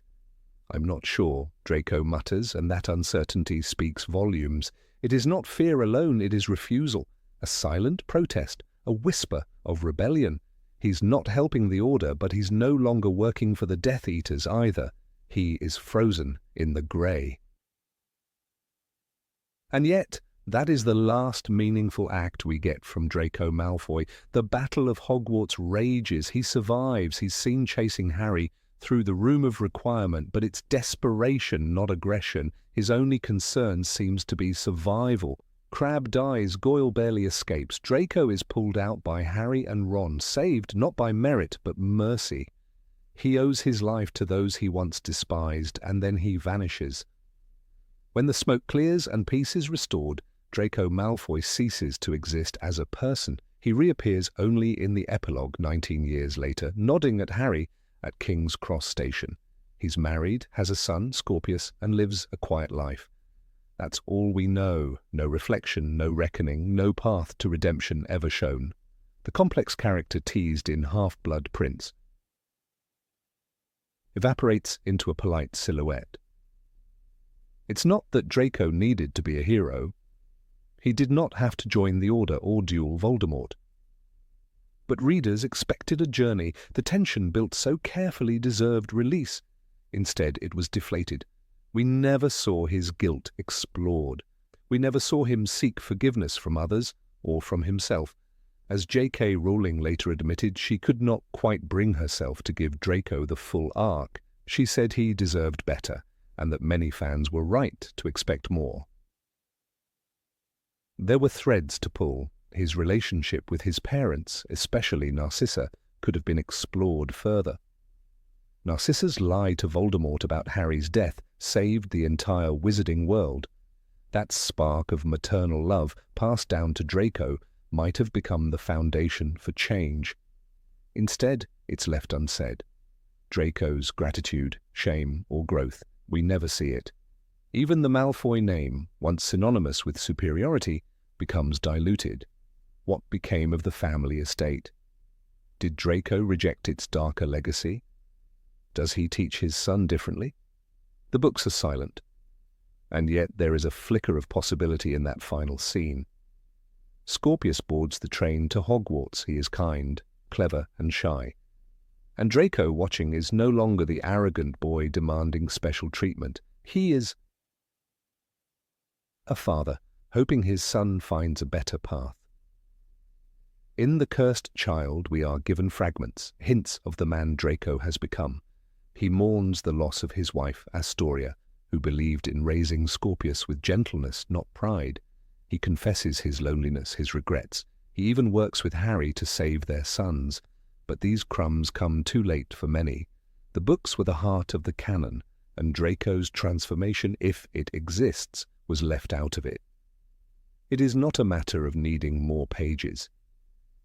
"I'm not sure," Draco mutters, and that uncertainty speaks volumes. It is not fear alone, it is refusal, a silent protest, a whisper of rebellion. He's not helping the Order, but he's no longer working for the Death Eaters either. He is frozen in the grey. And yet, that is the last meaningful act we get from Draco Malfoy. The Battle of Hogwarts rages. He survives. He's seen chasing Harry through the Room of Requirement, but it's desperation, not aggression. His only concern seems to be survival. Crabbe dies, Goyle barely escapes. Draco is pulled out by Harry and Ron, saved not by merit but mercy. He owes his life to those he once despised, and then he vanishes. When the smoke clears and peace is restored, Draco Malfoy ceases to exist as a person. He reappears only in the epilogue 19 years later, nodding at Harry at King's Cross Station. He's married, has a son, Scorpius, and lives a quiet life. That's all we know. No reflection, no reckoning, no path to redemption ever shown. The complex character teased in Half-Blood Prince evaporates into a polite silhouette. It's not that Draco needed to be a hero. He did not have to join the Order or duel Voldemort. But readers expected a journey. The tension built so carefully deserved release. Instead, it was deflated. We never saw his guilt explored. We never saw him seek forgiveness from others or from himself. As J.K. Rowling later admitted, she could not quite bring herself to give Draco the full arc. She said he deserved better, and that many fans were right to expect more. There were threads to pull. His relationship with his parents, especially Narcissa, could have been explored further. Narcissa's lie to Voldemort about Harry's death saved the entire wizarding world. That spark of maternal love passed down to Draco might have become the foundation for change. Instead, it's left unsaid. Draco's gratitude, shame, or growth, we never see it. Even the Malfoy name, once synonymous with superiority, becomes diluted. What became of the family estate? Did Draco reject its darker legacy? Does he teach his son differently? The books are silent. And yet there is a flicker of possibility in that final scene. Scorpius boards the train to Hogwarts. He is kind, clever, and shy. And Draco, watching, is no longer the arrogant boy demanding special treatment. He is a father, hoping his son finds a better path. In The Cursed Child, we are given fragments, hints of the man Draco has become. He mourns the loss of his wife, Astoria, who believed in raising Scorpius with gentleness, not pride. He confesses his loneliness, his regrets. He even works with Harry to save their sons. But these crumbs come too late for many. The books were the heart of the canon, and Draco's transformation, if it exists, was left out of it. It is not a matter of needing more pages.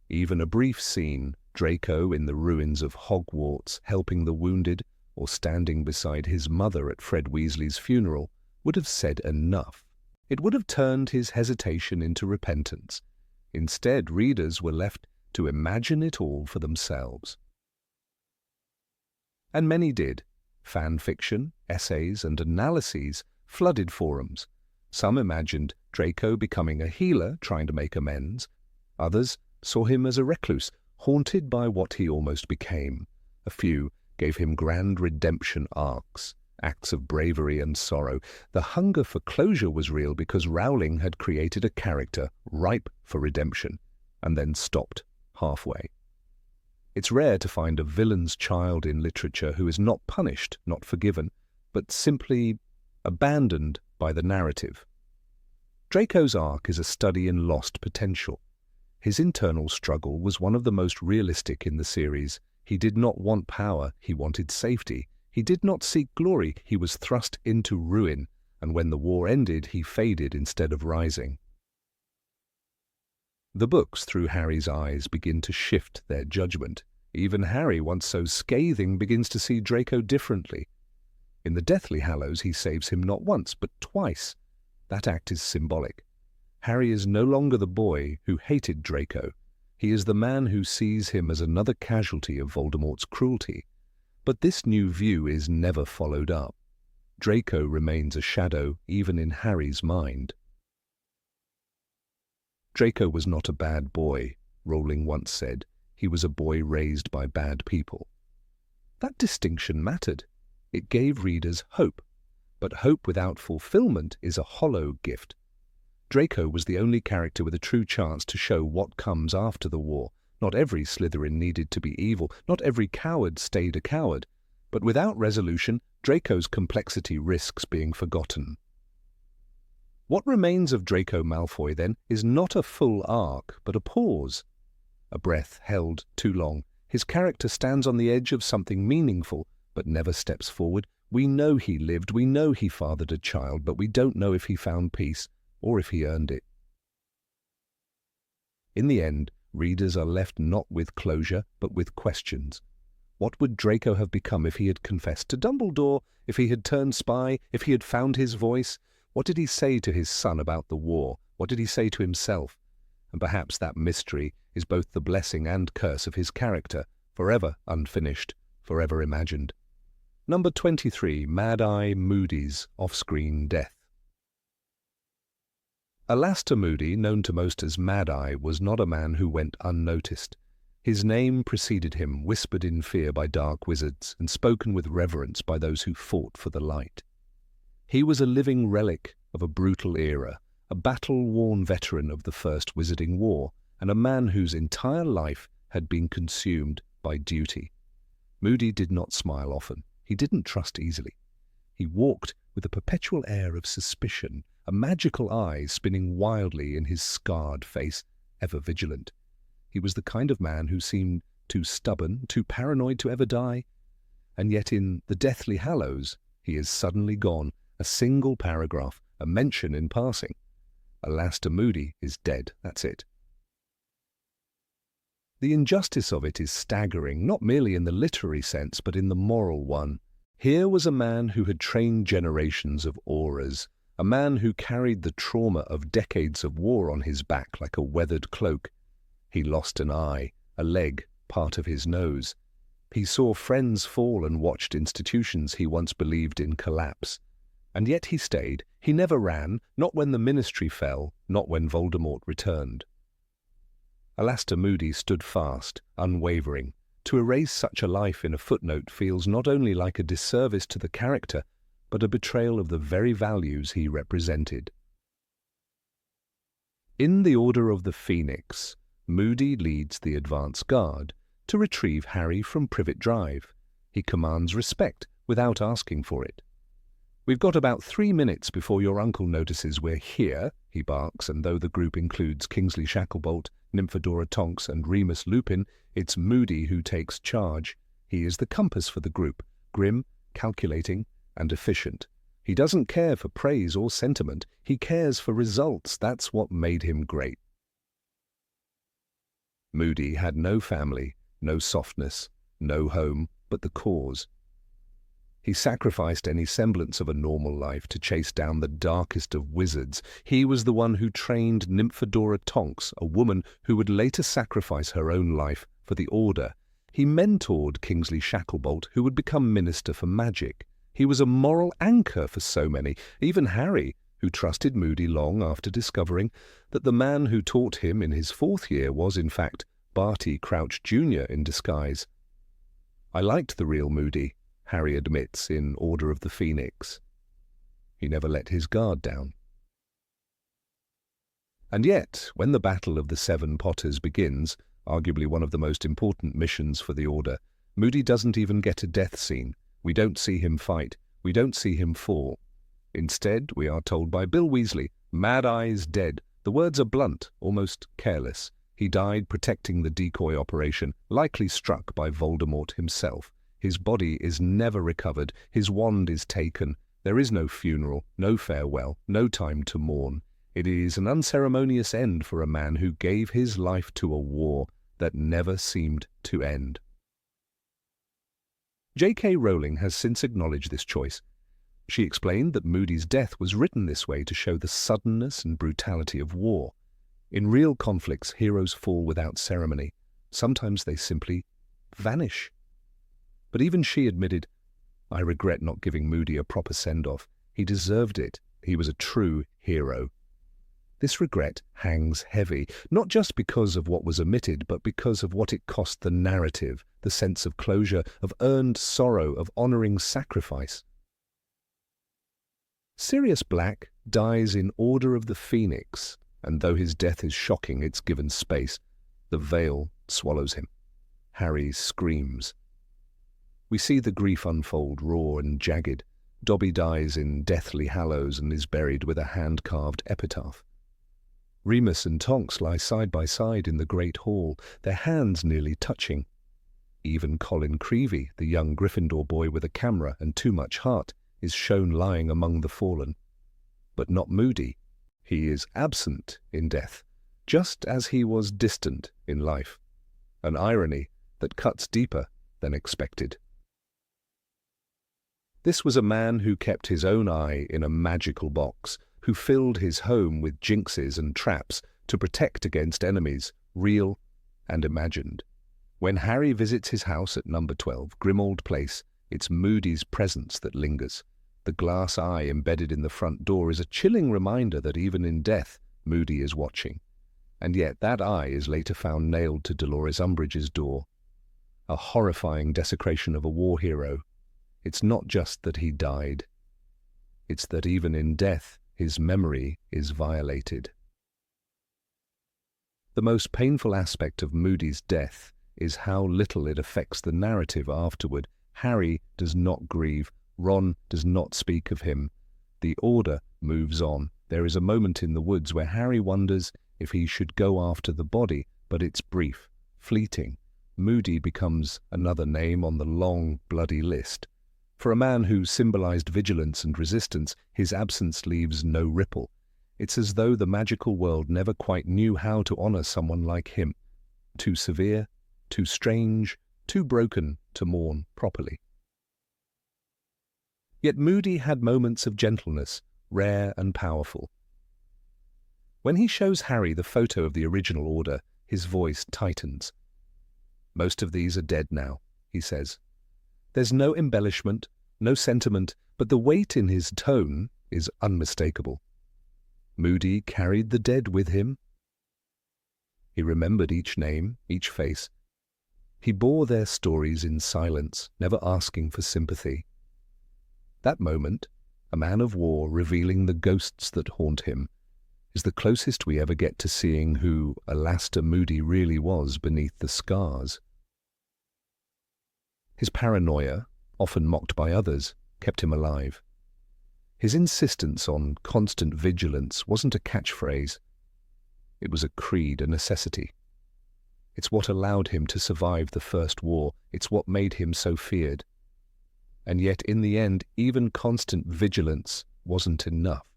Even a brief scene, Draco in the ruins of Hogwarts helping the wounded, or standing beside his mother at Fred Weasley's funeral, would have said enough. It would have turned his hesitation into repentance. Instead, readers were left to imagine it all for themselves. And many did. Fan fiction, essays, and analyses flooded forums. Some imagined Draco becoming a healer, trying to make amends. Others saw him as a recluse, haunted by what he almost became. A few gave him grand redemption arcs, acts of bravery and sorrow. The hunger for closure was real because Rowling had created a character ripe for redemption and then stopped halfway. It's rare to find a villain's child in literature who is not punished, not forgiven, but simply abandoned by the narrative. Draco's arc is a study in lost potential. His internal struggle was one of the most realistic in the series. He did not want power, he wanted safety. He did not seek glory, he was thrust into ruin, and when the war ended, he faded instead of rising. The books, through Harry's eyes, begin to shift their judgment. Even Harry, once so scathing, begins to see Draco differently. In the Deathly Hallows, he saves him not once, but twice. That act is symbolic. Harry is no longer the boy who hated Draco. He is the man who sees him as another casualty of Voldemort's cruelty. But this new view is never followed up. Draco remains a shadow even in Harry's mind. Draco was not a bad boy, Rowling once said. He was a boy raised by bad people. That distinction mattered. It gave readers hope. But hope without fulfillment is a hollow gift. Draco was the only character with a true chance to show what comes after the war. Not every Slytherin needed to be evil. Not every coward stayed a coward. But without resolution, Draco's complexity risks being forgotten. What remains of Draco Malfoy, then, is not a full arc, but a pause. A breath held too long. His character stands on the edge of something meaningful, but never steps forward. We know he lived, we know he fathered a child, but we don't know if he found peace or if he earned it. In the end, readers are left not with closure, but with questions. What would Draco have become if he had confessed to Dumbledore, if he had turned spy, if he had found his voice? What did he say to his son about the war? What did he say to himself? And perhaps that mystery is both the blessing and curse of his character, forever unfinished, forever imagined. Number 23, Mad-Eye Moody's off-screen death. Alastor Moody, known to most as Mad-Eye, was not a man who went unnoticed. His name preceded him, whispered in fear by dark wizards, and spoken with reverence by those who fought for the light. He was a living relic of a brutal era, a battle-worn veteran of the First Wizarding War, and a man whose entire life had been consumed by duty. Moody did not smile often. He didn't trust easily. He walked with a perpetual air of suspicion, a magical eye spinning wildly in his scarred face, ever vigilant. He was the kind of man who seemed too stubborn, too paranoid to ever die. And yet in the Deathly Hallows, he is suddenly gone, a single paragraph, a mention in passing. Alastor Moody is dead, that's it. The injustice of it is staggering, not merely in the literary sense, but in the moral one. Here was a man who had trained generations of Aurors, a man who carried the trauma of decades of war on his back like a weathered cloak. He lost an eye, a leg, part of his nose. He saw friends fall and watched institutions he once believed in collapse. And yet he stayed. He never ran, not when the Ministry fell, not when Voldemort returned. Alastor Moody stood fast, unwavering. To erase such a life in a footnote feels not only like a disservice to the character, but a betrayal of the very values he represented. In the Order of the Phoenix, Moody leads the advance guard to retrieve Harry from Privet Drive. He commands respect without asking for it. "We've got about 3 minutes before your uncle notices we're here," he barks, and though the group includes Kingsley Shacklebolt, Nymphadora Tonks and Remus Lupin, it's Moody who takes charge. He is the compass for the group, grim, calculating, and efficient. He doesn't care for praise or sentiment. He cares for results. That's what made him great. Moody had no family, no softness, no home, but the cause. He sacrificed any semblance of a normal life to chase down the darkest of wizards. He was the one who trained Nymphadora Tonks, a woman who would later sacrifice her own life for the Order. He mentored Kingsley Shacklebolt, who would become Minister for Magic. He was a moral anchor for so many, even Harry, who trusted Moody long after discovering that the man who taught him in his 4th year was, in fact, Barty Crouch Jr. in disguise. I liked the real Moody. Harry admits in Order of the Phoenix. He never let his guard down. And yet, when the Battle of the Seven Potters begins, arguably one of the most important missions for the Order, Moody doesn't even get a death scene. We don't see him fight. We don't see him fall. Instead, we are told by Bill Weasley, Mad Eye's dead. The words are blunt, almost careless. He died protecting the decoy operation, likely struck by Voldemort himself. His body is never recovered. His wand is taken. There is no funeral, no farewell, no time to mourn. It is an unceremonious end for a man who gave his life to a war that never seemed to end. J.K. Rowling has since acknowledged this choice. She explained that Moody's death was written this way to show the suddenness and brutality of war. In real conflicts, heroes fall without ceremony. Sometimes they simply vanish. But even she admitted, I regret not giving Moody a proper send-off. He deserved it. He was a true hero. This regret hangs heavy, not just because of what was omitted, but because of what it cost the narrative, the sense of closure, of earned sorrow, of honoring sacrifice. Sirius Black dies in Order of the Phoenix, and though his death is shocking, it's given space. The veil swallows him. Harry screams. We see the grief unfold, raw and jagged. Dobby dies in Deathly Hallows and is buried with a hand-carved epitaph. Remus and Tonks lie side by side in the Great Hall, their hands nearly touching. Even Colin Creevey, the young Gryffindor boy with a camera and too much heart, is shown lying among the fallen. But not Moody. He is absent in death, just as he was distant in life. An irony that cuts deeper than expected. This was a man who kept his own eye in a magical box, who filled his home with jinxes and traps to protect against enemies, real and imagined. When Harry visits his house at number 12, Grimmauld Place, it's Moody's presence that lingers. The glass eye embedded in the front door is a chilling reminder that even in death, Moody is watching. And yet that eye is later found nailed to Dolores Umbridge's door. A horrifying desecration of a war hero. It's not just that he died. It's that even in death, his memory is violated. The most painful aspect of Moody's death is how little it affects the narrative afterward. Harry does not grieve. Ron does not speak of him. The Order moves on. There is a moment in the woods where Harry wonders if he should go after the body, but it's brief, fleeting. Moody becomes another name on the long, bloody list. For a man who symbolized vigilance and resistance, his absence leaves no ripple. It's as though the magical world never quite knew how to honor someone like him. Too severe, too strange, too broken to mourn properly. Yet Moody had moments of gentleness, rare and powerful. When he shows Harry the photo of the original Order, his voice tightens. Most of these are dead now, he says. There's no embellishment, no sentiment, but the weight in his tone is unmistakable. Moody carried the dead with him. He remembered each name, each face. He bore their stories in silence, never asking for sympathy. That moment, a man of war revealing the ghosts that haunt him, is the closest we ever get to seeing who Alastor Moody really was beneath the scars. His paranoia, often mocked by others, kept him alive. His insistence on constant vigilance wasn't a catchphrase. It was a creed, a necessity. It's what allowed him to survive the First War. It's what made him so feared. And yet, in the end, even constant vigilance wasn't enough.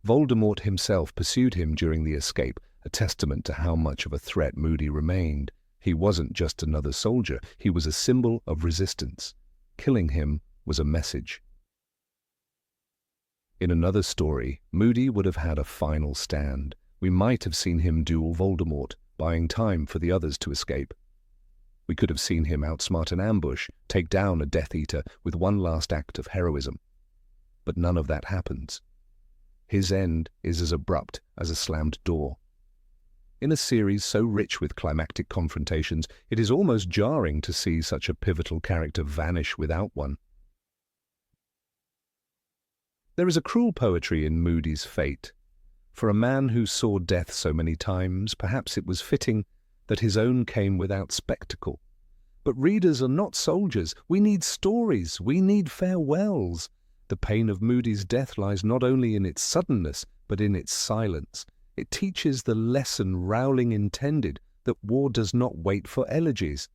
Voldemort himself pursued him during the escape, a testament to how much of a threat Moody remained. He wasn't just another soldier, he was a symbol of resistance. Killing him was a message. In another story, Moody would have had a final stand. We might have seen him duel Voldemort, buying time for the others to escape. We could have seen him outsmart an ambush, take down a Death Eater with one last act of heroism. But none of that happens. His end is as abrupt as a slammed door. In a series so rich with climactic confrontations, it is almost jarring to see such a pivotal character vanish without one. There is a cruel poetry in Moody's fate. For a man who saw death so many times, perhaps it was fitting that his own came without spectacle. But readers are not soldiers. We need stories. We need farewells. The pain of Moody's death lies not only in its suddenness, but in its silence. It teaches the lesson Rowling intended, that war does not wait for elegies.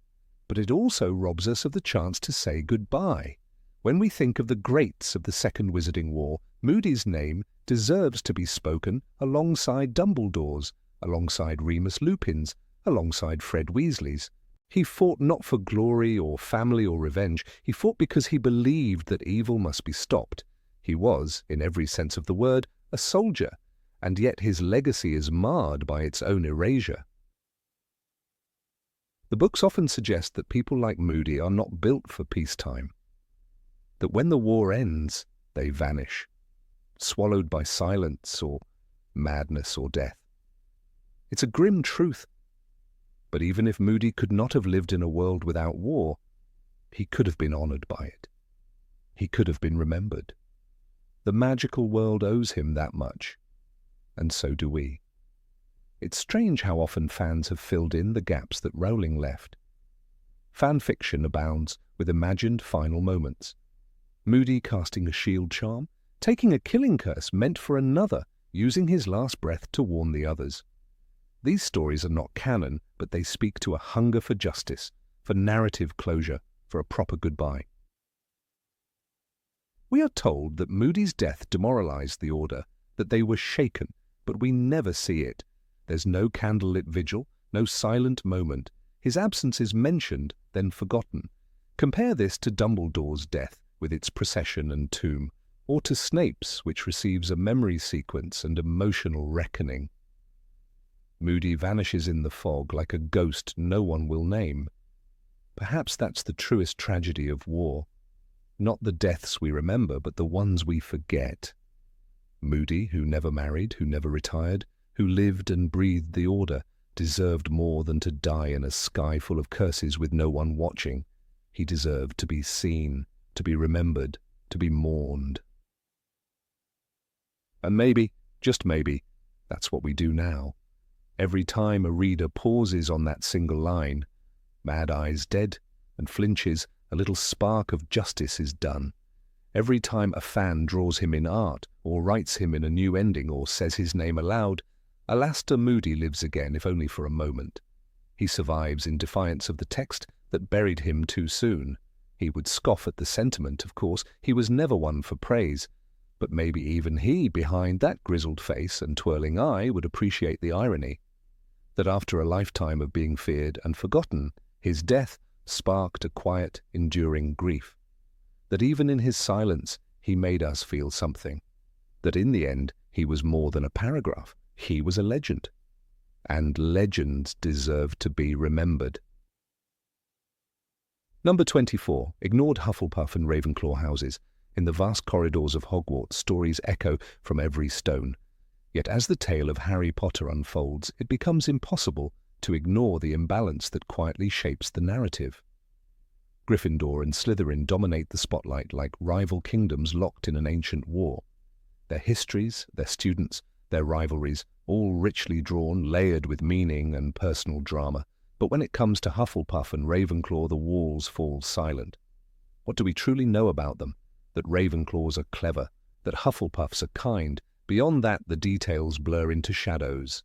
But it also robs us of the chance to say goodbye. When we think of the greats of the Second Wizarding War, Moody's name deserves to be spoken alongside Dumbledore's, alongside Remus Lupin's, alongside Fred Weasley's. He fought not for glory or family or revenge. He fought because he believed that evil must be stopped. He was, in every sense of the word, a soldier, and yet his legacy is marred by its own erasure. The books often suggest that people like Moody are not built for peacetime, that when the war ends, they vanish, swallowed by silence or madness or death. It's a grim truth. But even if Moody could not have lived in a world without war, he could have been honored by it. He could have been remembered. The magical world owes him that much, and so do we. It's strange how often fans have filled in the gaps that Rowling left. Fan fiction abounds with imagined final moments. Moody casting a shield charm, taking a killing curse meant for another, using his last breath to warn the others. These stories are not canon, but they speak to a hunger for justice, for narrative closure, for a proper goodbye. We are told that Moody's death demoralized the Order, that they were shaken, but we never see it. There's no candlelit vigil, no silent moment. His absence is mentioned, then forgotten. Compare this to Dumbledore's death, with its procession and tomb, or to Snape's, which receives a memory sequence and emotional reckoning. Moody vanishes in the fog like a ghost no one will name. Perhaps that's the truest tragedy of war. Not the deaths we remember, but the ones we forget. Moody, who never married, who never retired, who lived and breathed the Order, deserved more than to die in a sky full of curses with no one watching. He deserved to be seen, to be remembered, to be mourned. And maybe, just maybe, that's what we do now. Every time a reader pauses on that single line, Mad Eye's dead, and flinches, a little spark of justice is done. Every time a fan draws him in art, or writes him in a new ending, or says his name aloud, Alastor Moody lives again, if only for a moment. He survives in defiance of the text that buried him too soon. He would scoff at the sentiment, of course. He was never one for praise. But maybe even he, behind that grizzled face and twirling eye, would appreciate the irony. That after a lifetime of being feared and forgotten, his death sparked a quiet, enduring grief. That even in his silence, he made us feel something. That in the end, he was more than a paragraph. He was a legend. And legends deserve to be remembered. Number 24. Ignored Hufflepuff and Ravenclaw houses. In the vast corridors of Hogwarts, stories echo from every stone. Yet as the tale of Harry Potter unfolds, it becomes impossible to ignore the imbalance that quietly shapes the narrative. Gryffindor and Slytherin dominate the spotlight like rival kingdoms locked in an ancient war. Their histories, their students, their rivalries, all richly drawn, layered with meaning and personal drama. But when it comes to Hufflepuff and Ravenclaw, the walls fall silent. What do we truly know about them? That Ravenclaws are clever, that Hufflepuffs are kind. Beyond that, the details blur into shadows.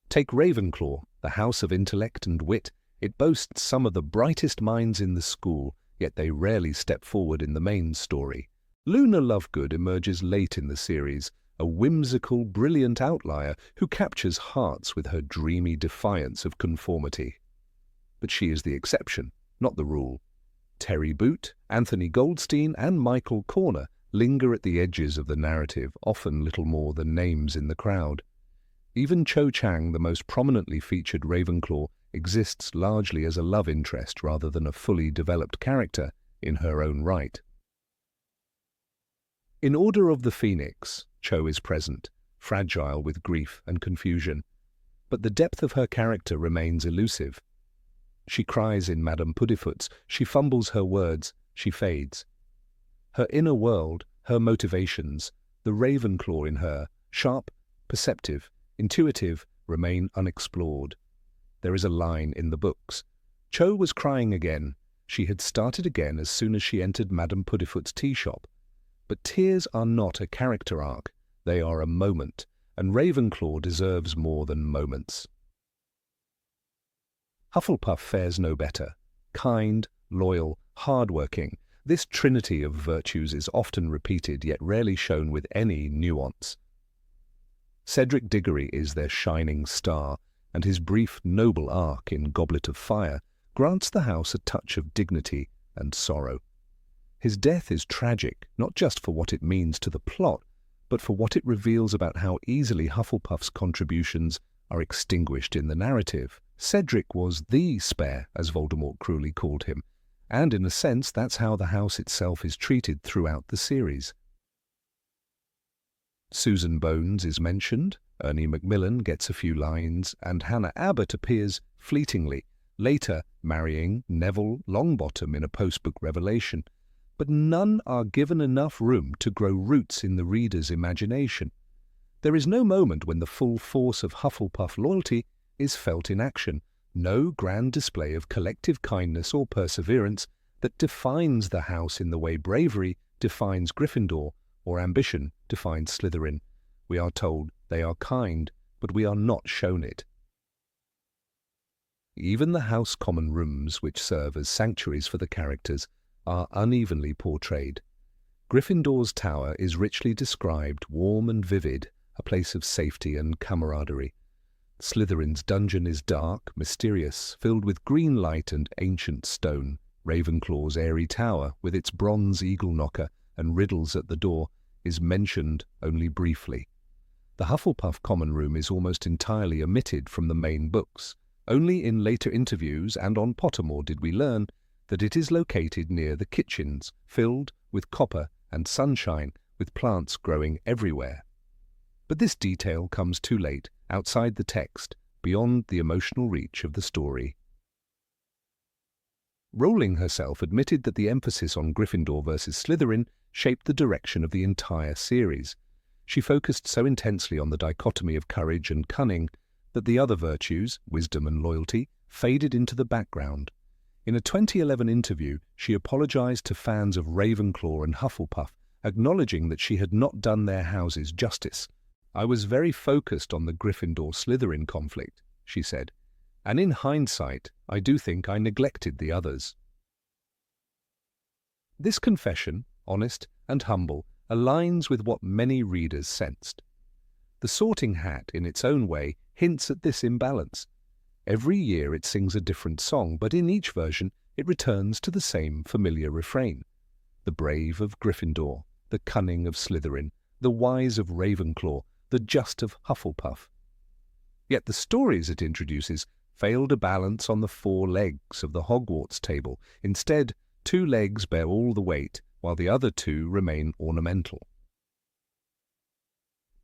Take Ravenclaw, the house of intellect and wit. It boasts some of the brightest minds in the school, yet they rarely step forward in the main story. Luna Lovegood emerges late in the series, a whimsical, brilliant outlier who captures hearts with her dreamy defiance of conformity. But she is the exception, not the rule. Terry Boot, Anthony Goldstein, and Michael Corner linger at the edges of the narrative, often little more than names in the crowd. Even Cho Chang, the most prominently featured Ravenclaw, exists largely as a love interest rather than a fully developed character in her own right. In Order of the Phoenix, Cho is present, fragile with grief and confusion. But the depth of her character remains elusive. She cries in Madame Puddifoot's, she fumbles her words, she fades. Her inner world, her motivations, the Ravenclaw in her, sharp, perceptive, intuitive, remain unexplored. There is a line in the books. Cho was crying again. She had started again as soon as she entered Madame Puddifoot's tea shop. But tears are not a character arc. They are a moment, and Ravenclaw deserves more than moments. Hufflepuff fares no better. Kind, loyal, hard-working, this trinity of virtues is often repeated yet rarely shown with any nuance. Cedric Diggory is their shining star, and his brief, noble arc in Goblet of Fire grants the house a touch of dignity and sorrow. His death is tragic, not just for what it means to the plot, but for what it reveals about how easily Hufflepuff's contributions are extinguished in the narrative. Cedric was the Spare, as Voldemort cruelly called him, and in a sense that's how the house itself is treated throughout the series. Susan Bones is mentioned, Ernie Macmillan gets a few lines, and Hannah Abbott appears fleetingly, later marrying Neville Longbottom in a post-book revelation. But none are given enough room to grow roots in the reader's imagination. There is no moment when the full force of Hufflepuff loyalty is felt in action, no grand display of collective kindness or perseverance that defines the house in the way bravery defines Gryffindor or ambition defines Slytherin. We are told they are kind, but we are not shown it. Even the house common rooms, which serve as sanctuaries for the characters, are unevenly portrayed. Gryffindor's tower is richly described, warm and vivid, a place of safety and camaraderie. Slytherin's dungeon is dark, mysterious, filled with green light and ancient stone. Ravenclaw's airy tower, with its bronze eagle knocker and riddles at the door, is mentioned only briefly. The Hufflepuff common room is almost entirely omitted from the main books. Only in later interviews and on Pottermore did we learn that it is located near the kitchens, filled with copper and sunshine, with plants growing everywhere. But this detail comes too late, outside the text, beyond the emotional reach of the story. Rowling herself admitted that the emphasis on Gryffindor versus Slytherin shaped the direction of the entire series. She focused so intensely on the dichotomy of courage and cunning that the other virtues, wisdom and loyalty, faded into the background. In a 2011 interview, she apologized to fans of Ravenclaw and Hufflepuff, acknowledging that she had not done their houses justice. "I was very focused on the Gryffindor-Slytherin conflict," she said, "and in hindsight, I do think I neglected the others." This confession, honest and humble, aligns with what many readers sensed. The Sorting Hat, in its own way, hints at this imbalance. Every year it sings a different song, but in each version it returns to the same familiar refrain. The brave of Gryffindor, the cunning of Slytherin, the wise of Ravenclaw, the just of Hufflepuff. Yet the stories it introduces fail to balance on the four legs of the Hogwarts table. Instead, two legs bear all the weight, while the other two remain ornamental.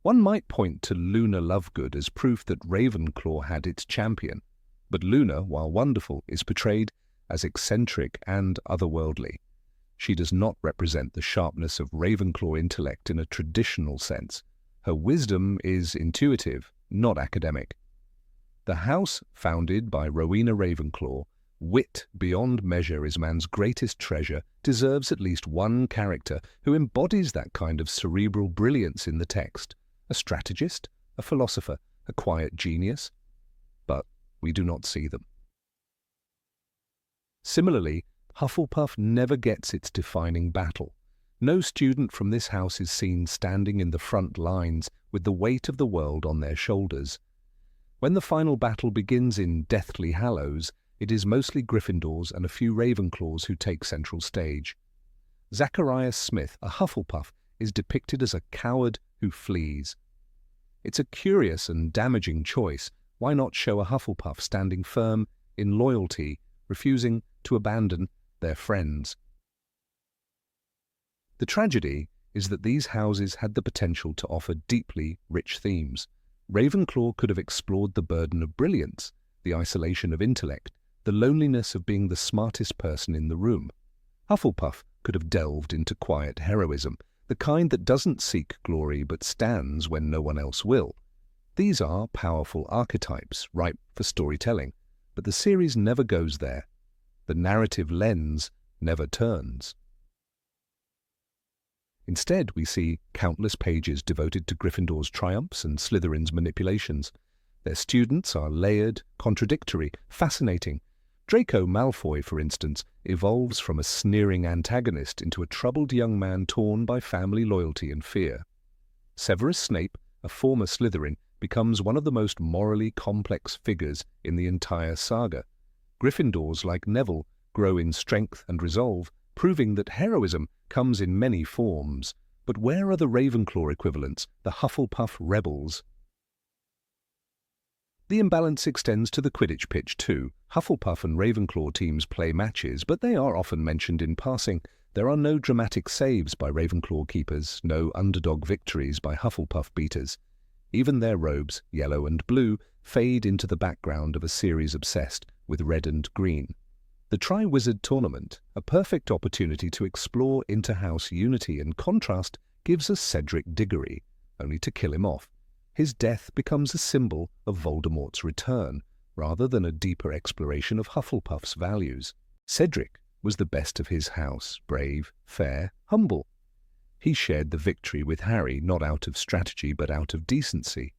One might point to Luna Lovegood as proof that Ravenclaw had its champion, but Luna, while wonderful, is portrayed as eccentric and otherworldly. She does not represent the sharpness of Ravenclaw intellect in a traditional sense. Her wisdom is intuitive, not academic. The house founded by Rowena Ravenclaw, wit beyond measure is man's greatest treasure, deserves at least one character who embodies that kind of cerebral brilliance in the text. A strategist, a philosopher, a quiet genius. But we do not see them. Similarly, Hufflepuff never gets its defining battle. No student from this house is seen standing in the front lines with the weight of the world on their shoulders. When the final battle begins in Deathly Hallows, it is mostly Gryffindors and a few Ravenclaws who take central stage. Zacharias Smith, a Hufflepuff, is depicted as a coward who flees. It's a curious and damaging choice. Why not show a Hufflepuff standing firm in loyalty, refusing to abandon their friends? The tragedy is that these houses had the potential to offer deeply rich themes. Ravenclaw could have explored the burden of brilliance, the isolation of intellect, the loneliness of being the smartest person in the room. Hufflepuff could have delved into quiet heroism, the kind that doesn't seek glory but stands when no one else will. These are powerful archetypes, ripe for storytelling, but the series never goes there. The narrative lens never turns. Instead, we see countless pages devoted to Gryffindor's triumphs and Slytherin's manipulations. Their students are layered, contradictory, fascinating. Draco Malfoy, for instance, evolves from a sneering antagonist into a troubled young man torn by family loyalty and fear. Severus Snape, a former Slytherin, becomes one of the most morally complex figures in the entire saga. Gryffindors, like Neville, grow in strength and resolve, proving that heroism comes in many forms. But where are the Ravenclaw equivalents, the Hufflepuff rebels? The imbalance extends to the Quidditch pitch too. Hufflepuff and Ravenclaw teams play matches, but they are often mentioned in passing. There are no dramatic saves by Ravenclaw keepers, no underdog victories by Hufflepuff beaters. Even their robes, yellow and blue, fade into the background of a series obsessed with red and green. The Triwizard Tournament, a perfect opportunity to explore inter-house unity and contrast, gives us Cedric Diggory, only to kill him off. His death becomes a symbol of Voldemort's return, rather than a deeper exploration of Hufflepuff's values. Cedric was the best of his house, brave, fair, humble. He shared the victory with Harry, not out of strategy but out of decency.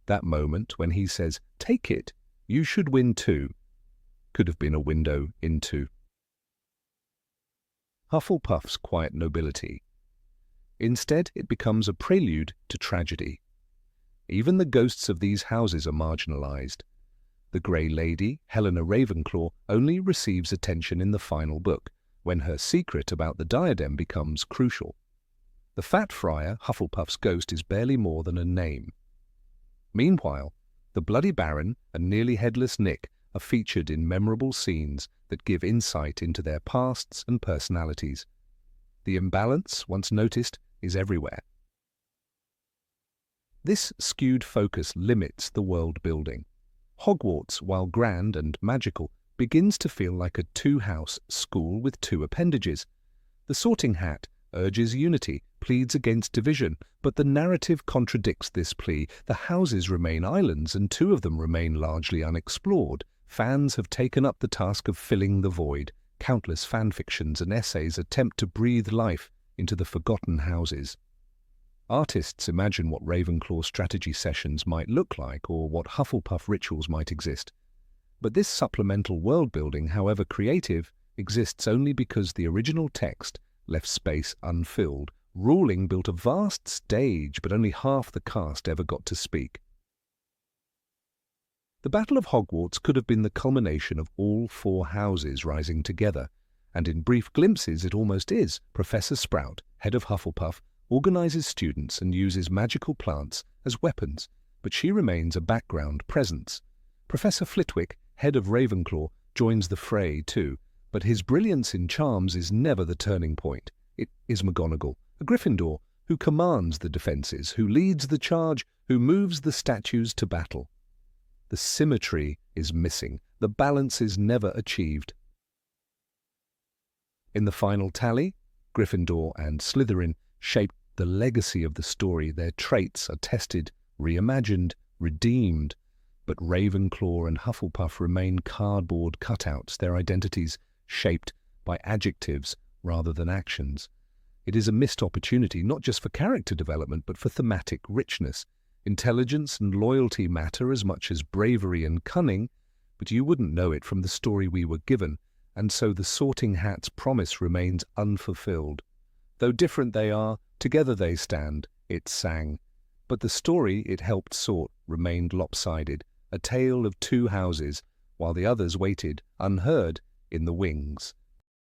That moment when he says, "Take it, you should win too," could have been a window into Hufflepuff's quiet nobility. Instead, it becomes a prelude to tragedy. Even the ghosts of these houses are marginalized. The Grey Lady, Helena Ravenclaw, only receives attention in the final book, when her secret about the diadem becomes crucial. The Fat Friar, Hufflepuff's ghost, is barely more than a name. Meanwhile, the Bloody Baron and nearly headless Nick are featured in memorable scenes that give insight into their pasts and personalities. The imbalance, once noticed, is everywhere. This skewed focus limits the world building. Hogwarts, while grand and magical, begins to feel like a two-house school with two appendages. The Sorting Hat urges unity, pleads against division, but the narrative contradicts this plea. The houses remain islands, and two of them remain largely unexplored. Fans have taken up the task of filling the void. Countless fanfictions and essays attempt to breathe life into the forgotten houses. Artists imagine what Ravenclaw strategy sessions might look like or what Hufflepuff rituals might exist. But this supplemental world-building, however creative, exists only because the original text left space unfilled. Rowling built a vast stage, but only half the cast ever got to speak. The Battle of Hogwarts could have been the culmination of all four houses rising together, and in brief glimpses it almost is. Professor Sprout, head of Hufflepuff, organizes students and uses magical plants as weapons, but she remains a background presence. Professor Flitwick, head of Ravenclaw, joins the fray too, but his brilliance in charms is never the turning point. It is McGonagall, a Gryffindor, who commands the defenses, who leads the charge, who moves the statues to battle. The symmetry is missing. The balance is never achieved. In the final tally, Gryffindor and Slytherin shape the legacy of the story. Their traits are tested, reimagined, redeemed, but Ravenclaw and Hufflepuff remain cardboard cutouts, their identities shaped by adjectives rather than actions. It is a missed opportunity not just for character development but for thematic richness. Intelligence and loyalty matter as much as bravery and cunning, but you wouldn't know it from the story we were given, and so the Sorting Hat's promise remains unfulfilled. Though different they are, together they stand, it sang. But the story it helped sort remained lopsided, a tale of two houses, while the others waited, unheard, in the wings.